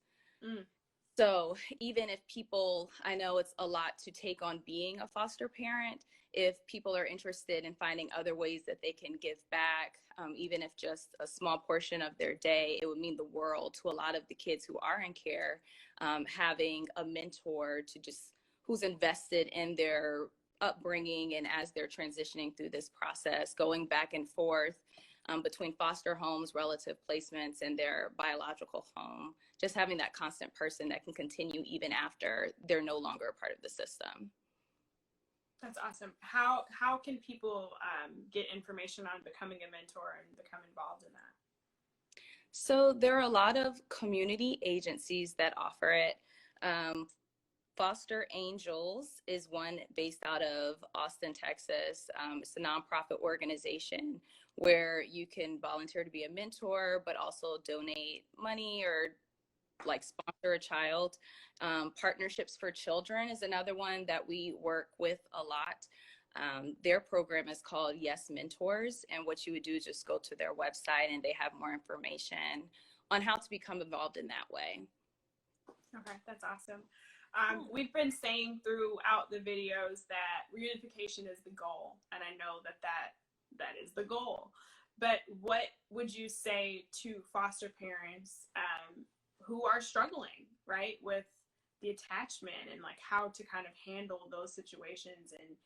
So even if people, I know it's a lot to take on being a foster parent, if people are interested in finding other ways that they can give back, even if just a small portion of their day, it would mean the world to a lot of the kids who are in care, having a mentor to just who's invested in their upbringing and as they're transitioning through this process, going back and forth between foster homes, relative placements, and their biological home, just having that constant person that can continue even after they're no longer a part of the system. That's awesome. How can people get information on becoming a mentor and become involved in that? So there are a lot of community agencies that offer it. Foster Angels is one based out of Austin, Texas. It's a nonprofit organization where you can volunteer to be a mentor, but also donate money or like sponsor a child. Partnerships for Children is another one that we work with a lot. Their program is called Yes Mentors, and what you would do is just go to their website and they have more information on how to become involved in that way. Okay, that's awesome. We've been saying throughout the videos that reunification is the goal, and I know that is the goal. But what would you say to foster parents who are struggling, right, with the attachment and like how to kind of handle those situations and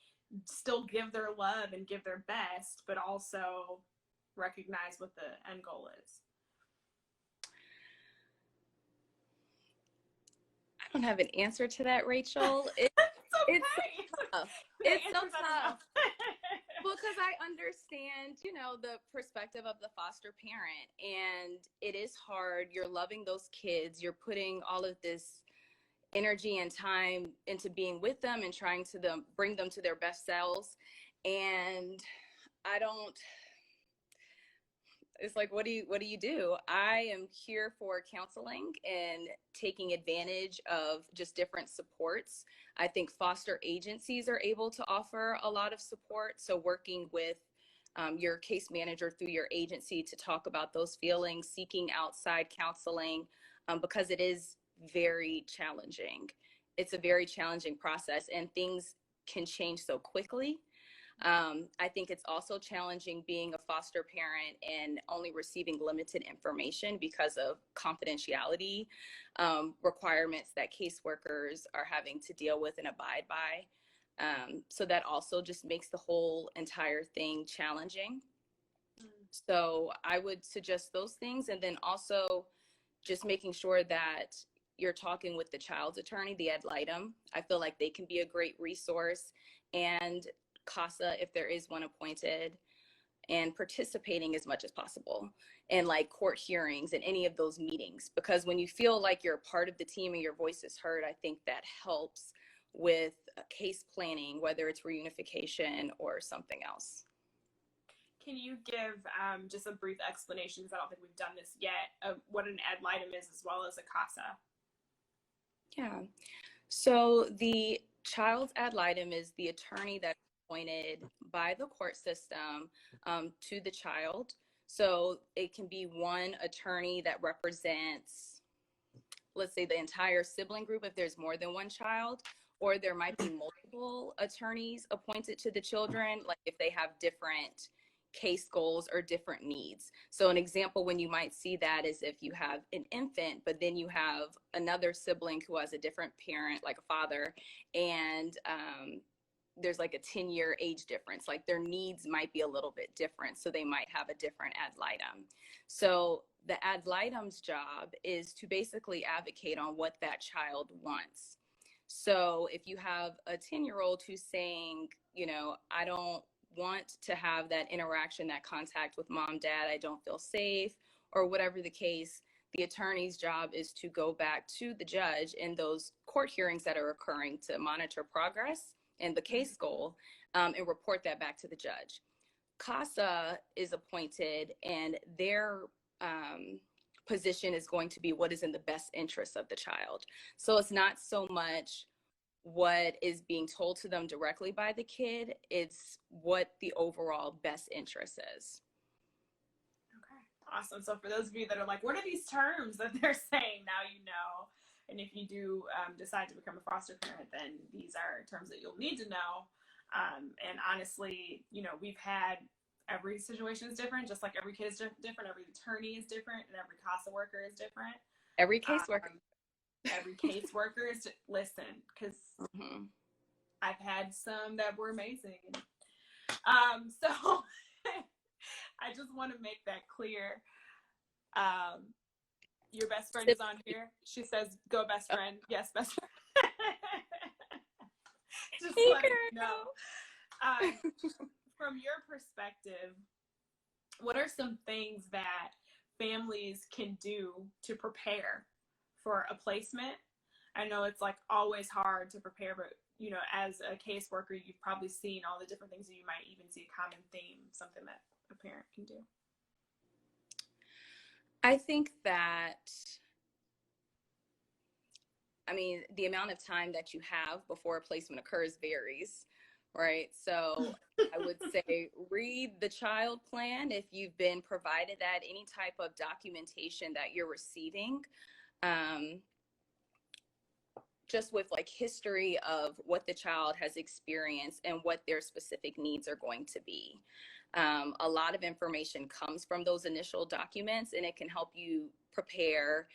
still give their love and give their best, but also recognize what the end goal is? I don't have an answer to that, Rachel. It's tough. It's so tough. Because I understand, you know, the perspective of the foster parent, and it is hard. You're loving those kids. You're putting all of this energy and time into being with them and trying to bring them to their best selves. And it's like, what do you do? I am here for counseling and taking advantage of just different supports. I think foster agencies are able to offer a lot of support. So working with your case manager through your agency to talk about those feelings, seeking outside counseling, because it is very challenging. It's a very challenging process, and things can change so quickly. I think it's also challenging being a foster parent and only receiving limited information because of confidentiality requirements that caseworkers are having to deal with and abide by. So that also just makes the whole entire thing challenging. So I would suggest those things, and then also just making sure that you're talking with the child's attorney, the ad litem. I feel like they can be a great resource, and CASA, if there is one appointed, and participating as much as possible in like court hearings and any of those meetings, because when you feel like you're a part of the team and your voice is heard, I think that helps with case planning, whether it's reunification or something else. Can you give just a brief explanation, because I don't think we've done this yet, of what an ad litem is as well as a CASA? Yeah. So the child's ad litem is the attorney that's appointed by the court system to the child. So it can be one attorney that represents, let's say, the entire sibling group if there's more than one child, or there might be multiple attorneys appointed to the children, like if they have different case goals or different needs. So an example when you might see that is if you have an infant, but then you have another sibling who has a different parent, like a father, and there's like a 10-year age difference, like their needs might be a little bit different. So they might have a different ad litem. So the ad litem's job is to basically advocate on what that child wants. So if you have a 10-year-old who's saying, you know, I don't want to have that interaction, that contact with mom, dad, I don't feel safe, or whatever the case, the attorney's job is to go back to the judge in those court hearings that are occurring to monitor progress and the case goal, and report that back to the judge. CASA is appointed, and their position is going to be what is in the best interest of the child. So it's not so much what is being told to them directly by the kid, it's what the overall best interest is. Okay, awesome. So for those of you that are like, what are these terms that they're saying? Now you know. And if you do decide to become a foster parent, then these are terms that you'll need to know. And honestly, you know, we've had, every situation is different, just like every kid is different, every attorney is different, and every CASA worker is different. Every caseworker. Every caseworker is, listen, because I've had some that were amazing. So I just want to make that clear. Your best friend is on here. She says, go best friend. Yes, best friend. Just let you know. From your perspective, what are some things that families can do to prepare for a placement? I know it's like always hard to prepare, but you know, as a caseworker, you've probably seen all the different things that you might even see a common theme, something that a parent can do. I think that, I mean, the amount of time that you have before a placement occurs varies, right? So I would say read the child plan if you've been provided that, any type of documentation that you're receiving. Just with like history of what the child has experienced and what their specific needs are going to be. A lot of information comes from those initial documents, and it can help you prepare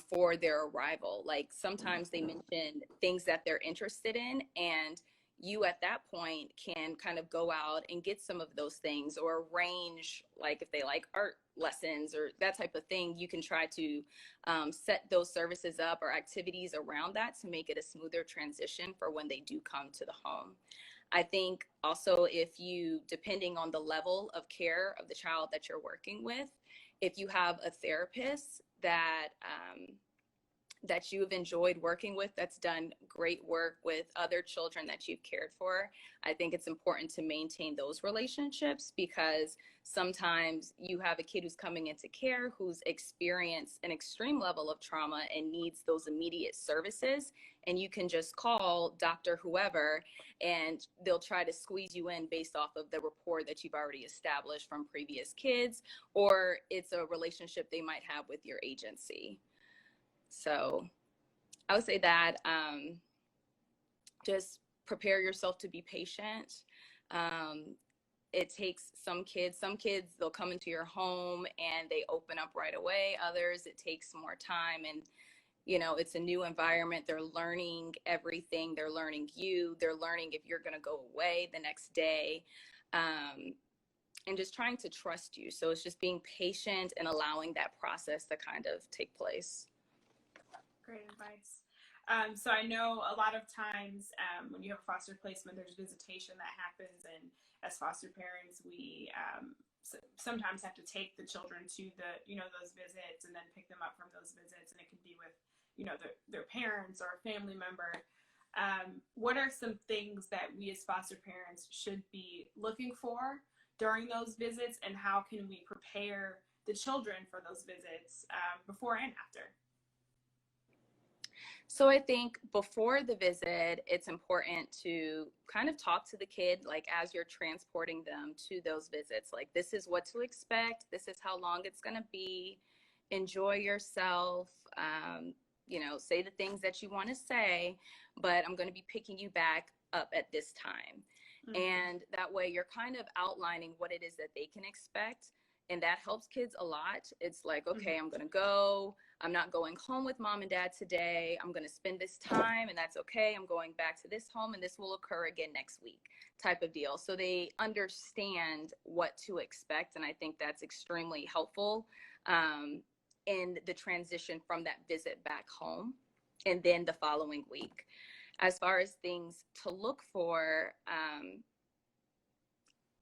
for their arrival. Like sometimes they mention things that they're interested in, and you at that point can kind of go out and get some of those things, or arrange, like if they like art lessons or that type of thing, you can try to set those services up or activities around that to make it a smoother transition for when they do come to the home. I think also, if you, depending on the level of care of the child that you're working with, if you have a therapist that that you've enjoyed working with, that's done great work with other children that you've cared for, I think it's important to maintain those relationships, because sometimes you have a kid who's coming into care who's experienced an extreme level of trauma and needs those immediate services, and you can just call Dr. whoever and they'll try to squeeze you in based off of the rapport that you've already established from previous kids, or it's a relationship they might have with your agency. So I would say that just prepare yourself to be patient. It takes some kids, they'll come into your home and they open up right away. Others, it takes more time, and you know, it's a new environment. They're learning everything. They're learning you. They're learning if you're going to go away the next day, and just trying to trust you. So it's just being patient and allowing that process to kind of take place. Great advice. So I know a lot of times when you have a foster placement, there's visitation that happens, and as foster parents, we sometimes have to take the children to those visits and then pick them up from those visits, and it can be with their parents or a family member. What are some things that we as foster parents should be looking for during those visits, and how can we prepare the children for those visits before and after? So I think before the visit, it's important to kind of talk to the kid, like as you're transporting them to those visits, like this is what to expect. This is how long it's going to be. Enjoy yourself. Say the things that you want to say, but I'm going to be picking you back up at this time. Mm-hmm. And that way you're kind of outlining what it is that they can expect. And that helps kids a lot. It's like, okay, mm-hmm. I'm going to go. I'm not going home with mom and dad today. I'm going to spend this time, and that's okay. I'm going back to this home, and this will occur again next week, type of deal. So they understand what to expect. And I think that's extremely helpful in the transition from that visit back home and then the following week. As far as things to look for,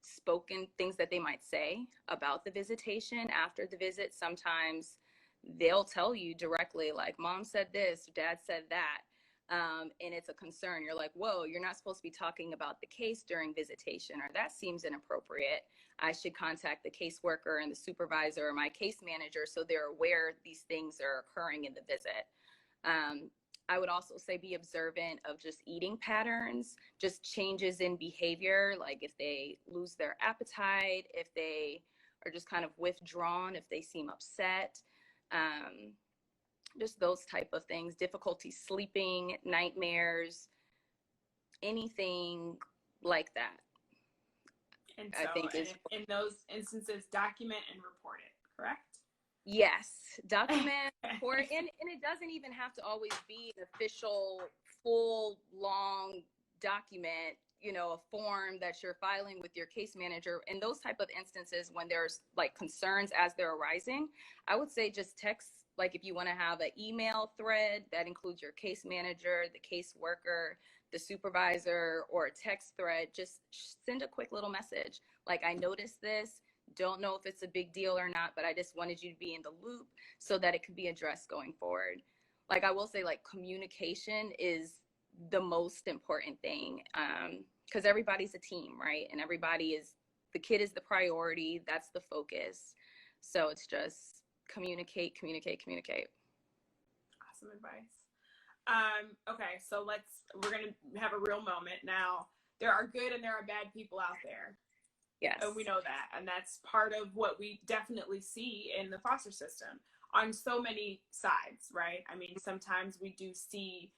spoken things that they might say about the visitation after the visit. Sometimes they'll tell you directly, like, mom said this, dad said that, and it's a concern. You're like, whoa, you're not supposed to be talking about the case during visitation, or that seems inappropriate. I should contact the caseworker and the supervisor or my case manager so they're aware these things are occurring in the visit. I would also say be observant of just eating patterns, just changes in behavior, like if they lose their appetite, if they are just kind of withdrawn, if they seem upset, just those type of things, difficulty sleeping, nightmares, anything like that. And so I think in those instances, document and report it, correct? Yes, document, report, and it doesn't even have to always be an official, full, long document, a form that you're filing with your case manager. In those type of instances, when there's like concerns as they're arising, I would say just text, like if you want to have an email thread that includes your case manager, the case worker, the supervisor, or a text thread, just send a quick little message. Like, I noticed this. Don't know if it's a big deal or not, but I just wanted you to be in the loop so that it could be addressed going forward. Like, I will say, like, communication is the most important thing, because everybody's a team, right? And the kid is the priority. That's the focus. So it's just communicate, communicate, communicate. Awesome advice. Okay, so we're gonna have a real moment now. There are good and there are bad people out there. Yes. And we know that, and that's part of what we definitely see in the foster system on so many sides, right? I mean, sometimes we do see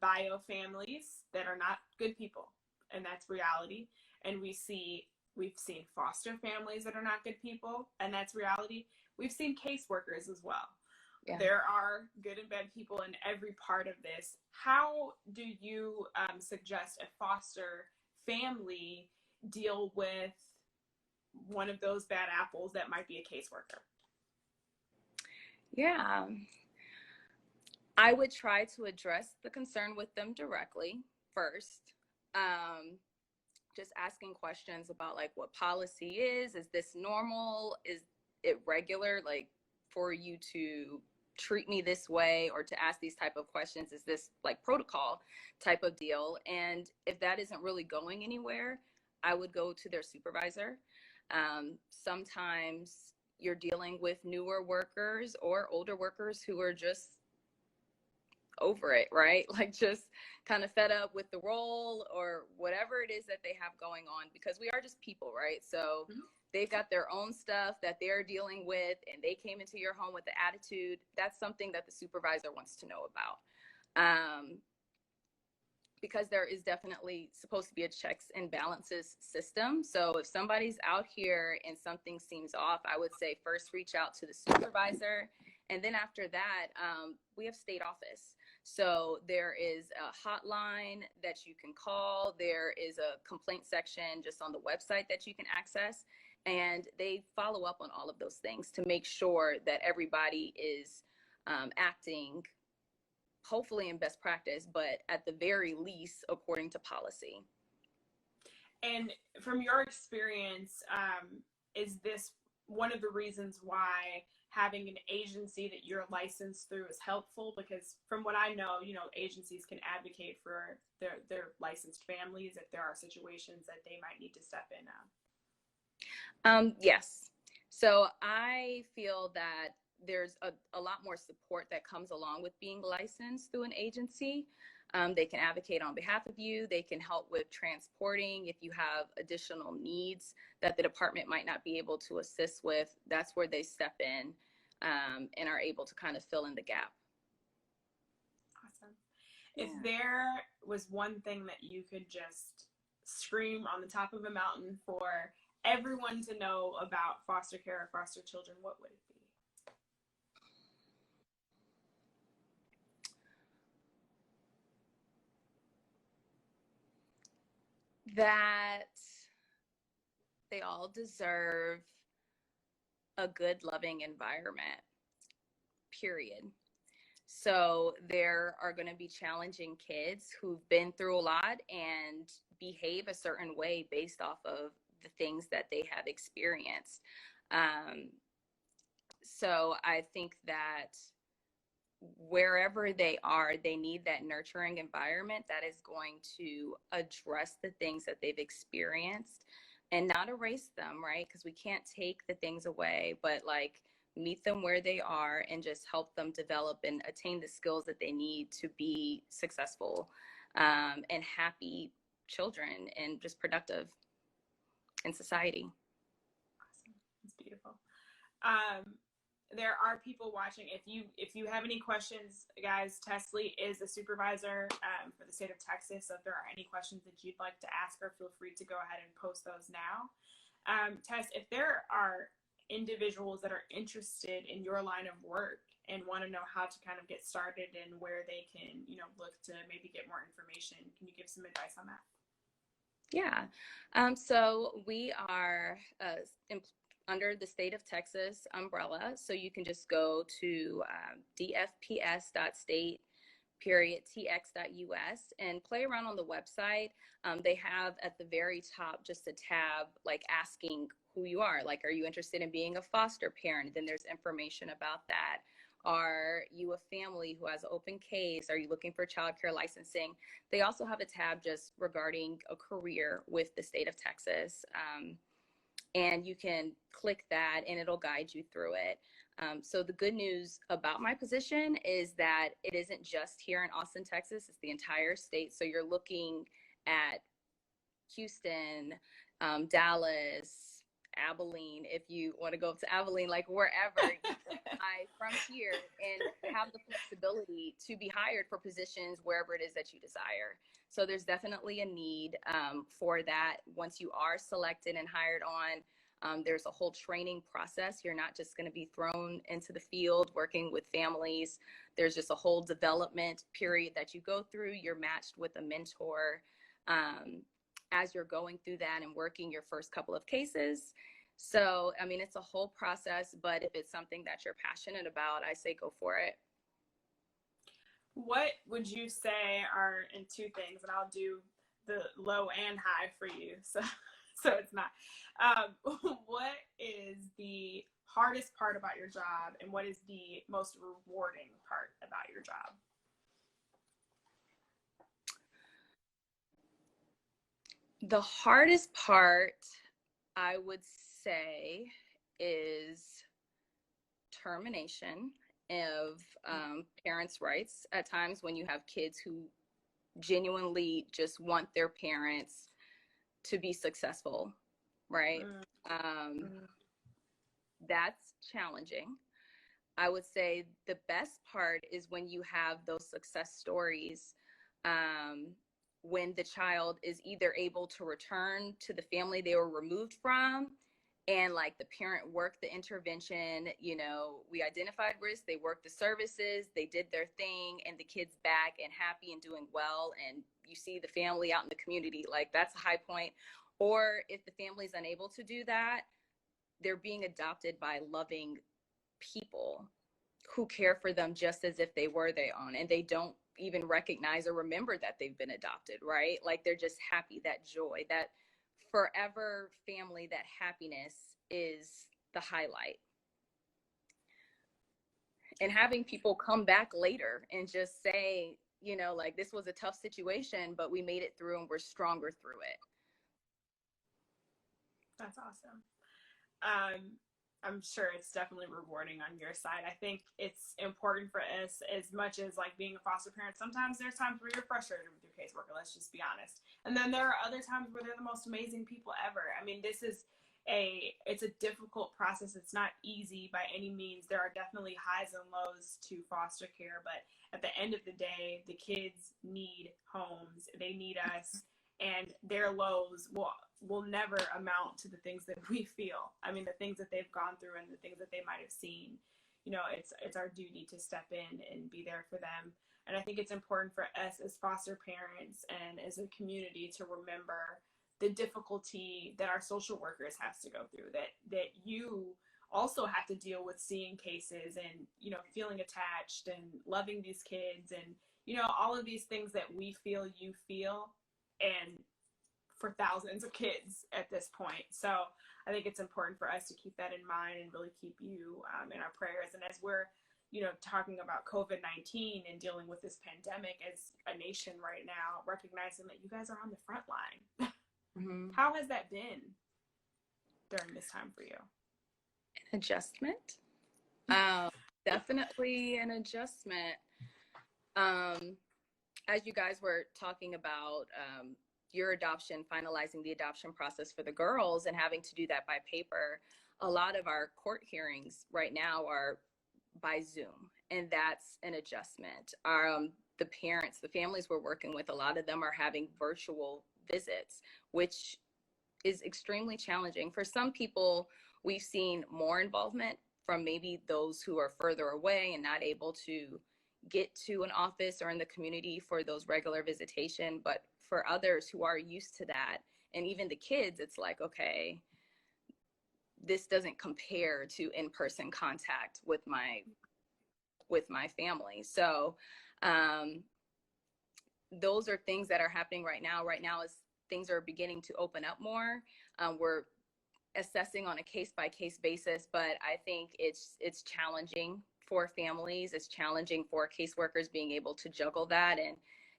bio families that are not good people, and that's reality. And we've seen foster families that are not good people, and that's reality. We've seen caseworkers as well. Yeah. There are good and bad people in every part of this. How do you suggest a foster family deal with one of those bad apples that might be a caseworker? Yeah, I would try to address the concern with them directly first. Just asking questions about, like, what policy is this normal? Is it regular, like, for you to treat me this way, or to ask these type of questions? Is this like protocol type of deal? And if that isn't really going anywhere, I would go to their supervisor. Sometimes you're dealing with newer workers or older workers who are just over it, right? Like, just kind of fed up with the role or whatever it is that they have going on, because we are just people, right? So they've got their own stuff that they're dealing with, and they came into your home with the attitude. That's something that the supervisor wants to know about. Because there is definitely supposed to be a checks and balances system. So if somebody's out here and something seems off, I would say first reach out to the supervisor. And then after that, we have state office. So there is a hotline that you can call. There is a complaint section just on the website that you can access. And they follow up on all of those things to make sure that everybody is acting hopefully in best practice, but at the very least, according to policy. And from your experience, is this one of the reasons why having an agency that you're licensed through is helpful? Because from what I know, agencies can advocate for their licensed families if there are situations that they might need to step in now. Yes. So I feel that there's a lot more support that comes along with being licensed through an agency. They can advocate on behalf of you. They can help with transporting if you have additional needs that the department might not be able to assist with. That's where they step in and are able to kind of fill in the gap. Awesome. Yeah. If there was one thing that you could just scream on the top of a mountain for everyone to know about foster care or foster children, what would it be? That they all deserve a good, loving environment, period. So there are going to be challenging kids who've been through a lot and behave a certain way based off of the things that they have experienced. So I think that wherever they are, they need that nurturing environment that is going to address the things that they've experienced and not erase them, right? Because we can't take the things away, but like meet them where they are and just help them develop and attain the skills that they need to be successful and happy children and just productive in society. Awesome. That's beautiful. There are people watching. If you have any questions, guys, Tesleigh is a supervisor for the state of Texas. So if there are any questions that you'd like to ask her, feel free to go ahead and post those now. Tess, if there are individuals that are interested in your line of work and want to know how to kind of get started and where they can, look to maybe get more information, can you give some advice on that? Yeah. So we are under the state of Texas umbrella. So you can just go to dfps.state tx.us, and play around on the website. They have at the very top just a tab like asking who you are. Like, are you interested in being a foster parent? Then there's information about that. Are you a family who has an open case? Are you looking for childcare licensing? They also have a tab just regarding a career with the state of Texas. And you can click that and it'll guide you through it. So the good news about my position is that it isn't just here in Austin, Texas, it's the entire state. So you're looking at Houston, Dallas, Abilene, if you want to go up to Abilene, like wherever from here, and have the flexibility to be hired for positions wherever it is that you desire. So there's definitely a need for that. Once you are selected and hired on, there's a whole training process. You're not just going to be thrown into the field working with families. There's just a whole development period that you go through. You're matched with a mentor as you're going through that and working your first couple of cases. So, I mean, it's a whole process, but if it's something that you're passionate about, I say go for it. What would you say are, in two things, and I'll do the low and high for you, so it's not, what is the hardest part about your job, and what is the most rewarding part about your job? The hardest part, I would say, is termination of parents' rights at times when you have kids who genuinely just want their parents to be successful, right? That's challenging. I would say the best part is when you have those success stories, when the child is either able to return to the family they were removed from, and like the parent worked the intervention, you know, we identified risk, they worked the services, they did their thing, and the kid's back and happy and doing well, and you see the family out in the community, like that's a high point. Or if the family's unable to do that, they're being adopted by loving people who care for them just as if they were their own, and they don't even recognize or remember that they've been adopted, right? Like they're just happy, that joy, that forever family, that happiness is the highlight. And having people come back later and just say, you know, like this was a tough situation, but we made it through and we're stronger through it. That's awesome. I'm sure it's definitely rewarding on your side. I think it's important for us, as much as like being a foster parent, sometimes there's times where you're frustrated with your caseworker, let's just be honest. And then there are other times where they're the most amazing people ever. I mean, it's a difficult process. It's not easy by any means. There are definitely highs and lows to foster care, but at the end of the day, the kids need homes. They need us. And their lows will never amount to the things that we feel. I mean, the things that they've gone through and the things that they might have seen, you know, it's our duty to step in and be there for them. And I think it's important for us as foster parents and as a community to remember the difficulty that our social workers has to go through, that you also have to deal with seeing cases and, you know, feeling attached and loving these kids and, you know, all of these things that we feel, you feel, and for thousands of kids at this point. So I think it's important for us to keep that in mind and really keep you in our prayers. And as we're, you know, talking about COVID-19 and dealing with this pandemic as a nation right now, recognizing that you guys are on the front line. Mm-hmm. How has that been during this time for you? An adjustment. Definitely an adjustment. As you guys were talking about your adoption, finalizing the adoption process for the girls and having to do that by paper, a lot of our court hearings right now are by Zoom, and that's an adjustment. The parents, the families we're working with, a lot of them are having virtual visits, which is extremely challenging. For some people, we've seen more involvement from maybe those who are further away and not able to get to an office or in the community for those regular visitation. But for others who are used to that, and even the kids, it's like, okay, this doesn't compare to in-person contact with my family. So those are things that are happening right now. Right now, as things are beginning to open up more, we're assessing on a case-by-case basis, but I think it's challenging for families. It's challenging for caseworkers being able to juggle that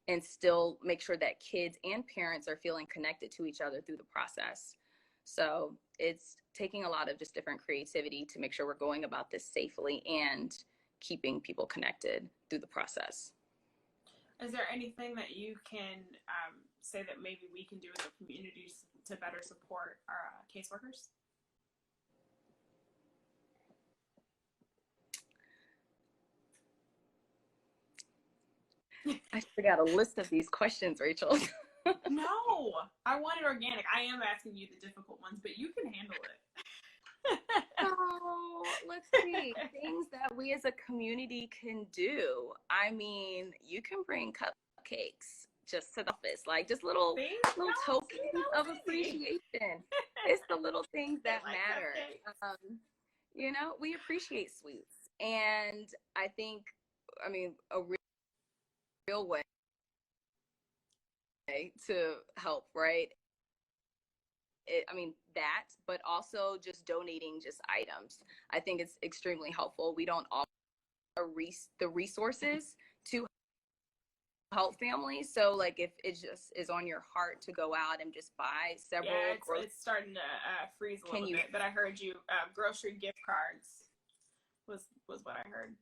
and still make sure that kids and parents are feeling connected to each other through the process. So it's taking a lot of just different creativity to make sure we're going about this safely and keeping people connected through the process. Is there anything that you can say that maybe we can do as a community to better support our caseworkers? I forgot a list of these questions, Rachel. No, I want it organic. I am asking you the difficult ones, but you can handle it. So let's see, things that we as a community can do. I mean, you can bring cupcakes just to the office, like just little tokens of appreciation. It's the little things that matter. You know, we appreciate sweets, and I think, I mean, a real way to help, right? I mean, that, but also just donating just items. I think it's extremely helpful. We don't offer the resources to help families. So like if it just is on your heart to go out and just buy several. Yeah, it's starting to freeze a little bit, but I heard you, grocery gift cards was what I heard.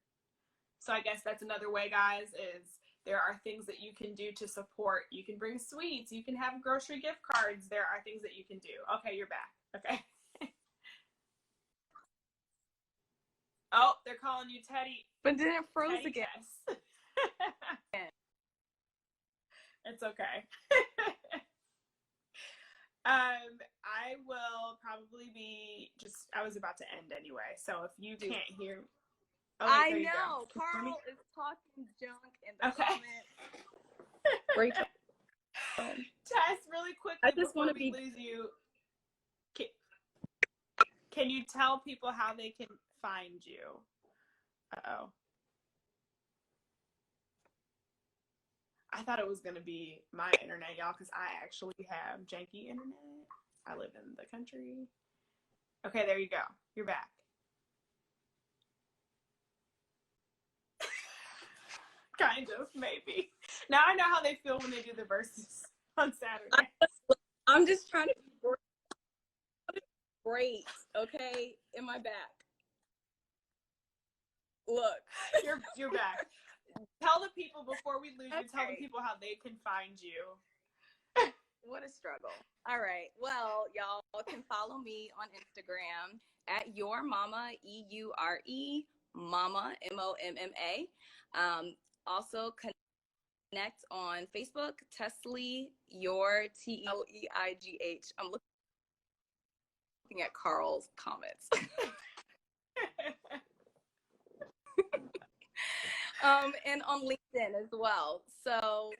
So I guess that's another way, guys, is there are things that you can do to support. You can bring sweets. You can have grocery gift cards. There are things that you can do. Okay, you're back. Okay. Oh, they're calling you Teddy. But then it froze Teddy again. It's okay. I will probably be I was about to end anyway. So if you can't hear me. Oh, I know. Carl is talking junk in the comments. Rachel. Tess, really quickly, I just want to lose you. Can you tell people how they can find you? Uh-oh. I thought it was going to be my internet, y'all, because I actually have janky internet. I live in the country. Okay, there you go. You're back. Kind of, maybe. Now I know how they feel when they do the verses on Saturday. I'm just trying to be great, okay? In my back. Look. You're back. Tell the people before we lose you, tell the people how they can find you. What a struggle. All right. Well, y'all can follow me on Instagram at Your Mama, EURE, Mama, MOMMA. Also connect on Facebook, Tesleigh Eure, TELEIGH. I'm looking at Carl's comments. And on LinkedIn as well. So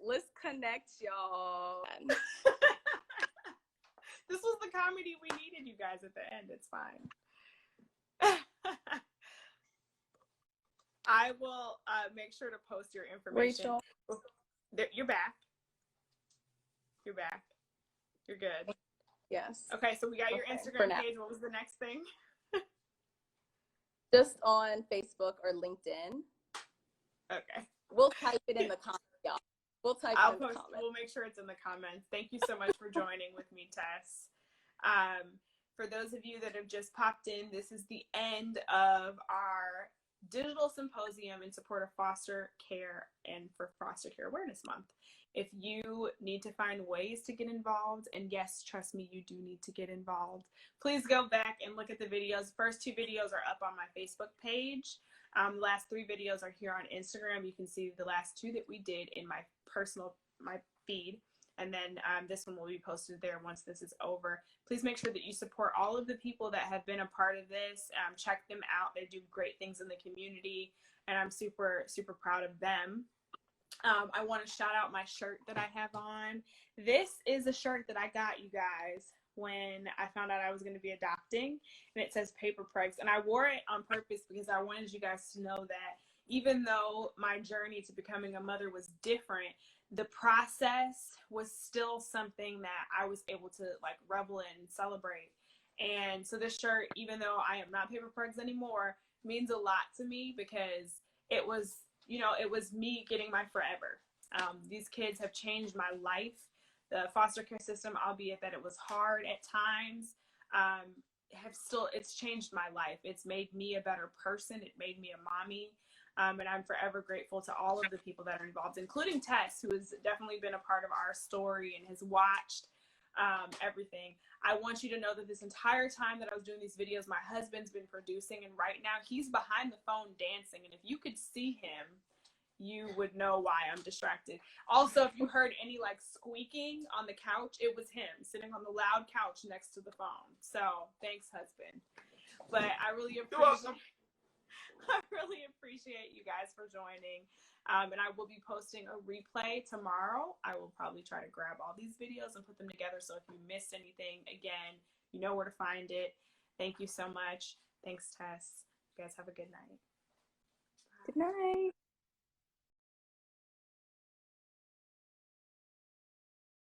let's connect, y'all. This was the comedy we needed, you guys, at the end. It's fine. I will make sure to post your information. Rachel. You're back. You're back. You're good. Yes. Okay, so we got your Instagram page. What was the next thing? Just on Facebook or LinkedIn. Okay. We'll type it in the comments, y'all. We'll type it in the comments. We'll make sure it's in the comments. Thank you so much for joining with me, Tess. For those of you that have just popped in, this is the end of our digital symposium in support of foster care and for Foster Care Awareness Month. If you need to find ways to get involved, and yes, trust me, you do need to get involved, please go back and look at the videos. First 2 videos are up on my Facebook page. The last 3 videos are here on Instagram. You can see the last 2 that we did in my feed. And then this one will be posted there once this is over. Please make sure that you support all of the people that have been a part of this. Check them out. They do great things in the community, and I'm super, super proud of them. I want to shout out my shirt that I have on. This is a shirt that I got, you guys, when I found out I was going to be adopting, and it says Paper Pregs. And I wore it on purpose because I wanted you guys to know that even though my journey to becoming a mother was different, the process was still something that I was able to like revel in and celebrate. And so this shirt, even though I am not Paper Prugs anymore, means a lot to me because it was, you know, it was me getting my forever. These kids have changed my life. The foster care system, albeit that it was hard at times, it's changed my life. It's made me a better person. It made me a mommy. And I'm forever grateful to all of the people that are involved, including Tess, who has definitely been a part of our story and has watched everything. I want you to know that this entire time that I was doing these videos, my husband's been producing, and right now he's behind the phone dancing. And if you could see him, you would know why I'm distracted. Also, if you heard any like squeaking on the couch, it was him sitting on the loud couch next to the phone. So thanks, husband. But I really appreciate you guys for joining. And I will be posting a replay tomorrow. I will probably try to grab all these videos and put them together. So if you missed anything, again, you know where to find it. Thank you so much. Thanks, Tess. You guys have a good night. Good night.